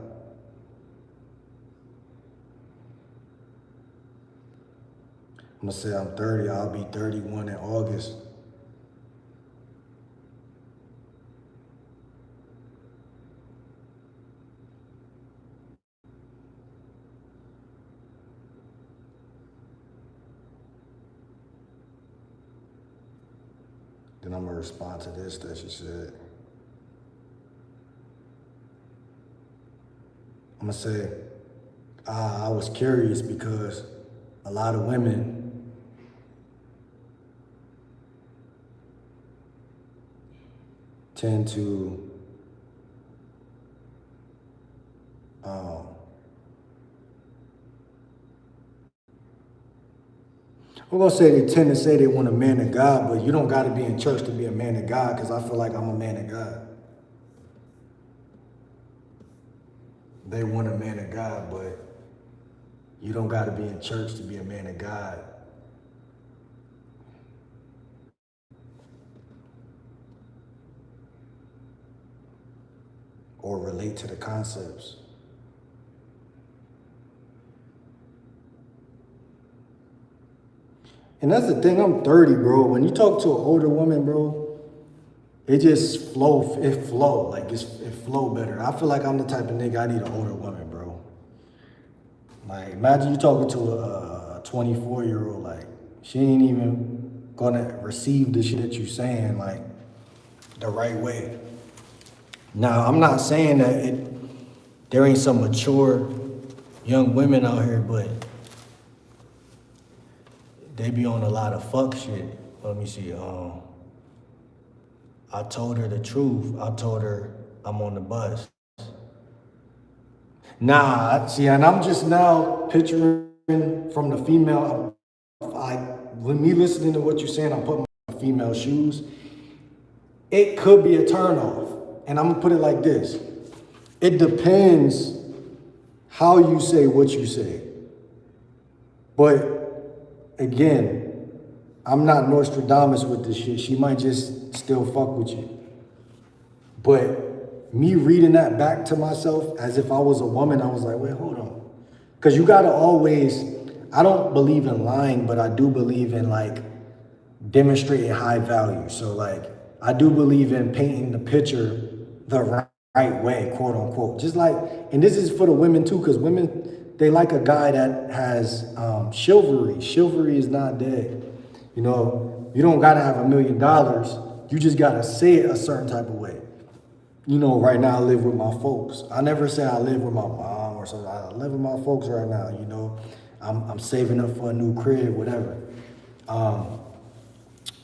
I'm gonna say I'm 30. I'll be 31 in August. Then I'm gonna respond to this that she said. I'm gonna say, I was curious because a lot of women tend to I'm gonna say they tend to say they want a man of God, but you don't gotta be in church to be a man of God, because I feel like I'm a man of God. They want a man of God, but you don't gotta be in church to be a man of God. Or relate to the concepts. And that's the thing, I'm 30, bro. When you talk to an older woman, bro, it just flow better. I feel like I'm the type of nigga I need an older woman, bro. Like, imagine you talking to a 24-year-old. Like, she ain't even gonna receive the shit that you saying, like, the right way. Now, I'm not saying that there ain't some mature young women out here, but they be on a lot of fuck shit. Let me see. I told her the truth. I told her I'm on the bus. Nah, see, and I'm just now picturing from the female. When me listening to what you're saying, I'm putting my female shoes. It could be a turnoff, and I'm gonna put it like this: it depends how you say what you say. But again, I'm not Nostradamus with this shit. She might just still fuck with you. But me reading that back to myself as if I was a woman, I was like, wait, hold on. Because you gotta always, I don't believe in lying, but I do believe in like demonstrating high value. So like, I do believe in painting the picture the right way, quote unquote. Just like, and this is for the women too, because women, they like a guy that has chivalry. Chivalry is not dead. You know, you don't gotta have $1 million. You just gotta say it a certain type of way. You know, right now I live with my folks. I never say I live with my mom or something. I live with my folks right now, you know. I'm saving up for a new crib, whatever. Or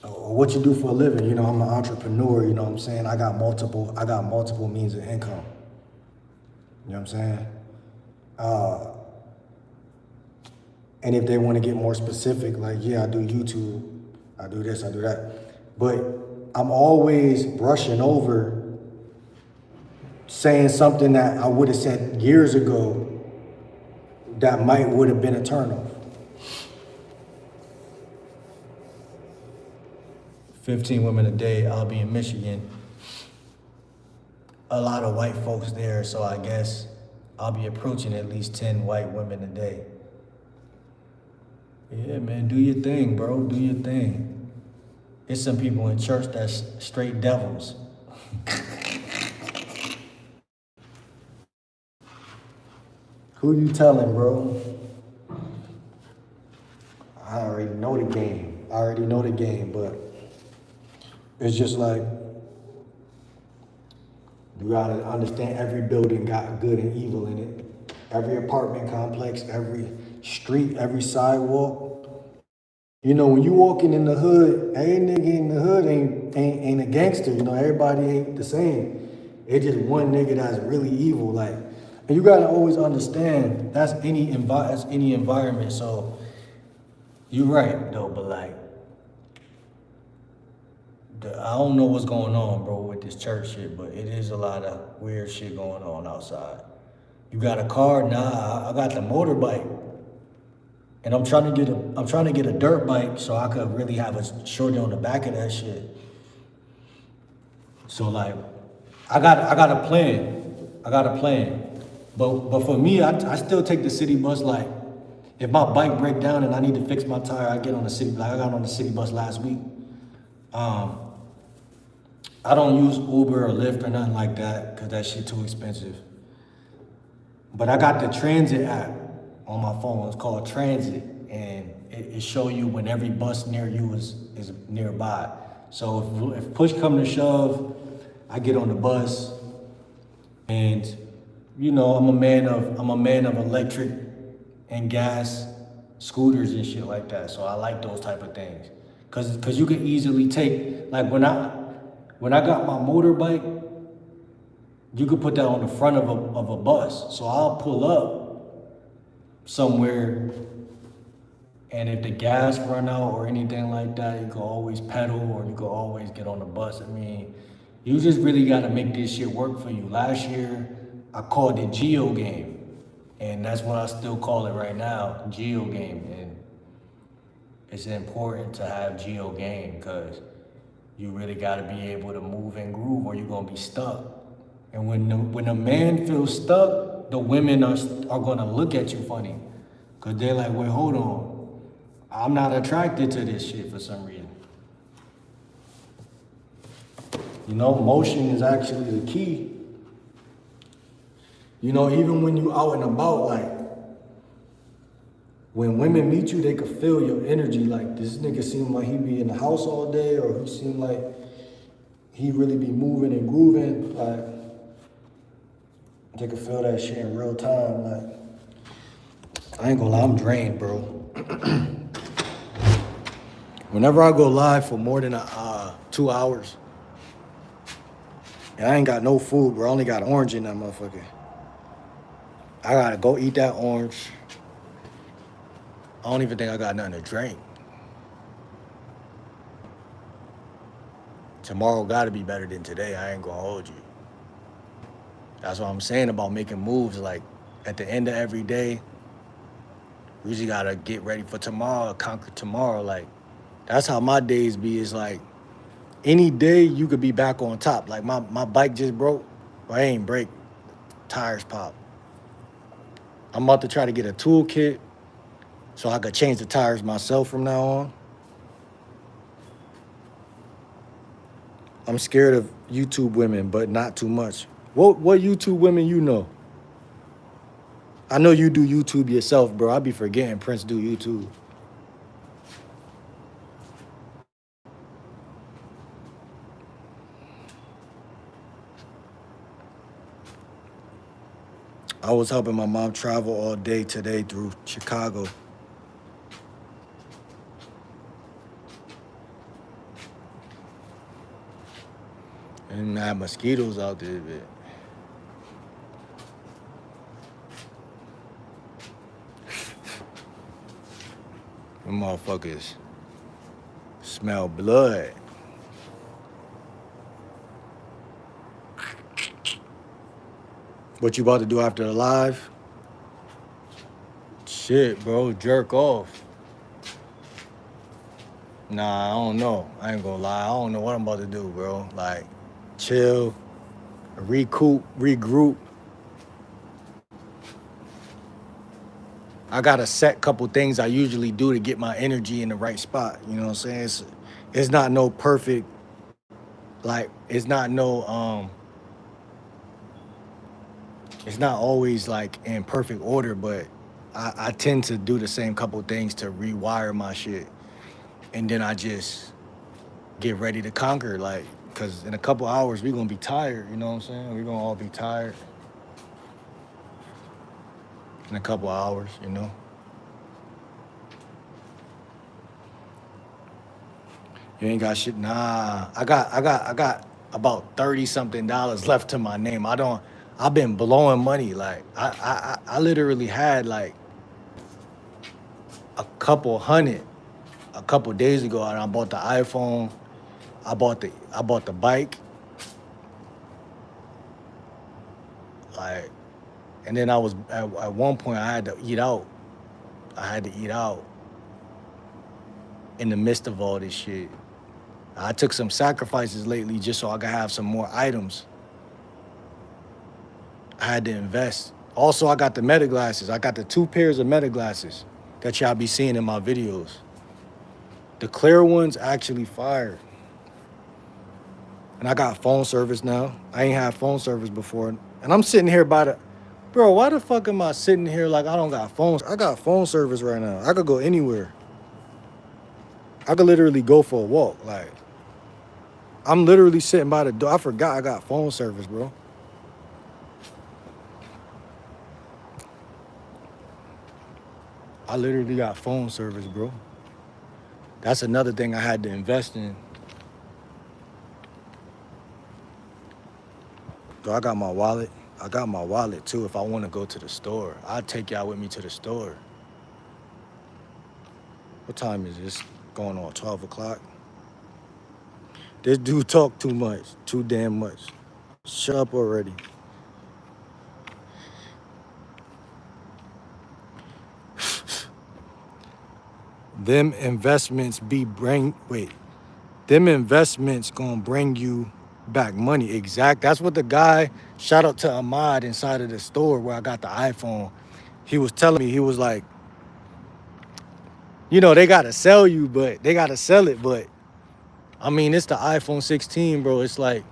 what you do for a living, you know, I'm an entrepreneur, you know what I'm saying? I got multiple means of income. You know what I'm saying? And if they want to get more specific, like, yeah, I do YouTube, I do this, I do that. But I'm always brushing over saying something that I would have said years ago that would have been a turnoff. 15 women a day, I'll be in Michigan. A lot of white folks there, so I guess I'll be approaching at least 10 white women a day. Yeah, man, do your thing, bro, do your thing. There's some people in church that's straight devils. Who you telling, bro? I already know the game, but it's just like, you gotta understand every building got good and evil in it. Every apartment complex, every street, every sidewalk. You know, when you walking in the hood, every nigga in the hood ain't a gangster. You know, everybody ain't the same. It's just one nigga that's really evil. Like, and you gotta always understand that's any environment. So you're right though, but like, I don't know what's going on, bro, with this church shit, but it is a lot of weird shit going on outside. You got a car? Nah, I got the motorbike. And I'm trying to get a dirt bike so I could really have a shorty on the back of that shit. So like, I got a plan. But for me, I still take the city bus. Like, if my bike break down and I need to fix my tire, I get on the city. Like, I got on the city bus last week. I don't use Uber or Lyft or nothing like that because that shit too expensive. But I got the Transit app on my phone. It's called Transit, and it show you when every bus near you is nearby. So if push come to shove, I get on the bus, and you know I'm a man of electric and gas scooters and shit like that. So I like those type of things, cause you can easily take, like when I got my motorbike, you could put that on the front of a bus. So I'll pull up somewhere, and if the gas run out or anything like that, you can always pedal or you can always get on the bus. I mean, you just really gotta make this shit work for you. Last year, I called it Geo Game, and that's what I still call it right now, Geo Game. And it's important to have Geo Game because you really gotta be able to move and groove or you're gonna be stuck. And when a man feels stuck, the women are gonna look at you funny. Cause they're like, wait, hold on. I'm not attracted to this shit for some reason. You know, motion is actually the key. You know, even when you out and about, like, when women meet you, they can feel your energy. Like, this nigga seem like he be in the house all day, or he seem like he really be moving and grooving. Like, they can feel that shit in real time. Like, I ain't gonna lie, I'm drained, bro. Whenever I go live for more than 2 hours, and I ain't got no food, bro. I only got orange in that motherfucker. I gotta go eat that orange. I don't even think I got nothing to drink. Tomorrow gotta be better than today. I ain't gonna hold you. That's what I'm saying about making moves. Like, at the end of every day, we just gotta get ready for tomorrow, conquer tomorrow. Like, that's how my days be. Is like, any day you could be back on top. Like, my bike just broke. Well, it ain't break. Tires pop. I'm about to try to get a toolkit so I could change the tires myself from now on. I'm scared of YouTube women, but not too much. What YouTube women you know? I know you do YouTube yourself, bro. I be forgetting Prince do YouTube. I was helping my mom travel all day today through Chicago. And I had mosquitoes out there, but them motherfuckers smell blood. What you about to do after the live? Shit, bro, jerk off. Nah, I don't know. I ain't gonna lie. I don't know what I'm about to do, bro. Like, chill, regroup. I got a set couple things I usually do to get my energy in the right spot. You know what I'm saying? It's not no perfect, like, it's not always like in perfect order, but I tend to do the same couple things to rewire my shit. And then I just get ready to conquer, like, because in a couple hours, we're going to be tired, you know what I'm saying? We're going to all be tired in a couple hours, you know? You ain't got shit? Nah, I got about $30-something left to my name. I've been blowing money. Like, I literally had like a couple hundred a couple days ago, and I bought the iPhone. I bought the bike. Like, and then I was at one point I had to eat out. In the midst of all this shit. I took some sacrifices lately just so I could have some more items. I had to invest. Also, I got the Meta glasses. I got the 2 pairs of Meta glasses that y'all be seeing in my videos. The clear ones actually fire. And I got phone service now. I ain't had phone service before. And I'm sitting here bro, why the fuck am I sitting here like I don't got phones? I got phone service right now. I could go anywhere. I could literally go for a walk. Like, I'm literally sitting by the door. I forgot I got phone service, bro. I literally got phone service, bro. That's another thing I had to invest in. So I got my wallet. I got my wallet too if I want to go to the store. I'll take y'all with me to the store. What time is this? Going on 12 o'clock? This dude talk too much. Too damn much. Shut up already. Them investments gonna bring you back money. Exact. That's what the guy, shout out to Ahmad inside of the store where I got the iPhone. He was telling me, he was like, you know, they gotta sell it, but I mean, it's the iPhone 16, bro. It's like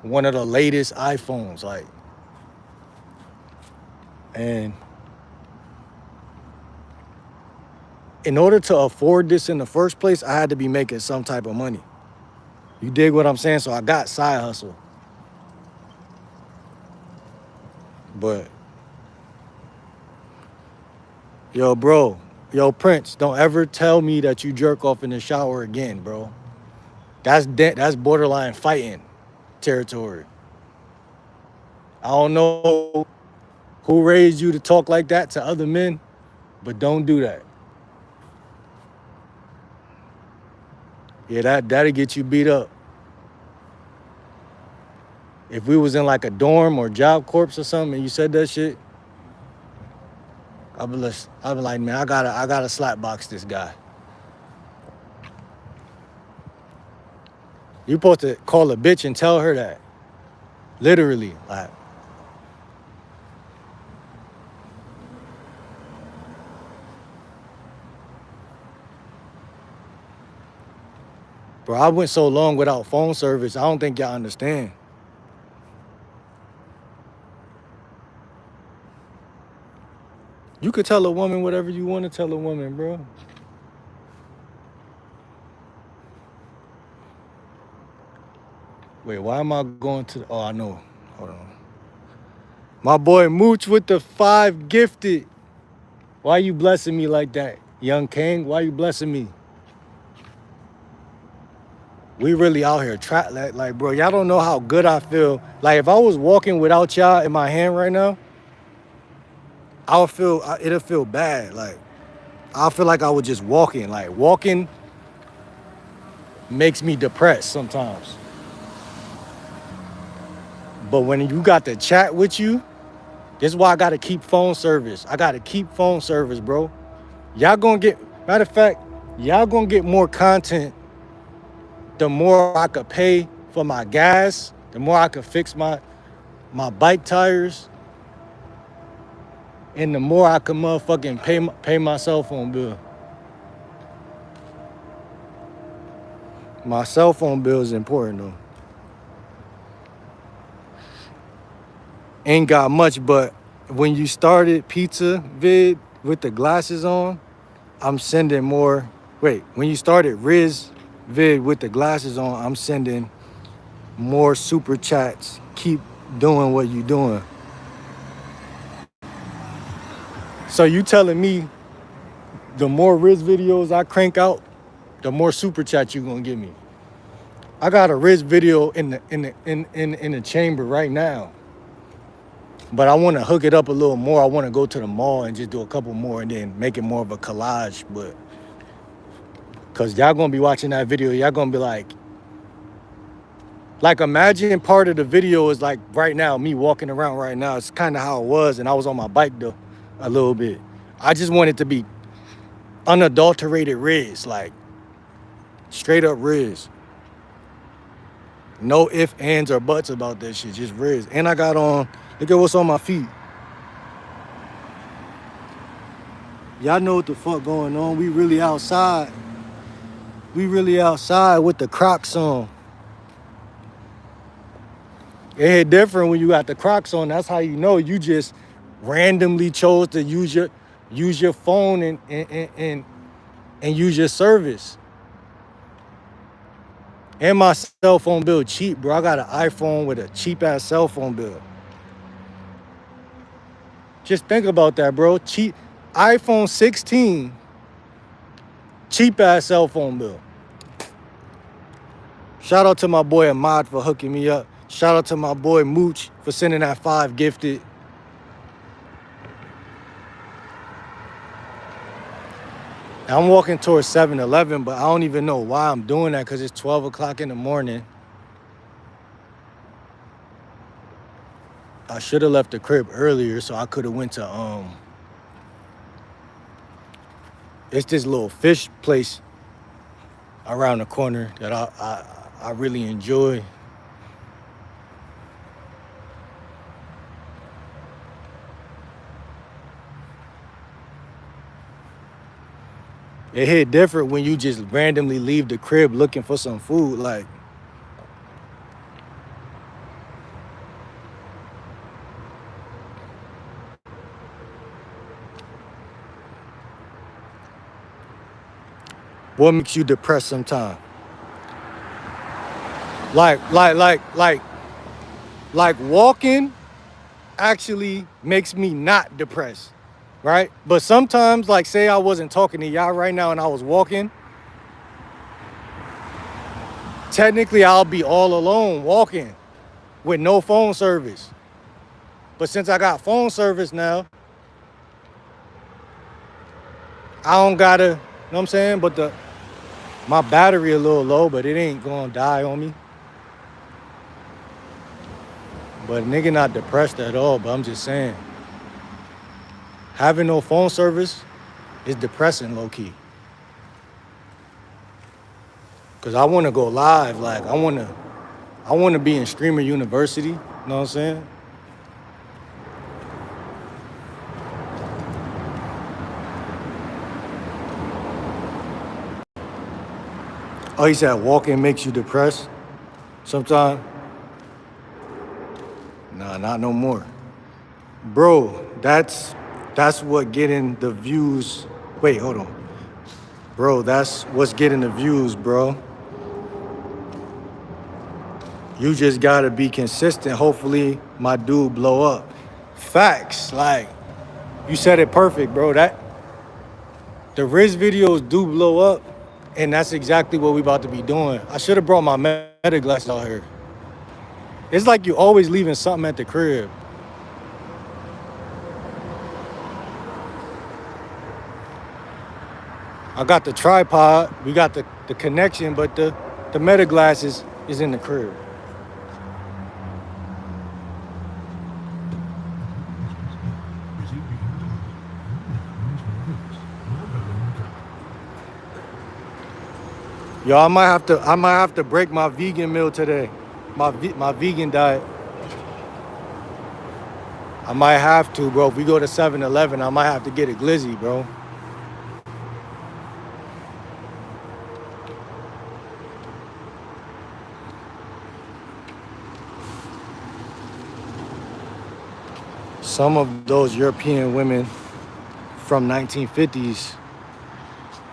one of the latest iPhones, like, and in order to afford this in the first place, I had to be making some type of money. You dig what I'm saying? So I got side hustle. But yo, bro, yo, Prince, don't ever tell me that you jerk off in the shower again, bro. That's borderline fighting territory. I don't know who raised you to talk like that to other men, but don't do that. Yeah, that'll get you beat up. If we was in like a dorm or job corps or something and you said that shit, I'd be like, man, I gotta slap box this guy. You supposed to call a bitch and tell her that. Literally, like. Bro, I went so long without phone service, I don't think y'all understand. You could tell a woman whatever you want to tell a woman, bro. Wait, why am I going to... Oh, I know. Hold on. My boy Mooch with the 5 gifted. Why you blessing me like that? Young King, why you blessing me? We really out here like, bro, y'all don't know how good I feel. Like, if I was walking without y'all in my hand right now, it'll feel bad. Like, I'll feel like I was just walking. Like, walking makes me depressed sometimes. But when you got the chat with you, this is why I gotta keep phone service. I gotta keep phone service, bro. Y'all gonna get, matter of fact, y'all gonna get more content the more I could pay for my gas, the more I could fix my bike tires, and the more I could motherfucking pay my cell phone bill. My cell phone bill is important though. Ain't got much, but when you started pizza vid with the glasses on, I'm sending more. Wait, when you started Riz vid with the glasses on, I'm sending more super chats. Keep doing what you doing. So you telling me the more Riz videos I crank out, the more super chats you gonna give me? I got a Riz video in the chamber right now, but I want to hook it up a little more. I want to go to the mall and just do a couple more and then make it more of a collage. But cause y'all gonna be watching that video, y'all gonna be like imagine part of the video is like right now, me walking around right now. It's kind of how it was, and I was on my bike though a little bit. I just want it to be unadulterated Riz, like straight up Riz. No ifs, ands, or buts about that shit, just Riz. And I got on, look at what's on my feet. Y'all know what the fuck going on. We really outside. We really outside with the Crocs on. It hit different when you got the Crocs on. That's how you know you just randomly chose to use your phone and use your service. And my cell phone bill cheap, bro. I got an iPhone with a cheap ass cell phone bill. Just think about that, bro. Cheap iPhone 16, cheap ass cell phone bill. Shout out to my boy Ahmad for hooking me up. Shout out to my boy Mooch for sending that 5 gifted. I'm walking towards 7-Eleven, but I don't even know why I'm doing that because it's 12 o'clock in the morning. I should have left the crib earlier so I could have went to it's this little fish place around the corner that I really enjoy. It hit different when you just randomly leave the crib looking for some food. Like, What makes you depressed sometimes? Like walking actually makes me not depressed, right? But sometimes, like say I wasn't talking to y'all right now and I was walking, technically I'll be all alone walking with no phone service. But since I got phone service now, I don't gotta, you know what I'm saying? But my battery a little low, but it ain't gonna die on me. But nigga not depressed at all, but I'm just saying, having no phone service is depressing low key. Cause I wanna go live, like I wanna be in Streamer University, you know what I'm saying? Oh, he said walking makes you depressed sometimes? Nah, not no more. Bro, that's what getting the views. Wait, hold on. Bro, that's what's getting the views, bro. You just gotta be consistent. Hopefully my dude blow up. Facts, like you said it perfect, bro. That the Riz videos do blow up, and that's exactly what we about to be doing. I should have brought my meta glasses out here. It's like you always leaving something at the crib. I got the tripod, we got the connection, but the meta glasses is in the crib. Yo, I might have to break my vegan meal today. My vegan diet. I might have to, bro. If we go to 7-Eleven, I might have to get a glizzy, bro. Some of those European women from 1950s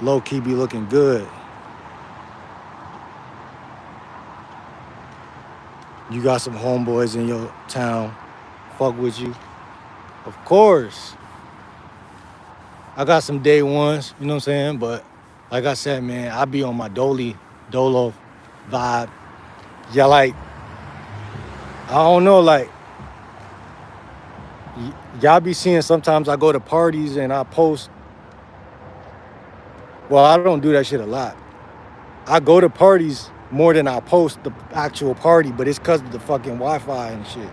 low-key be looking good. You got some homeboys in your town, fuck with you. Of course. I got some day ones, you know what I'm saying? But like I said, man, I be on my Dolo vibe. Yeah, like, I don't know, like, y'all be seeing sometimes I go to parties and I post. Well, I don't do that shit a lot. I go to parties more than I post the actual party, but it's because of the fucking Wi-Fi and shit.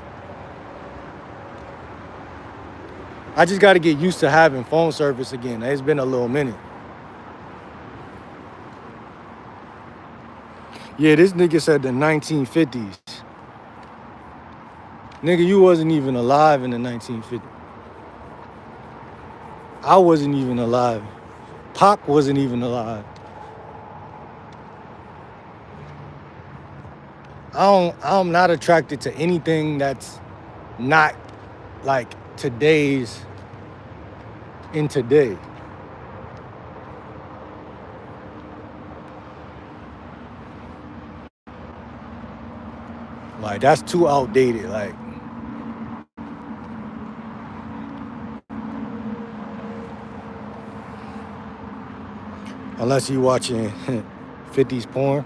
I just got to get used to having phone service again. It's been a little minute. Yeah, this nigga said the 1950s. Nigga, you wasn't even alive in the 1950s. I wasn't even alive. Pac wasn't even alive. I'm not attracted to anything that's not like today's in today. Like that's too outdated. Like unless you watching 50s porn.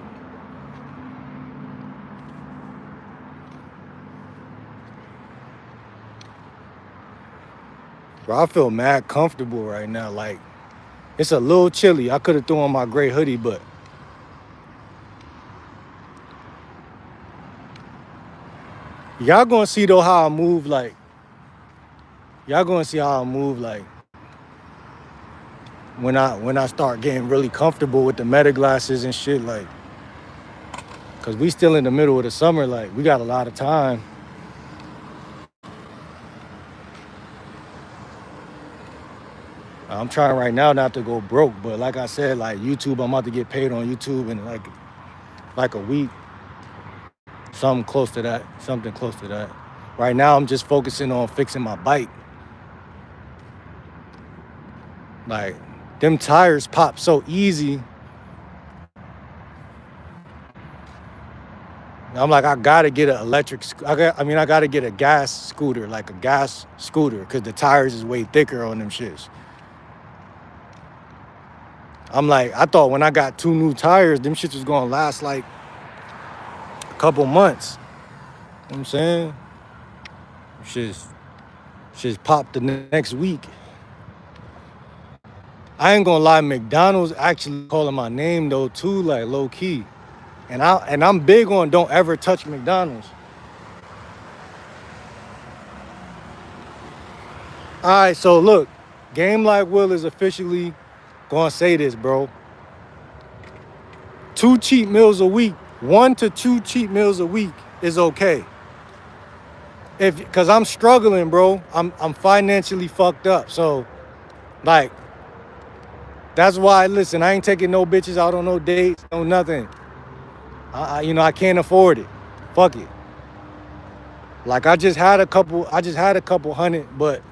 Bro, I feel mad comfortable right now. Like, it's a little chilly. I could have thrown on my gray hoodie, but y'all gonna see though how I move. Like, y'all gonna see how I move. Like, when I start getting really comfortable with the meta glasses and shit. Like, cause we still in the middle of the summer. Like, we got a lot of time. I'm trying right now not to go broke, but like I said, like YouTube, I'm about to get paid on YouTube in like a week. Something close to that. Right now, I'm just focusing on fixing my bike. Like, them tires pop so easy I'm like, I gotta get an electric. I gotta get a gas scooter, like a gas scooter, because the tires is way thicker on them shits. I'm like, I thought when I got 2 new tires, them shits was gonna last like a couple months. You know what I'm saying? Shit's popped the next week. I ain't gonna lie, McDonald's actually calling my name though too, like low key. And I'm big on don't ever touch McDonald's. All right, so look, Game Like Will is officially gonna say this, bro. 2 cheat meals a week, 1 to 2 cheat meals a week is okay. Cause I'm struggling, bro. I'm financially fucked up. So, like, that's why. Listen, I ain't taking no bitches out on no dates, no nothing. I can't afford it. Fuck it. Like I just had a couple hundred, but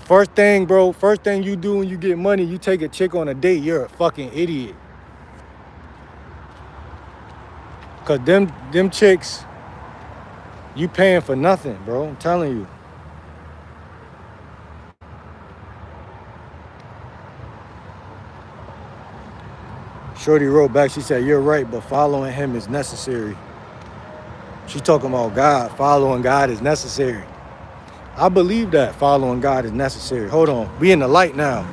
first thing you do when you get money, you take a chick on a date, you're a fucking idiot. Cause them chicks, you paying for nothing, bro. I'm telling you. Shorty wrote back, she said, you're right, but following him is necessary. She talking about God. Following God is necessary. I believe that following God is necessary. Hold on. We in the light now.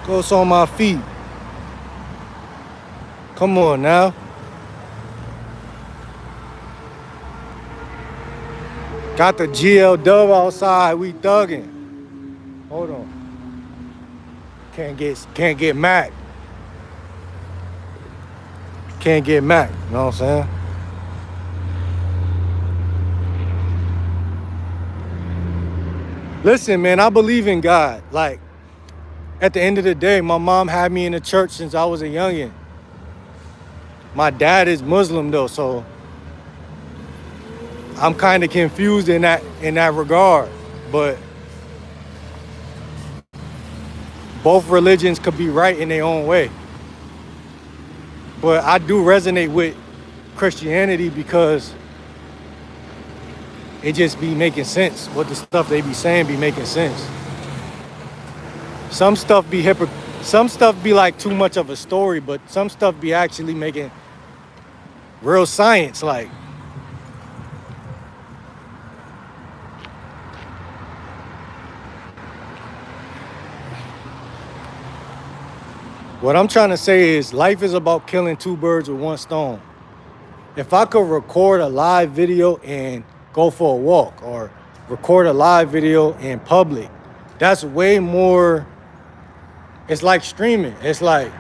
Close on my feet. Come on now. Got the GL Dove outside. We thugging. Hold on. Can't get Mac. Can't get Mac. You know what I'm saying? Listen, man, I believe in God. Like, at the end of the day, my mom had me in the church since I was a youngin'. My dad is Muslim though, so I'm kind of confused in that regard. But both religions could be right in their own way. But I do resonate with Christianity because it just be making sense. What the stuff they be saying be making sense. Some stuff be some stuff be like too much of a story, but some stuff be actually making real science. Like, what I'm trying to say is life is about killing 2 birds with 1 stone. If I could record a live video and go for a walk, or record a live video in public, that's way more. It's like streaming. It's like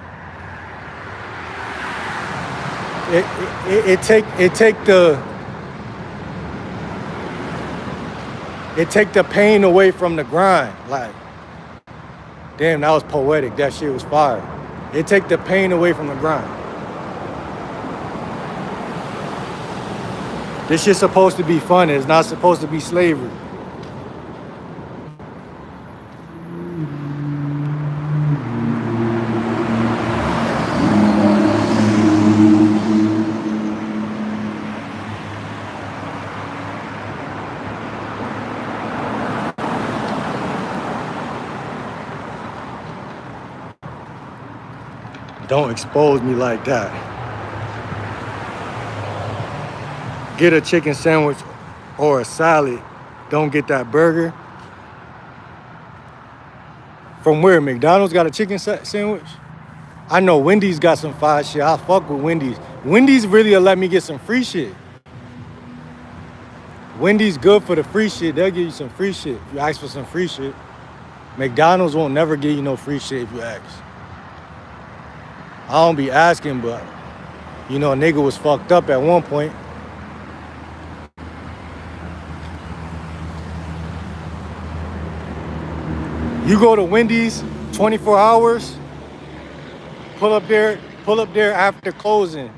it take the pain away from the grind. Like, damn, that was poetic. That shit was fire. It take the pain away from the grind. This shit's supposed to be fun. It's not supposed to be slavery. Don't expose me like that. Get a chicken sandwich or a salad. Don't get that burger. From where? McDonald's got a chicken sandwich? I know Wendy's got some fire shit. I fuck with Wendy's. Wendy's really will let me get some free shit. Wendy's good for the free shit. They'll give you some free shit if you ask for some free shit. McDonald's won't never give you no free shit if you ask. I don't be asking, but you know, a nigga was fucked up at one point. You go to Wendy's 24 hours, pull up there after closing.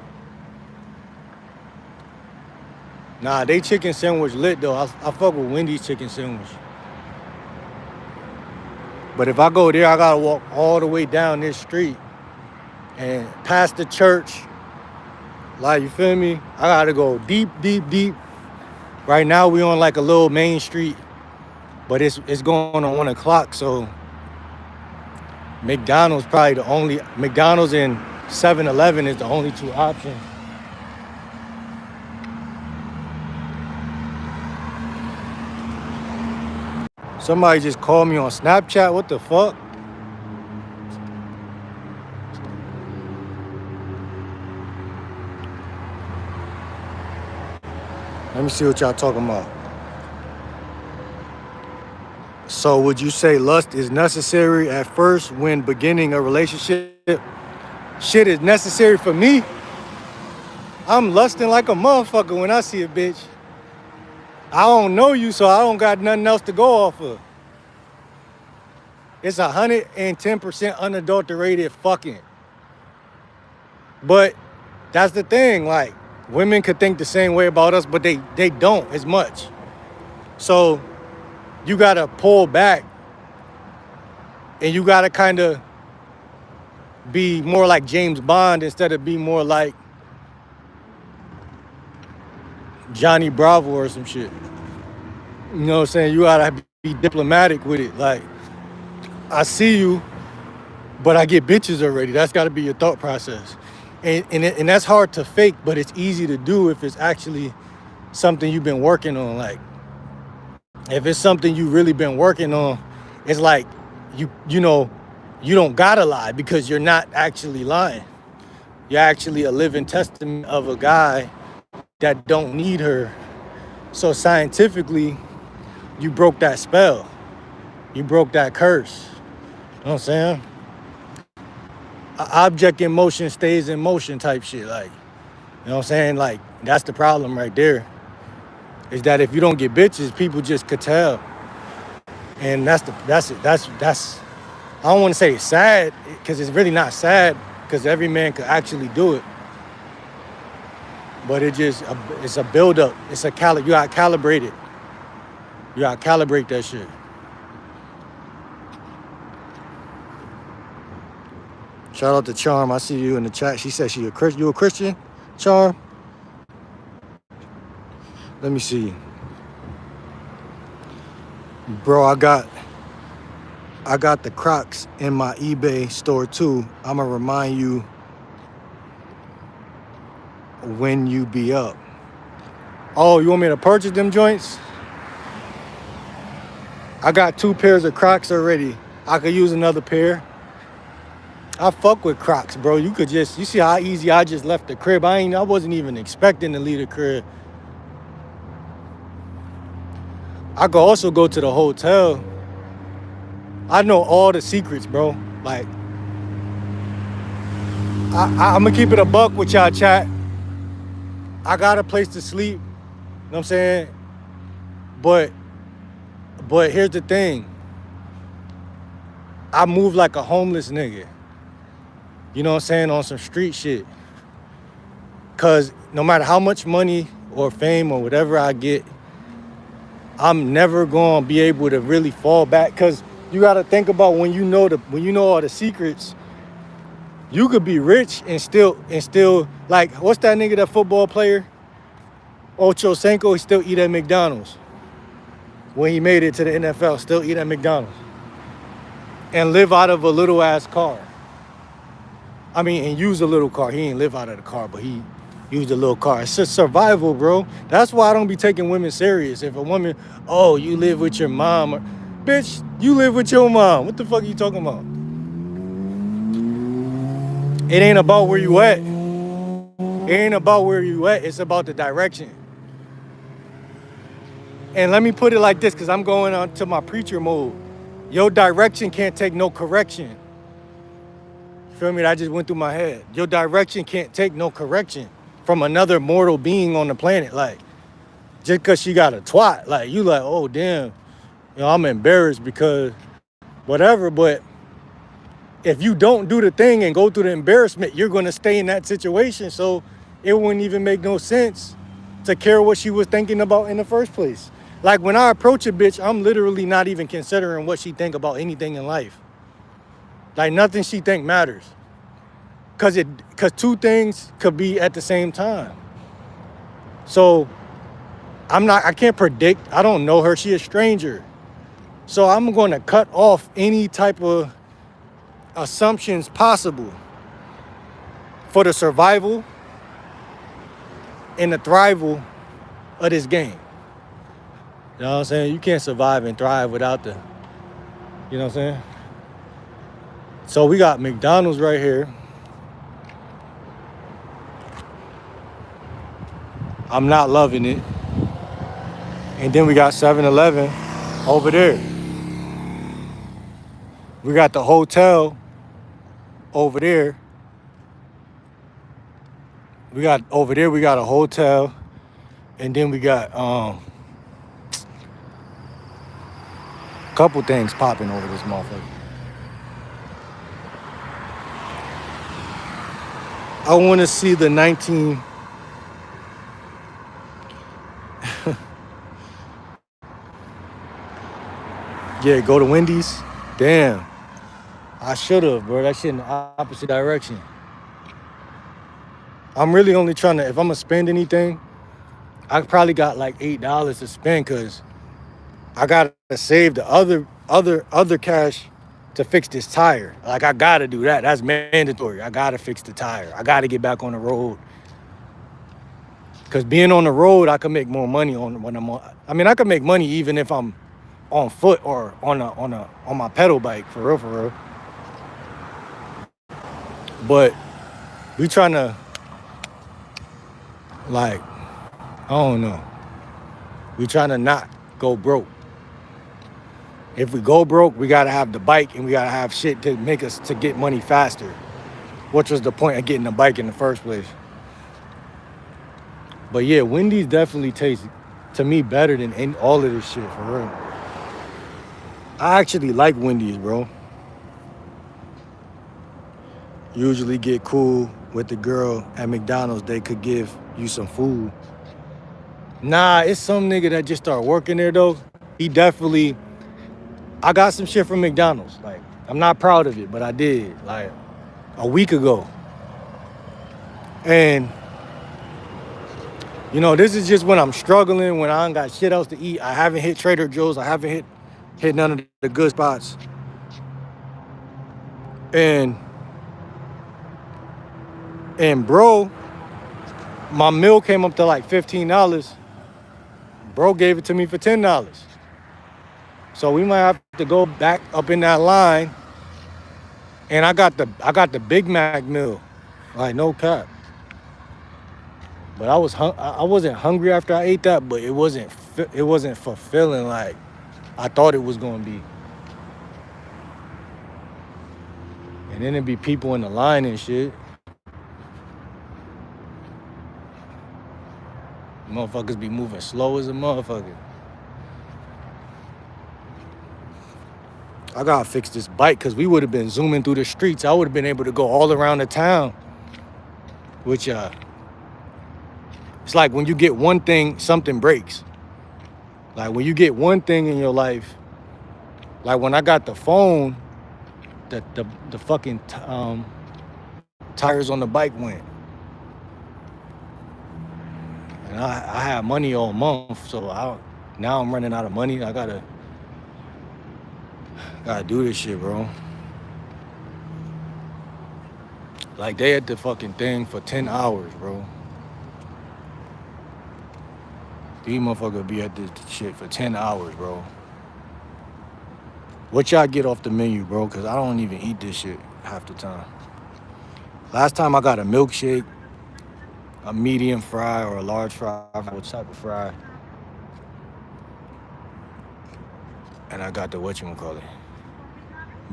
Nah, they chicken sandwich lit though. I fuck with Wendy's chicken sandwich. But if I go there, I gotta walk all the way down this street and past the church. Like, you feel me? I gotta go deep, deep, deep. Right now we on like a little main street, but it's going on 1 o'clock, so McDonald's probably the only, McDonald's and 7-Eleven is the only two options. Somebody just called me on Snapchat, what the fuck? Let me see what y'all talking about. So would you say lust is necessary at first when beginning a relationship? Shit is necessary for me. I'm lusting like a motherfucker when I see a bitch. I don't know you, so I don't got nothing else to go off of. It's 110% unadulterated fucking. But that's the thing, like, women could think the same way about us, but they don't as much. So you gotta pull back and you gotta kind of be more like James Bond instead of be more like Johnny Bravo or some shit. You know what I'm saying? You gotta be diplomatic with it. Like, I see you, but I get bitches already. That's gotta be your thought process. And that's hard to fake, but it's easy to do if it's actually something you've been working on. Like, if it's something you really been working on, it's like you know, you don't gotta lie because you're not actually lying. You're actually a living testament of a guy that don't need her. So scientifically, you broke that spell. You broke that curse. You know what I'm saying? An object in motion stays in motion type shit. Like, you know what I'm saying? Like, that's the problem right there. Is that if you don't get bitches, people just could tell. And that's I don't want to say it's sad, because it's really not sad, because every man could actually do it. But it's a buildup. It's a you gotta calibrate it. You gotta calibrate that shit. Shout out to Charm. I see you in the chat. She said you a Christian, Charm? Let me see. Bro, I got the Crocs in my eBay store too. I'ma remind you when you be up. Oh, you want me to purchase them joints? I got 2 pairs of Crocs already. I could use another pair. I fuck with Crocs, bro. You see how easy I just left the crib. I wasn't even expecting to leave the crib. I could also go to the hotel. I know all the secrets, bro. Like, I'm gonna keep it a buck with y'all, chat. I got a place to sleep. You know what I'm saying? But here's the thing. I move like a homeless nigga. You know what I'm saying? On some street shit. Cause no matter how much money or fame or whatever I get, I'm never gonna be able to really fall back. Cause you gotta think about when you know all the secrets, you could be rich and still like, what's that nigga, that football player? Ocho Cinco, he still eat at McDonald's. When he made it to the NFL, still eat at McDonald's. And live out of a little ass car. I mean, and use a little car. He ain't live out of the car, but he used a little car. It's just survival, bro. That's why I don't be taking women serious. If a woman, oh, you live with your mom, or, bitch, you live with your mom. What the fuck are you talking about? It ain't about where you at. It ain't about where you at. It's about the direction. And let me put it like this, because I'm going on to my preacher mode. Your direction can't take no correction. Feel me? That just went through my head. Your direction can't take no correction from another mortal being on the planet. Like, just because she got a twat, like, you like, oh, damn, you know, I'm embarrassed because whatever. But if you don't do the thing and go through the embarrassment, you're going to stay in that situation. So it wouldn't even make no sense to care what she was thinking about in the first place. Like, when I approach a bitch, I'm literally not even considering what she think about anything in life. Like, nothing she think matters. Cause two things could be at the same time. So I can't predict. I don't know her. She a stranger. So I'm going to cut off any type of assumptions possible for the survival and the thrival of this game. You know what I'm saying? You can't survive and thrive without the, you know what I'm saying? So we got McDonald's right here. I'm not loving it. And then we got 7-Eleven over there. We got the hotel over there. We got a hotel. And then we got a couple things popping over this motherfucker. I want to see the 19... Yeah, go to Wendy's. Damn. I should have, bro. That shit in the opposite direction. I'm really only trying to, if I'm going to spend anything, I probably got like $8 to spend because I got to save the other cash to fix this tire. Like, I got to do that. That's mandatory. I got to fix the tire. I got to get back on the road. Because being on the road, I can make more money when I'm on. I mean, I can make money even if I'm on foot or on my pedal bike, for real. But we trying to, like, I don't know. We trying to not go broke. If we go broke, we gotta have the bike and we gotta have shit to make us to get money faster, which was the point of getting the bike in the first place. But yeah, Wendy's definitely tastes to me better than all of this shit, for real. I actually like Wendy's, bro. Usually get cool with the girl at McDonald's. They could give you some food. Nah, it's some nigga that just started working there, though. He definitely... I got some shit from McDonald's. Like, I'm not proud of it, but I did, like, a week ago. And, you know, this is just when I'm struggling, when I ain't got shit else to eat. I haven't hit Trader Joe's. I haven't hit none of the good spots. And bro, my meal came up to like $15. Bro gave it to me for $10. So we might have to go back up in that line. And I got the Big Mac meal, like no cap. But I wasn't hungry after I ate that, but it wasn't fulfilling like I thought it was gonna be. And then it'd be people in the line and shit. Motherfuckers be moving slow as a motherfucker. I gotta fix this bike because we would have been zooming through the streets. I would have been able to go all around the town. Which, it's like when you get one thing, something breaks. Like when you get one thing in your life, like when I got the phone, the fucking tires on the bike went. And I had money all month, so now I'm running out of money. I gotta do this shit, bro. Like they at the fucking thing for 10 hours, bro. These motherfuckers be at this shit for 10 hours, bro. What y'all get off the menu, bro? Because I don't even eat this shit half the time. Last time I got a milkshake, a medium fry or a large fry, what type of fry. And I got the whatchamacallit,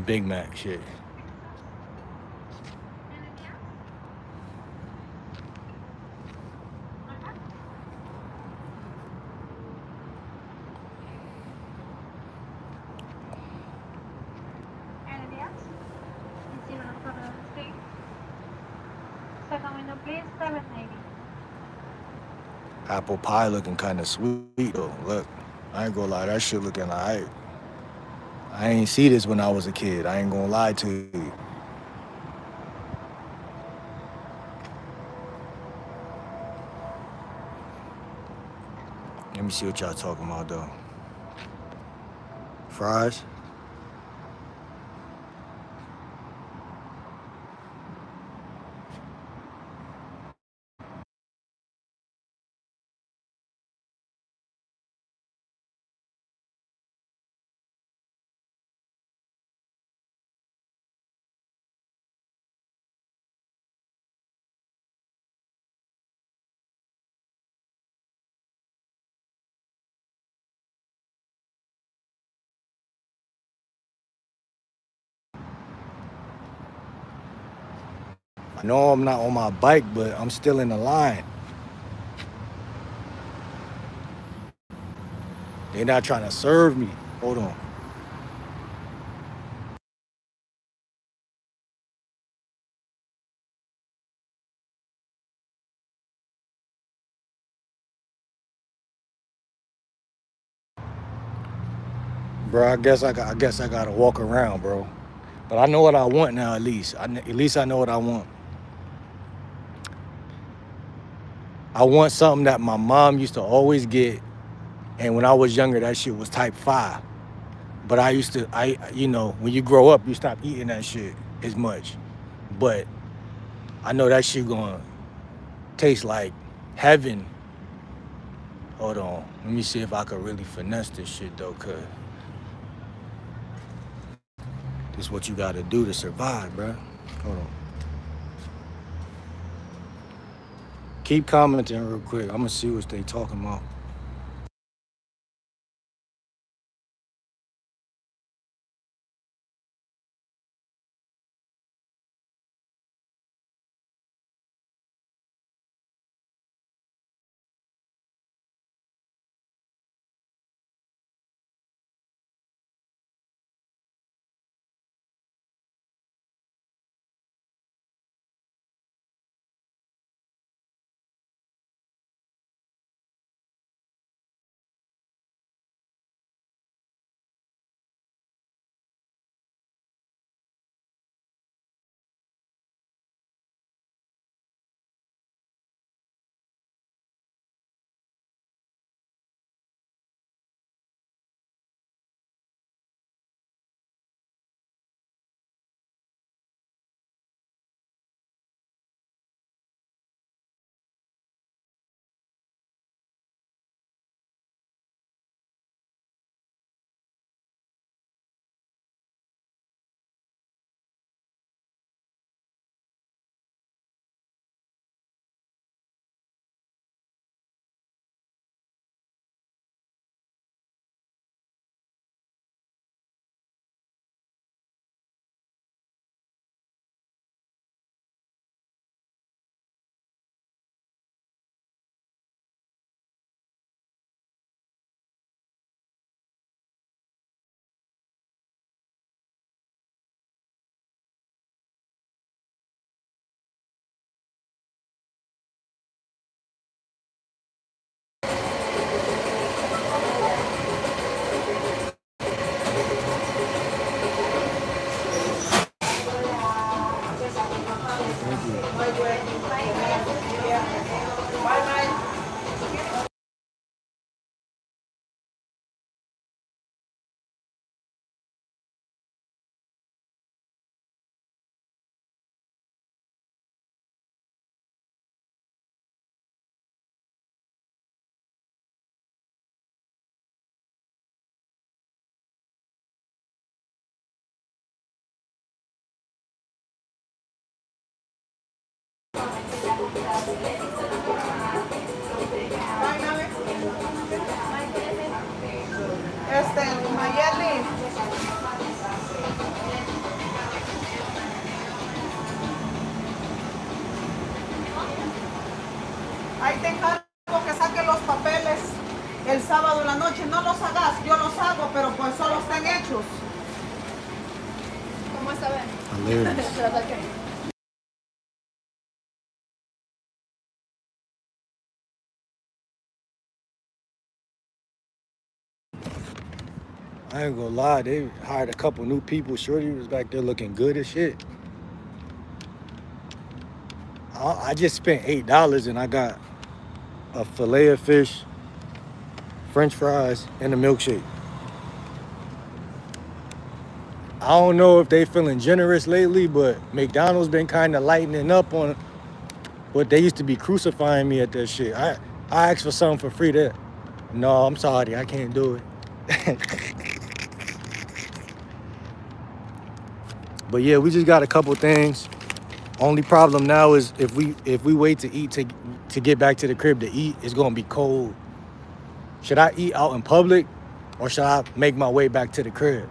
Big Mac shit. Anything else? Is it for the steak? Second window, please. 790. Apple pie looking kind of sweet though. Look, I ain't gonna lie, that shit looking alright. I ain't see this when I was a kid. I ain't gonna lie to you. Let me see what y'all talking about though. Fries? I know I'm not on my bike, but I'm still in the line. They're not trying to serve me. Hold on. Bro, I guess I gotta walk around, bro. But I know what I want now. At least, at least I know what I want. I want something that my mom used to always get, and when I was younger, that shit was type 5. But you know, when you grow up, you stop eating that shit as much. But I know that shit gonna taste like heaven. Hold on, let me see if I could really finesse this shit though, cause this is what you gotta do to survive, bro. Hold on. Keep commenting real quick. I'm gonna see what they talking about. Mayeli, ahí te encargo que saque los papeles el sábado en la noche. No los hagas, yo los hago, pero pues solo estén hechos. ¿Cómo está bien? Hilarious. I ain't gonna lie, they hired a couple new people. Shorty was back there looking good as shit. I just spent $8 and I got a fillet of fish, French fries, and a milkshake. I don't know if they feeling generous lately, but McDonald's been kind of lightening up on what they used to be crucifying me at that shit. I asked for something for free there. No, I'm sorry, I can't do it. But yeah, we just got a couple things. Only problem now is if we wait to eat to get back to the crib to eat, it's gonna be cold. Should I eat out in public or should I make my way back to the crib?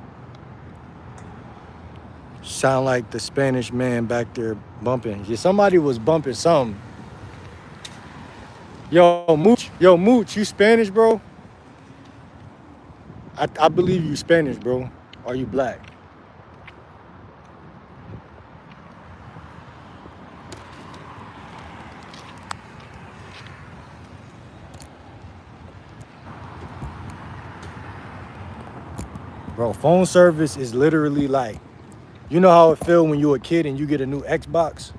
Sound like the Spanish man back there bumping. Yeah, somebody was bumping something. Yo, Mooch, you Spanish, bro? I believe you Spanish, bro. Are you black? Bro, phone service is literally like, you know how it feel when you're a kid and you get a new Xbox?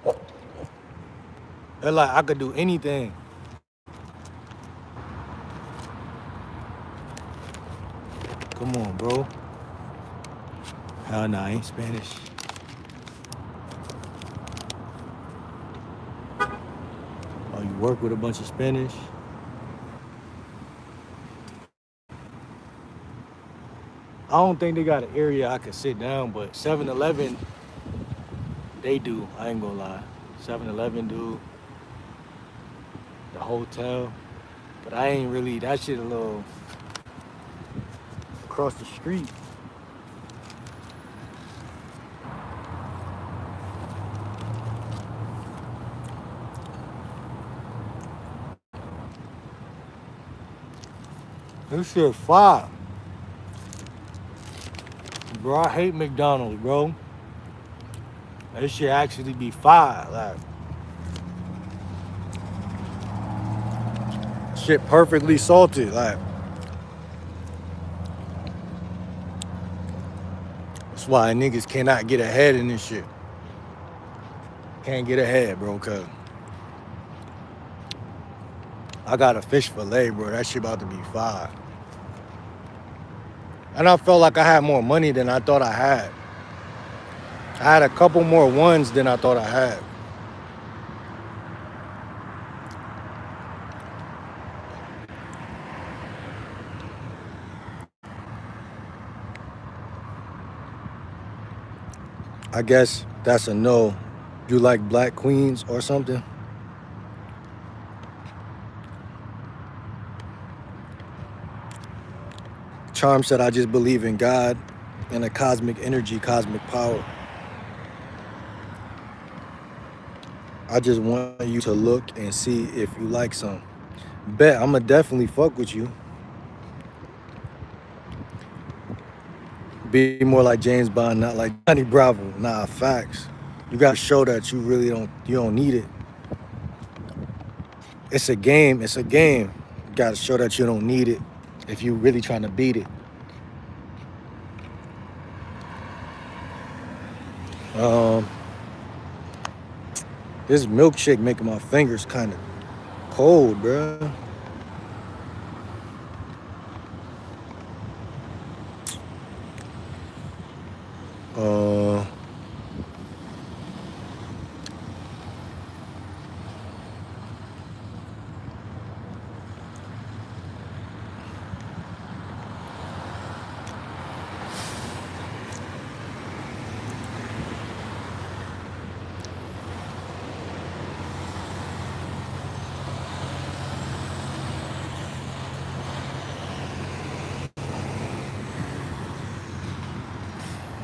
It's like I could do anything. Come on, bro. Hell nah, I ain't Spanish. Oh, you work with a bunch of Spanish? I don't think they got an area I could sit down, but 7-Eleven, they do. I ain't gonna lie. 7-Eleven do. The hotel. But I ain't really, that shit a little across the street. This shit fire. Bro, I hate McDonald's, bro. This shit actually be fire. Like, shit perfectly salted. Like, that's why niggas cannot get ahead in this shit. Can't get ahead, bro, cause I got a fish fillet, bro. That shit about to be fire. And I felt like I had more money than I thought I had. I had a couple more ones than I thought I had. I guess that's a no. You like black queens or something? Charm said, I just believe in God and a cosmic energy, cosmic power. I just want you to look and see if you like some. Bet, I'ma definitely fuck with you. Be more like James Bond, not like Johnny Bravo. Nah, facts. You gotta show that you really don't need it. It's a game, it's a game. You gotta show that you don't need it if you really trying to beat it. This milkshake making my fingers kind of cold, bruh.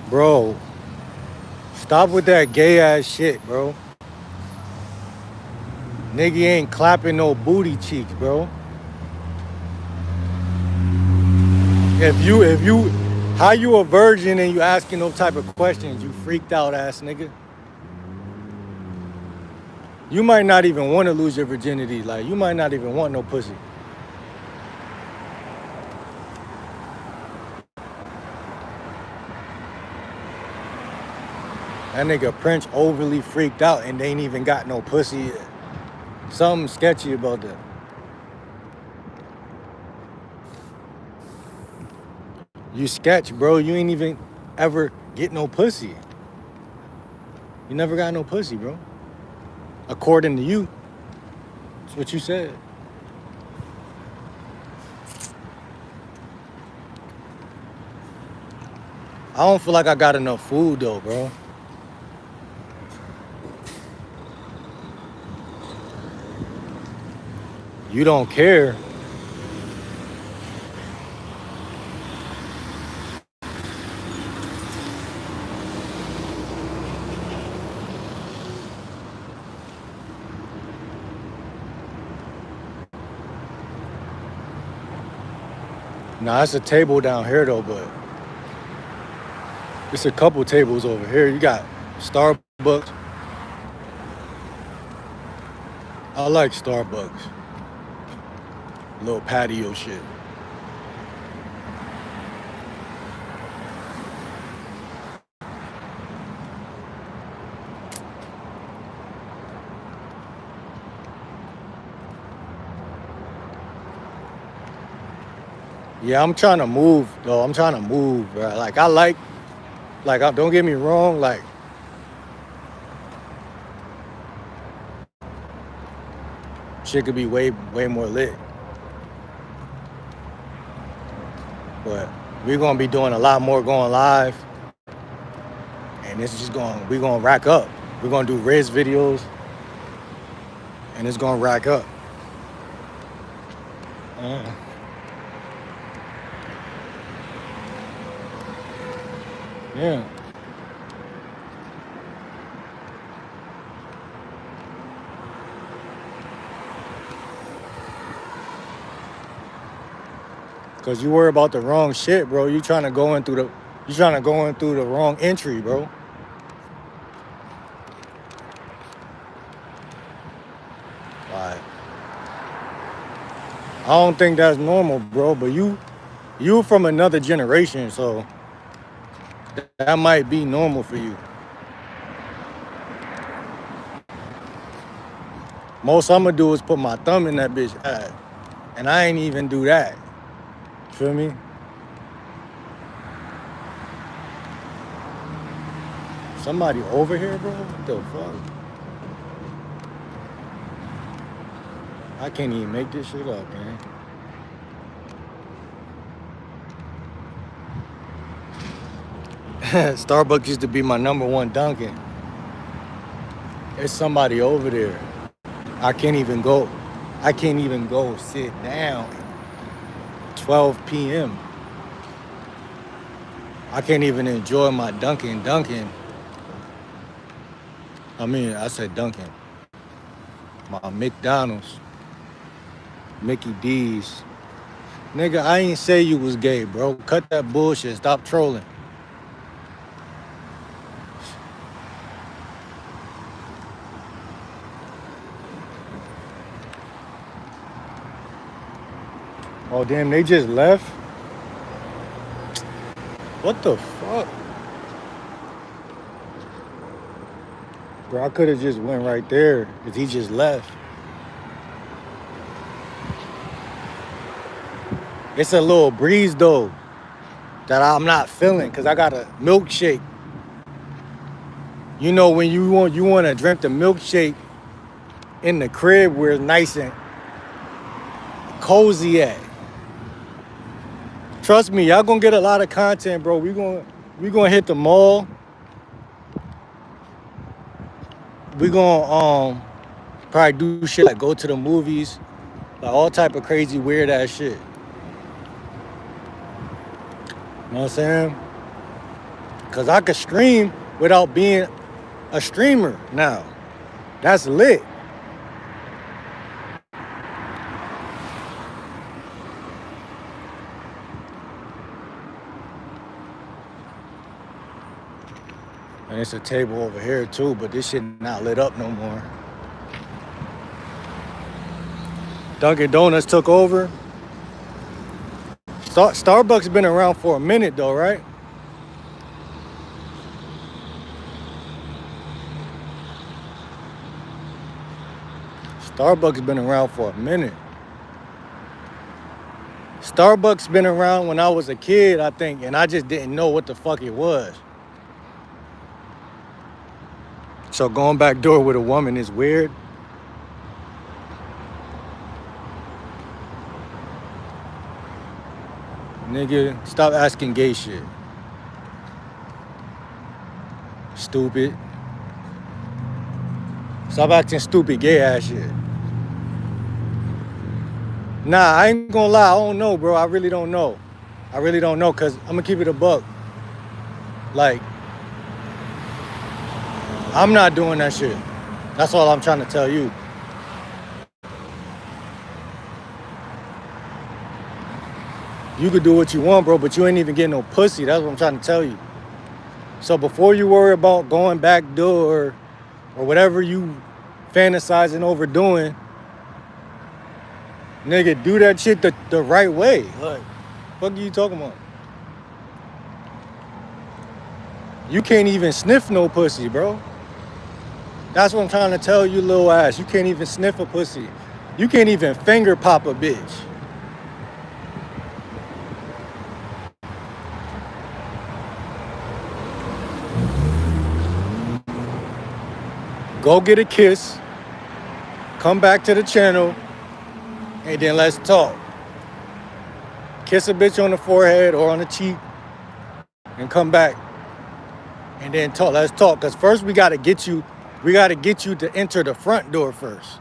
Bro, stop with that gay ass shit, bro. Nigga ain't clapping no booty cheeks, bro. How you a virgin and you asking those type of questions, you freaked out ass nigga. You might not even want to lose your virginity. Like, you might not even want no pussy. That nigga Prince overly freaked out and they ain't even got no pussy yet. Something sketchy about that. You sketch, bro. You ain't even ever get no pussy. You never got no pussy, bro. According to you. That's what you said. I don't feel like I got enough food though, bro. You don't care. Nah, it's a table down here though, but it's a couple tables over here. You got Starbucks. I like Starbucks. Little patio shit. Yeah, I'm trying to move though. I'm trying to move, bro. Like don't get me wrong, like shit could be way more lit. But we're gonna be doing a lot more going live. And it's just we're gonna rack up. We're gonna do Riz videos. And it's gonna rack up. Yeah. Cause you worry about the wrong shit, bro. You trying to go in through the wrong entry, bro. Like, I don't think that's normal, bro. But you from another generation, so that might be normal for you. Most I'm gonna do is put my thumb in that bitch ass. And I ain't even do that. Feel me? Somebody over here, bro? What the fuck? I can't even make this shit up, man. Starbucks used to be my #1 Dunkin'. There's somebody over there. I can't even go sit down. 12 p.m. I can't even enjoy my Dunkin'. I said Dunkin'. My McDonald's. Mickey D's. Nigga, I ain't say you was gay, bro. Cut that bullshit. Stop trolling. Oh, damn, they just left? What the fuck? Bro, I could have just went right there because he just left. It's a little breeze, though, that I'm not feeling because I got a milkshake. You know, when you want to drink the milkshake in the crib where it's nice and cozy at. Trust me, y'all gonna get a lot of content, bro. We gonna hit the mall. We gonna probably do shit like go to the movies, like all type of crazy weird ass shit. You know what I'm saying? Cause I could stream without being a streamer now. That's lit. And it's a table over here too, but this shit not lit up no more. Dunkin' Donuts took over. Starbucks been around for a minute though, right? Starbucks been around for a minute. Starbucks been around when I was a kid, I think, and I just didn't know what the fuck it was. So going back door with a woman is weird. Nigga, stop asking gay shit. Stupid. Stop acting stupid gay ass shit. Nah, I ain't gonna lie, I don't know, bro. I really don't know. I really don't know, cause I'm gonna keep it a buck. Like, I'm not doing that shit. That's all I'm trying to tell you. You could do what you want, bro, but you ain't even getting no pussy. That's what I'm trying to tell you. So before you worry about going back door or whatever you fantasizing over doing, nigga, do that shit the right way. Like, fuck are you talking about? You can't even sniff no pussy, bro. That's what I'm trying to tell you, little ass. You can't even sniff a pussy. You can't even finger pop a bitch. Go get a kiss, come back to the channel, and then let's talk. Kiss a bitch on the forehead or on the cheek, and come back, and then talk. Let's talk. Cause first we gotta get you to enter the front door first.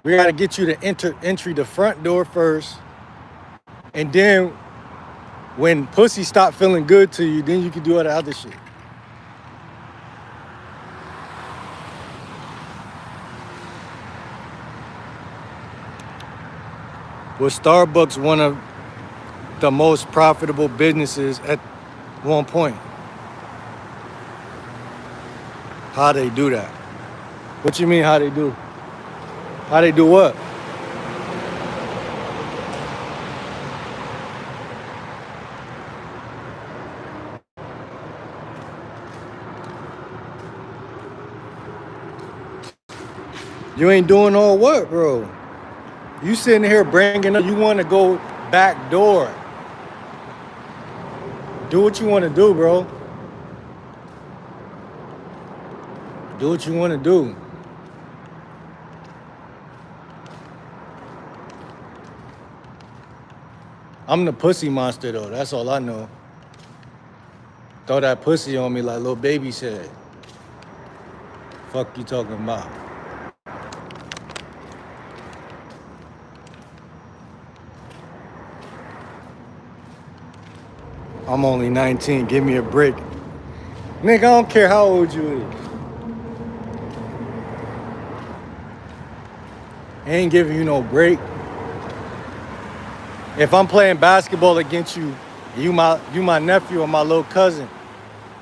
We gotta get you to enter the front door first, and then when pussy stop feeling good to you, then you can do all the other shit. Was Starbucks one of the most profitable businesses at one point? How they do that? What you mean how they do? How they do what? You ain't doing all what, bro? You sitting here bringing up, you want to go back door. Do what you want to do, bro. Do what you want to do. I'm the pussy monster, though. That's all I know. Throw that pussy on me like little baby said. Fuck you talking about? I'm only 19. Give me a break. Nigga, I don't care how old you is. I ain't giving you no break. If I'm playing basketball against you, you my nephew or my little cousin,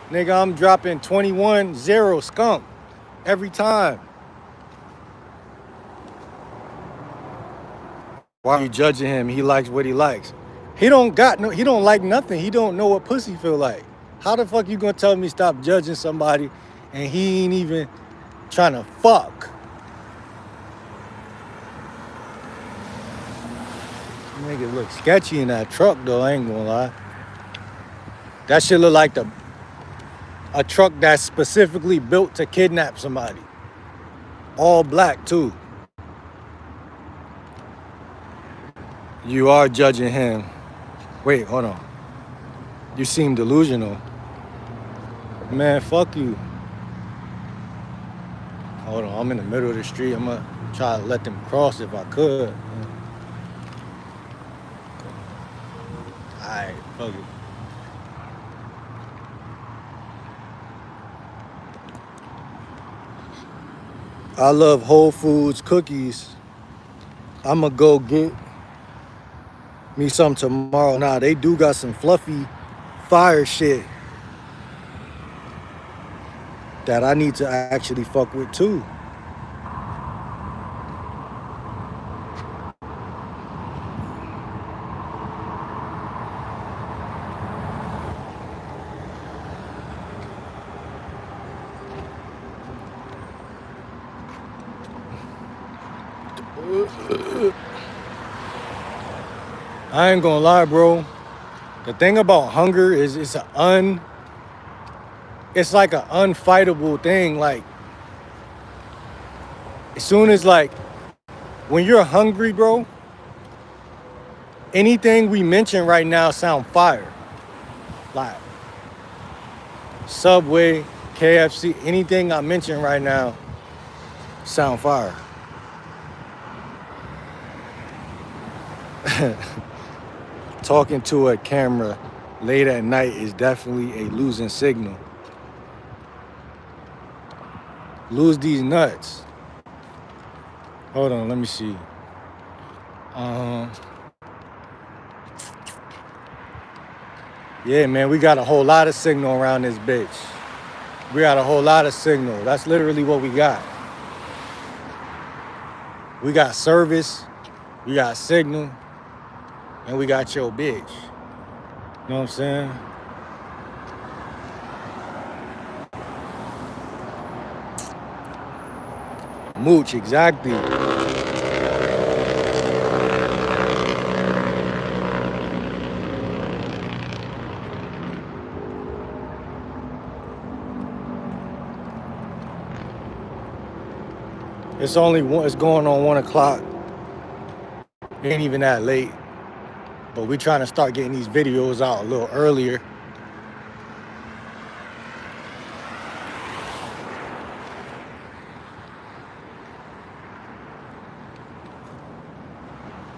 nigga, I'm dropping 21-0 skunk every time. Why are you judging him? He likes what he likes. He don't like nothing. He don't know what pussy feel like. How the fuck you gonna tell me stop judging somebody and he ain't even trying to fuck? Nigga look sketchy in that truck though, I ain't gonna lie. That shit look like a truck that's specifically built to kidnap somebody. All black too. You are judging him. Wait, hold on. You seem delusional. Man, fuck you. Hold on, I'm in the middle of the street. I'm gonna try to let them cross if I could. Alright, fuck it. I love Whole Foods cookies. I'ma go get me some tomorrow. Nah, they do got some fluffy fire shit that I need to actually fuck with too. I ain't gonna lie, bro. The thing about hunger is it's like an unfightable thing. Like, as soon as like when you're hungry, bro, anything we mention right now sound fire. Like Subway, KFC, anything I mention right now sound fire. Talking to a camera late at night is definitely a losing signal. Lose these nuts. Hold on, let me see. Yeah, man, we got a whole lot of signal around this bitch. We got a whole lot of signal. That's literally what we got. We got service, we got signal, and we got your bitch. You know what I'm saying? Mooch, exactly. It's going on 1 o'clock. It ain't even that late. But we trying to start getting these videos out a little earlier.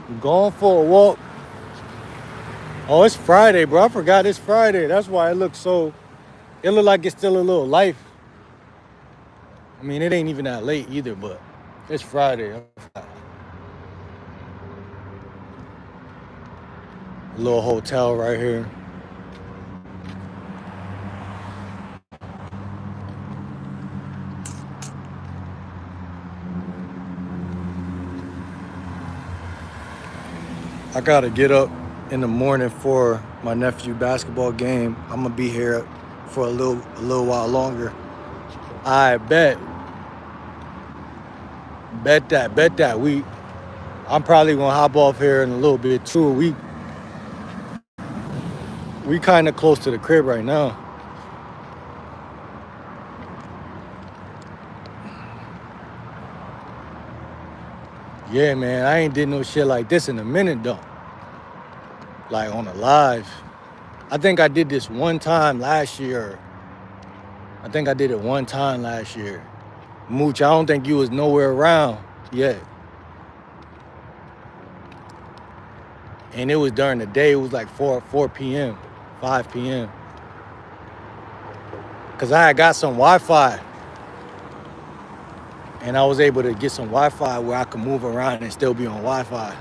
I'm going for a walk. Oh, it's Friday, bro. I forgot it's Friday. That's why it look like it's still a little life. I mean, it ain't even that late either, but it's Friday. A little hotel right here. I gotta get up in the morning for my nephew basketball game. I'm gonna be here for a little while longer. I bet that. I'm probably gonna hop off here in a little bit too. We kind of close to the crib right now. Yeah, man, I ain't did no shit like this in a minute though. Like on a live. I think I did this one time last year. Mooch, I don't think you was nowhere around yet. And it was during the day. It was like 4 p.m., 5 p.m. Because I had got some Wi-Fi. And I was able to get some Wi-Fi where I could move around and still be on Wi-Fi.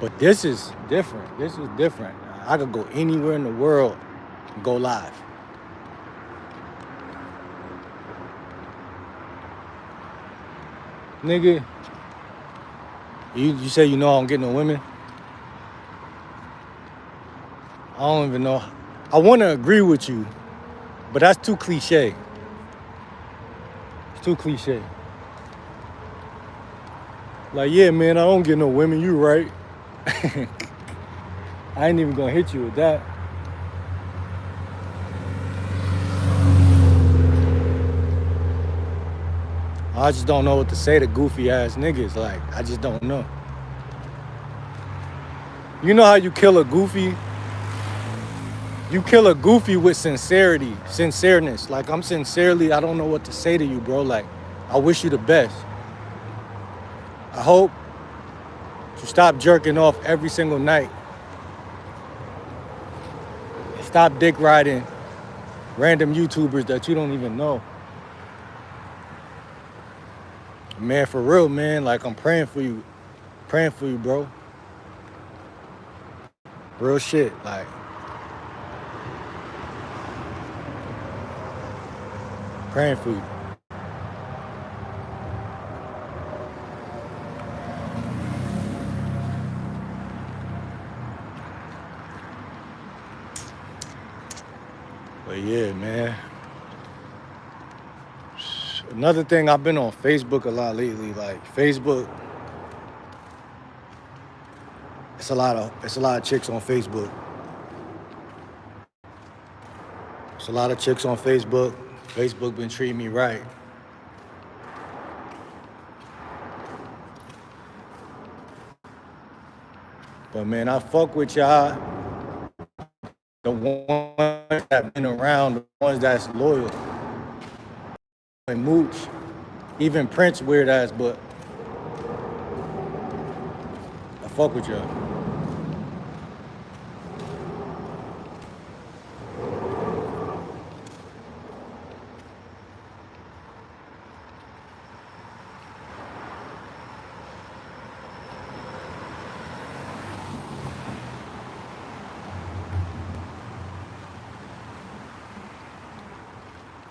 But this is different. I could go anywhere in the world and go live. Nigga, you say you know I don't get no women? I don't even know. I want to agree with you, but that's too cliche. It's too cliche. Like, yeah, man, I don't get no women. You right. I ain't even gonna hit you with that. I just don't know what to say to goofy ass niggas. Like, I just don't know. You know how you kill a goofy? You kill a goofy with sincereness. Like, I don't know what to say to you, bro. Like, I wish you the best. I hope you stop jerking off every single night. Stop dick riding random YouTubers that you don't even know. Man, for real, man, like, I'm praying for you. Praying for you, bro. Real shit, like. Praying for you. But yeah, man. Another thing, I've been on Facebook a lot lately. Like, Facebook, It's a lot of chicks on Facebook. It's a lot of chicks on Facebook. Facebook been treating me right. But man, I fuck with y'all. The ones that been around, the ones that's loyal. And Mooch, even Prince weird ass, but I fuck with y'all.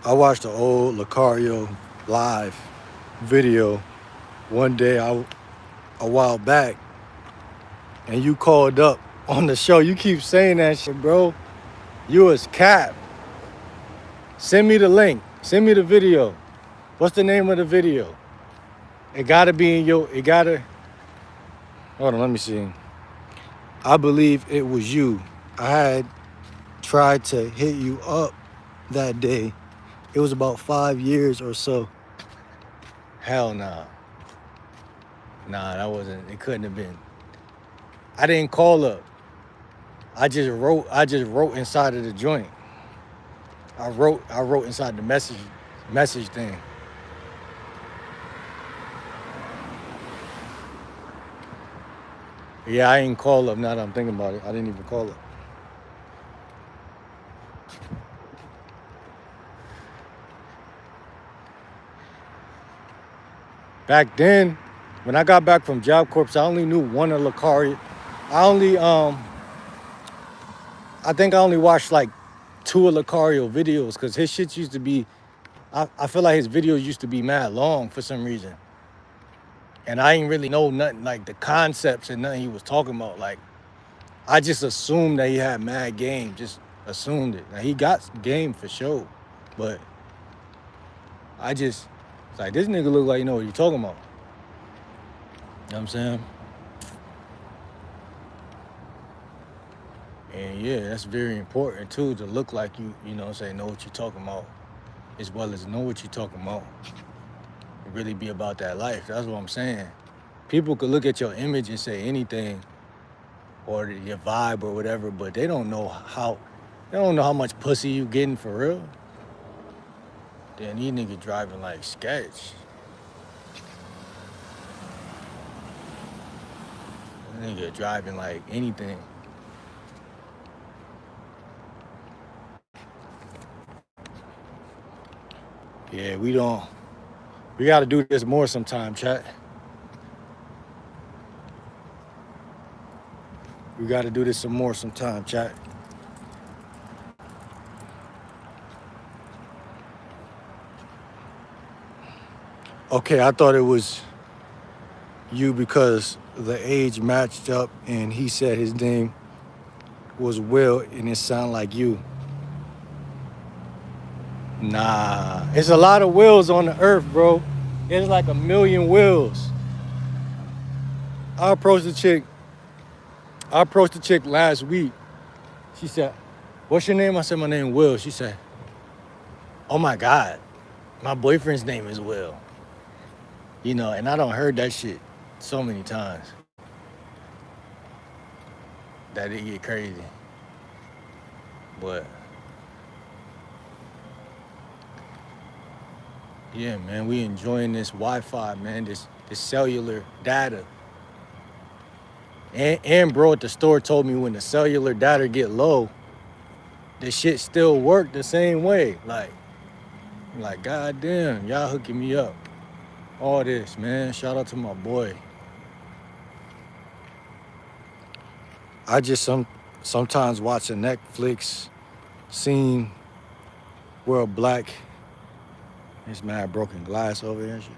I watched the old Lucario live video one day a while back, and you called up on the show. You keep saying that shit, bro. You was cap. Send me the link. Send me the video. What's the name of the video? It gotta be in your, hold on, let me see. I believe it was you. I had tried to hit you up that day. It was about 5 years or so. Hell nah. Nah, that wasn't, it couldn't have been. I didn't call up. I just wrote inside of the joint. I wrote inside the message thing. Yeah, I ain't call up now that I'm thinking about it. I didn't even call up. Back then, when I got back from Job Corps, I only knew one of Lucario. I think I only watched like 2 of Lucario videos because his shit used to be, I feel like his videos used to be mad long for some reason. And I ain't really know nothing, like the concepts and nothing he was talking about. Like, I just assumed that he had mad game, just assumed it. Now, he got game for sure, but I just, it's like, this nigga look like you know what you're talking about. You know what I'm saying? And yeah, that's very important too, to look like you know what I'm saying, know what you're talking about, as well as know what you're talking about. And really be about that life. That's what I'm saying. People could look at your image and say anything, or your vibe or whatever, but they don't know how much pussy you getting for real. Then these niggas driving like sketch. Nigga driving like anything. Yeah, we gotta do this more sometime, chat. We gotta do this some more sometime, chat. Okay, I thought it was you because the age matched up and he said his name was Will and it sounded like you. Nah, it's a lot of Wills on the earth, bro. There's like 1 million Wills. I approached the chick last week. She said, "What's your name?" I said, "My name Will." She said, "Oh my God, my boyfriend's name is Will." You know, and I done heard that shit so many times that it get crazy. But yeah, man, we enjoying this Wi-Fi, man, this cellular data. And bro at the store told me when the cellular data get low, the shit still work the same way. Like goddamn, y'all hooking me up. All this, man. Shout out to my boy. I just sometimes watch a Netflix scene where a black, there's mad broken glass over here and shit.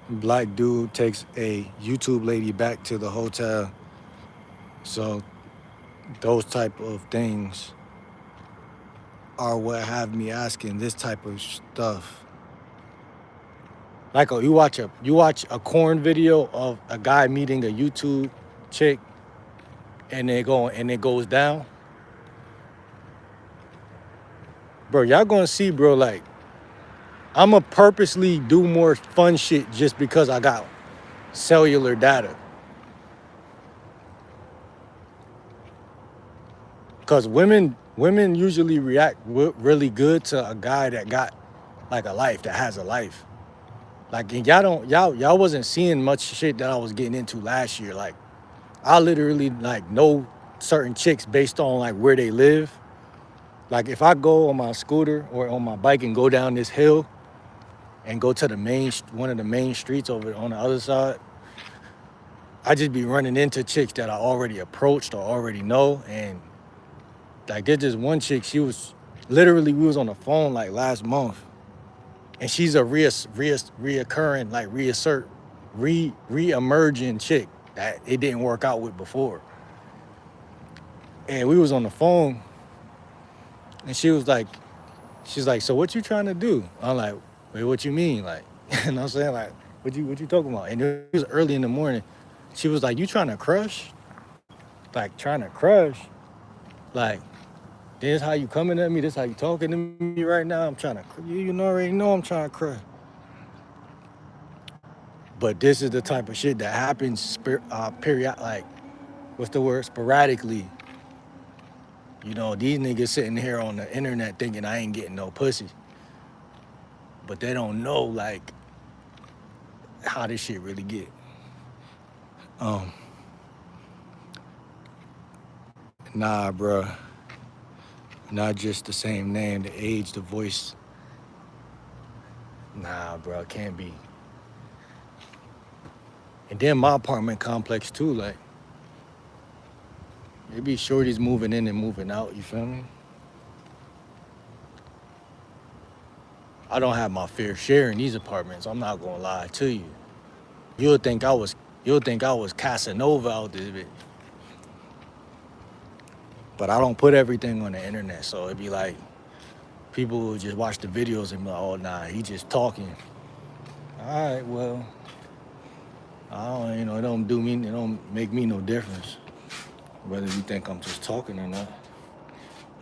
Black dude takes a YouTube lady back to the hotel. So those type of things are what have me asking this type of stuff. Like you watch a corn video of a guy meeting a YouTube chick, and it goes down. Bro, y'all gonna see, bro. Like I'ma purposely do more fun shit just because I got cellular data. Cause women usually react really good to a guy that got like a life, that has a life. Like, and y'all wasn't seeing much shit that I was getting into last year. Like I literally like know certain chicks based on like where they live. Like if I go on my scooter or on my bike and go down this hill and go to one of the main streets over on the other side, I just be running into chicks that I already approached or already know. And like there's just one chick, she was literally, we was on the phone like last month, and she's a reoccurring, like re-emerging chick that it didn't work out with before. And we was on the phone, and she's like, so what you trying to do? I'm like, wait, what you mean? Like, and I'm saying like, what you talking about? And it was early in the morning. She was like, you trying to crush? Like trying to crush? Like, this how you coming at me? This how you talking to me right now? I'm trying to, you already know I'm trying to crush. But this is the type of shit that happens like, what's the word? Sporadically. You know, these niggas sitting here on the internet thinking I ain't getting no pussy. But they don't know, like, how this shit really get. Nah, bruh. Not just the same name, the age, the voice. Nah, bro, can't be. And then my apartment complex too, like, maybe shorties moving in and moving out, you feel me? I don't have my fair share in these apartments, I'm not gonna lie to you. You'll think I was Casanova out this bitch. But I don't put everything on the internet, so it'd be like, people will just watch the videos and be like, oh nah, he just talking. All right, well, I don't, it don't make me no difference whether you think I'm just talking or not.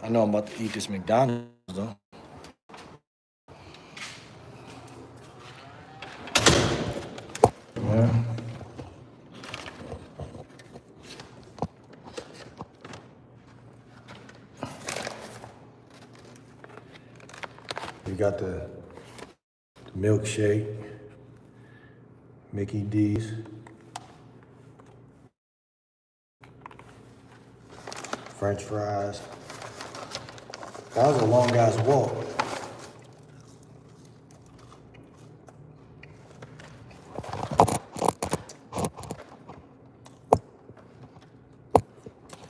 I know I'm about to eat this McDonald's though. Yeah. We got the milkshake, Mickey D's, French fries. That was a long ass walk.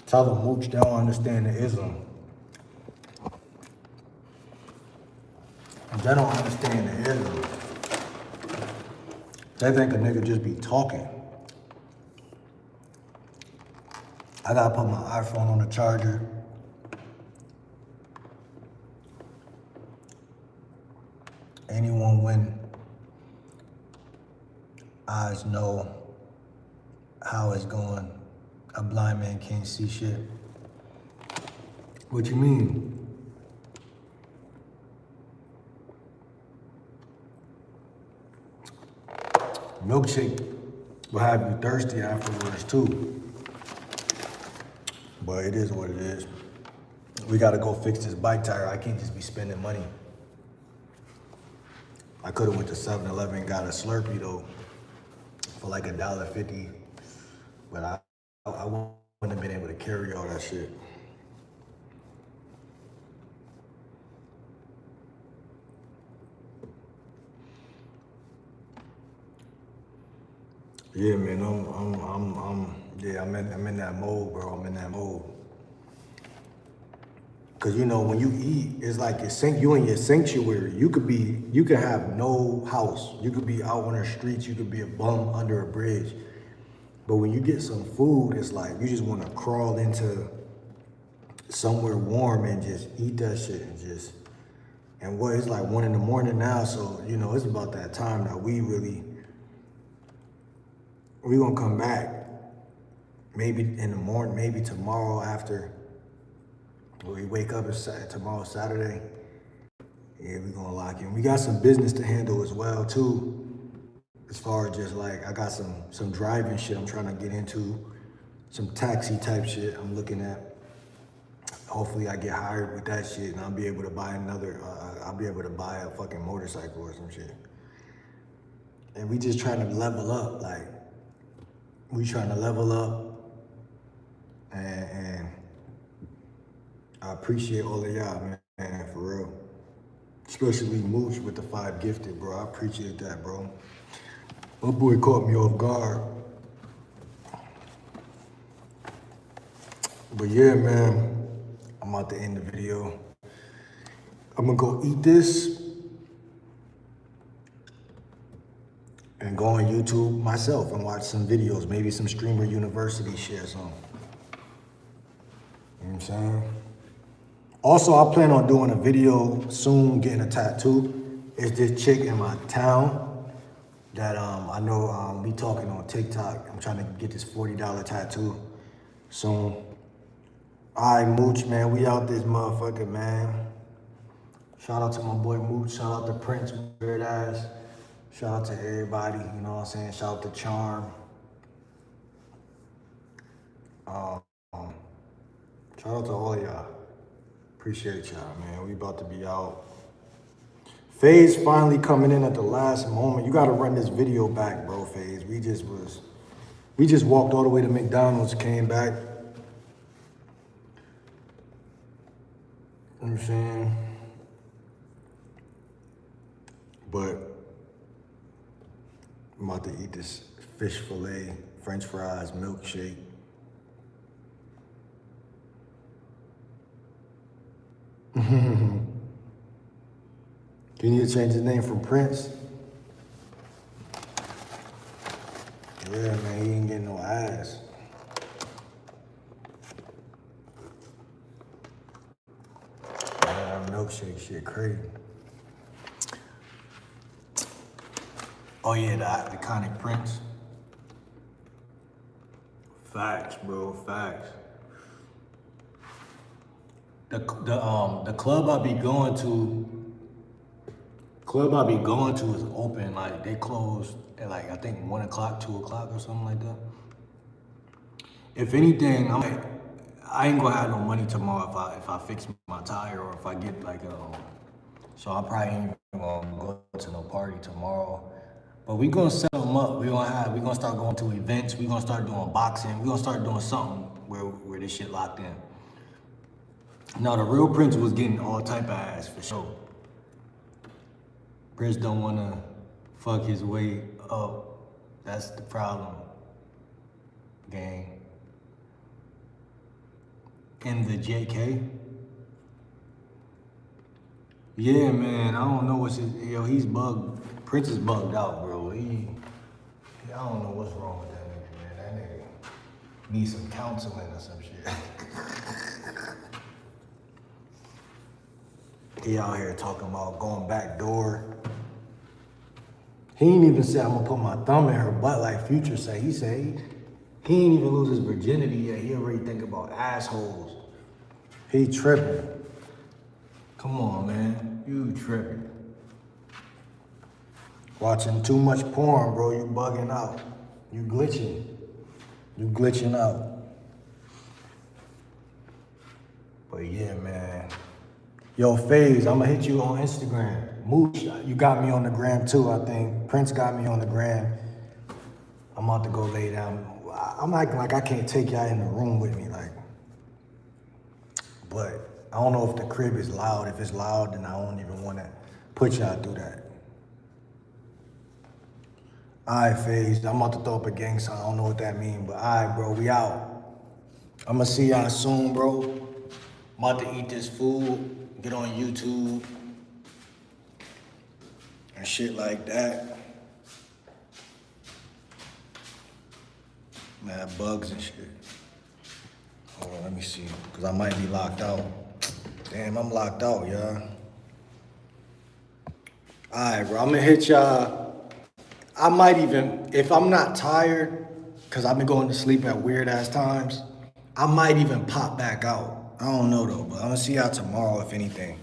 Tell them mooch, they don't understand the Islam. They don't understand the Islam. They think a nigga just be talking. I gotta put my iPhone on the charger. Anyone when eyes know how it's going, a blind man can't see shit. What you mean? Milkshake will have you thirsty afterwards too. But it is what it is. We gotta go fix this bike tire. I can't just be spending money. I could've went to 7-Eleven and got a Slurpee though for like $1.50, but I wouldn't have been able to carry all that shit. Yeah, man, I'm in that mode, bro. I'm in that mode. Cause when you eat, it's like you in your sanctuary. You could have no house. You could be out on the streets. You could be a bum under a bridge. But when you get some food, it's like you just want to crawl into somewhere warm and just eat that shit and just And what, it's like 1 in the morning now, so, you know, it's about that time that we gonna come back. Maybe in the morning, maybe tomorrow after we wake up, tomorrow Saturday. Yeah, we gonna lock in. We got some business to handle as well too. As far as just like, I got some driving shit I'm trying to get into, some taxi type shit I'm looking at. Hopefully I get hired with that shit and I'll be able to buy I'll be able to buy a fucking motorcycle or some shit. And we just trying to level up, like, we trying to level up, and I appreciate all of y'all, man, for real. Especially Mooch with the 5 gifted, bro. I appreciate that, bro. My boy caught me off guard. But yeah, man, I'm about to end the video. I'm gonna go eat this and go on YouTube myself and watch some videos, maybe some Streamer University share some. You know what I'm saying? Also, I plan on doing a video soon, getting a tattoo. It's this chick in my town that I know we talking on TikTok. I'm trying to get this $40 tattoo soon. All right, Mooch, man, we out this motherfucker, man. Shout out to my boy Mooch. Shout out to Prince, weird ass. Shout out to everybody, you know what I'm saying? Shout out to Charm. Shout out to all of y'all. Appreciate y'all, man. We about to be out. FaZe finally coming in at the last moment. You gotta run this video back, bro, FaZe. We just walked all the way to McDonald's, came back. You know what I'm saying? But I'm about to eat this fish fillet, French fries, milkshake. You need to change his name from Prince? Yeah, man, he ain't getting no ass. Man, that milkshake shit crazy. Oh yeah, the iconic Prince. Facts, bro, facts. The club I be going to is open. Like, they close at, like, I think 1 o'clock, 2 o'clock or something like that. If anything, I ain't gonna have no money tomorrow if I fix my tire or if I get like so I probably ain't gonna go to no party tomorrow. But we gonna set them up. We gonna start going to events. We gonna start doing boxing. We gonna start doing something where this shit locked in. Now, the real Prince was getting all type of ass for sure. Prince don't wanna fuck his way up. That's the problem, gang. In the JK. Yeah, man, I don't know he's bugged. Prince is bugged out, bro. I don't know what's wrong with that nigga, man. That nigga needs some counseling or some shit. He out here talking about going back door. He ain't even say I'm gonna put my thumb in her butt like Future say. He say he ain't even lose his virginity yet. He already think about assholes. He tripping. Come on, man. You tripping. Watching too much porn, bro. You bugging out. You glitching. You glitching out. But yeah, man. Yo, FaZe, I'm gonna hit you on Instagram. Mooch, you got me on the gram too, I think. Prince got me on the gram. I'm about to go lay down. I'm acting like I can't take y'all in the room with me, like. But I don't know if the crib is loud. If it's loud, then I don't even wanna put y'all through that. All right, FaZe, I'm about to throw up a gang sign. I don't know what that means, but all right, bro, we out. I'm gonna see y'all soon, bro. I'm about to eat this food. Get on YouTube and shit like that. Man, bugs and shit. Hold on, let me see, because I might be locked out. Damn, I'm locked out, y'all. All right, bro. I'm gonna hit y'all. I might even, if I'm not tired, cause I've been going to sleep at weird ass times, I might even pop back out. I don't know though, but I'm gonna see y'all tomorrow if anything.